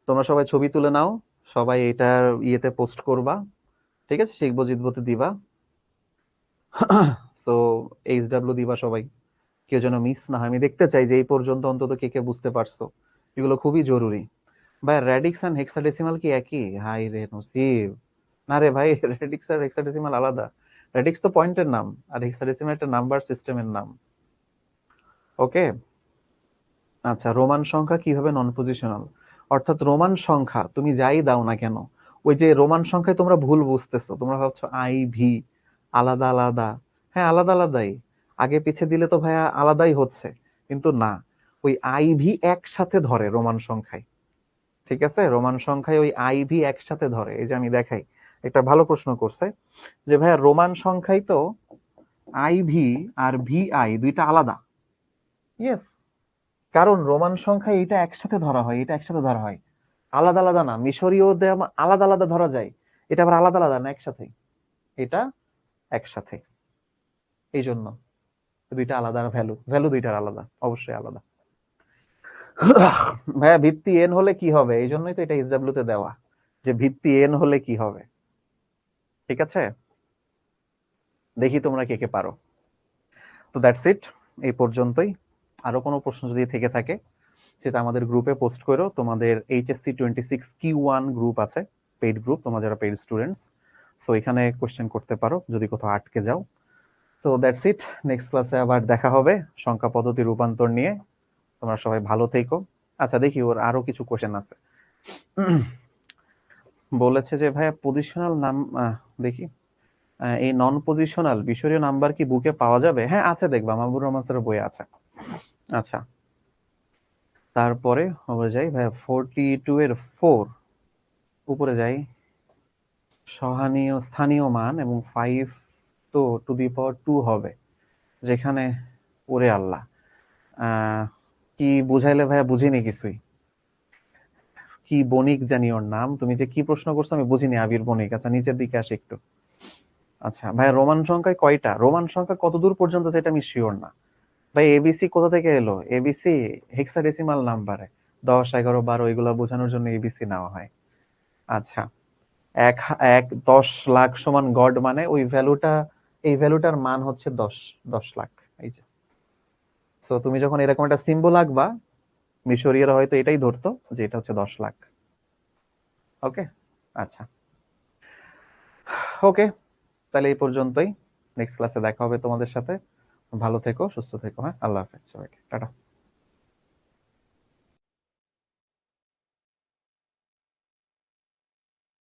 তোমরা সবাই ছবি তুলে নাও, সবাই এটার ইয়েতে পোস্ট করবা, ঠিক আছে? শিখবো জিতবোতে দিবা। সো এইচডব্লিউ দিবা সবাই, কেউ যেন মিস না হয়। আমি দেখতে চাই যে এই পর্যন্ত অন্তত কে কে বুঝতে পারছো, এগুলো খুবই জরুরি। ভাই র্যাডিক্স এন্ড হেক্সাডেসিমাল কি একই? হাই রে নসিব, না রে ভাই, র্যাডিক্স আর হেক্সাডেসিমাল আলাদা। রেডিক্স তো পয়েন্টের নাম, আর হেক্সাডেসিমাল একটা নাম্বার সিস্টেমের নাম। ওকে, আচ্ছা, রোমান সংখ্যা কিভাবে নন পজিশনাল? অর্থাৎ রোমান সংখ্যা তুমি যাই দাও না কেন, ওই যে রোমান সংখ্যায় তোমরা ভুল বুঝতেছো, তোমরা ভাবছো আই ভি আলাদা আলাদা। হ্যাঁ, আলাদা আলাদাই, আগে পিছে দিলে তো ভাইয়া আলাদাই হচ্ছে, কিন্তু না, ওই আই ভি একসাথে ধরে রোমান সংখ্যায়। ঠিক আছে, রোমান সংখ্যায় ওই আই ভি একসাথে ধরে। এই যে আমি দেখাই, একটা ভালো প্রশ্ন করছে যে ভাইয়া রোমান সংখ্যায় তো আই ভি আর ভি আই দুইটা আলাদা। ইয়েস, কারণ রোমান সংখ্যায় এটা একসাথে ধরা হয়, এটা একসাথে ধরা হয়, আলাদা আলাদা না। মিশরীয় আলাদা আলাদা ধরা যায়, এটা আবার আলাদা আলাদা না, একসাথে। এটা একসাথে, এই জন্য দুইটা আলাদা। ভ্যালু ভ্যালু দুইটার আলাদা, অবশ্যই আলাদা। ভাইয়া ভিত্তি এন হলে কি হবে, এই জন্যই তো এটা এসডব্লিউ তে দেওয়া, যে ভিত্তি এন হলে কি হবে। ঠিক আছে, দেখি তোমরা কে কে পারো। তো দ্যাটস ইট, এই পর্যন্তই। আরো কোনো প্রশ্ন যদি থেকে থাকে সেটা আমাদের গ্রুপে পোস্ট করো। তোমাদের এইচএসসি 26 Q1 গ্রুপ আছে, পেইড গ্রুপ, তোমরা যারা পেইড স্টুডেন্টস, সো এখানে কোশ্চেন করতে পারো যদি কোথাও আটকে যাও। তো দ্যাটস ইট, নেক্সট ক্লাসে আবার দেখা হবে সংখ্যা পদ্ধতি রূপান্তর নিয়ে। তোমরা সবাই ভালো থেকো। আচ্ছা, দেখি ওর আরো কিছু কোশ্চেন আছে। বলেছে যে ভাইয়া পজিশনাল নাম, দেখি, এই নন পজিশনাল মিশরীয় নাম্বার কি বুকে পাওয়া যাবে? হ্যাঁ আছে, দেখবা মাহবুব রহমান স্যারের বই আছে। আচ্ছা, তারপরে হবে যাই ভাইয়া 42 এর 4 উপরে যাই, সহনীয় স্থানীয় মান এবং 5 তো টু দি পাওয়ার 2 হবে, যেখানে ওরে আল্লাহ, কি বুঝাইলে ভাইয়া? বুঝিনি কিছুই। কি বণিক জানি ওর নাম, তুমি যে কি প্রশ্ন করছো আমি বুঝিনি। আবির বণিক, আচ্ছা নিচের দিকে আসে একটু। আচ্ছা ভাইয়া, রোমান সংখ্যায় কয়টা? রোমান সংখ্যা কত দূর পর্যন্ত সেটা আমি শিওর না ভাই। এবিসি কোথা থেকে এলো? এবিসি হেক্সাডেসিমাল নাম্বারে 10, 11, 12 এগুলা বোঝানোর জন্য এবিসি নেওয়া হয়। আচ্ছা, এক এক 10 লাখ সমান গড, মানে ওই ভ্যালুটা, এই ভ্যালুটার মান হচ্ছে 10 লাখ। এই যে, সো তুমি যখন এরকম একটা সিম্বল আঁকবা, মিশরীয়রা হয়তো এটাই ধরতো যে এটা হচ্ছে 10 লাখ। ওকে, আচ্ছা, ওকে, তাহলে এই পর্যন্তই। নেক্সট ক্লাসে দেখা হবে তোমাদের সাথে। ভালো থেকো, সুস্থ থেকো। হ্যাঁ, আল্লাহ হাফেজ সবাইকে, টাটা।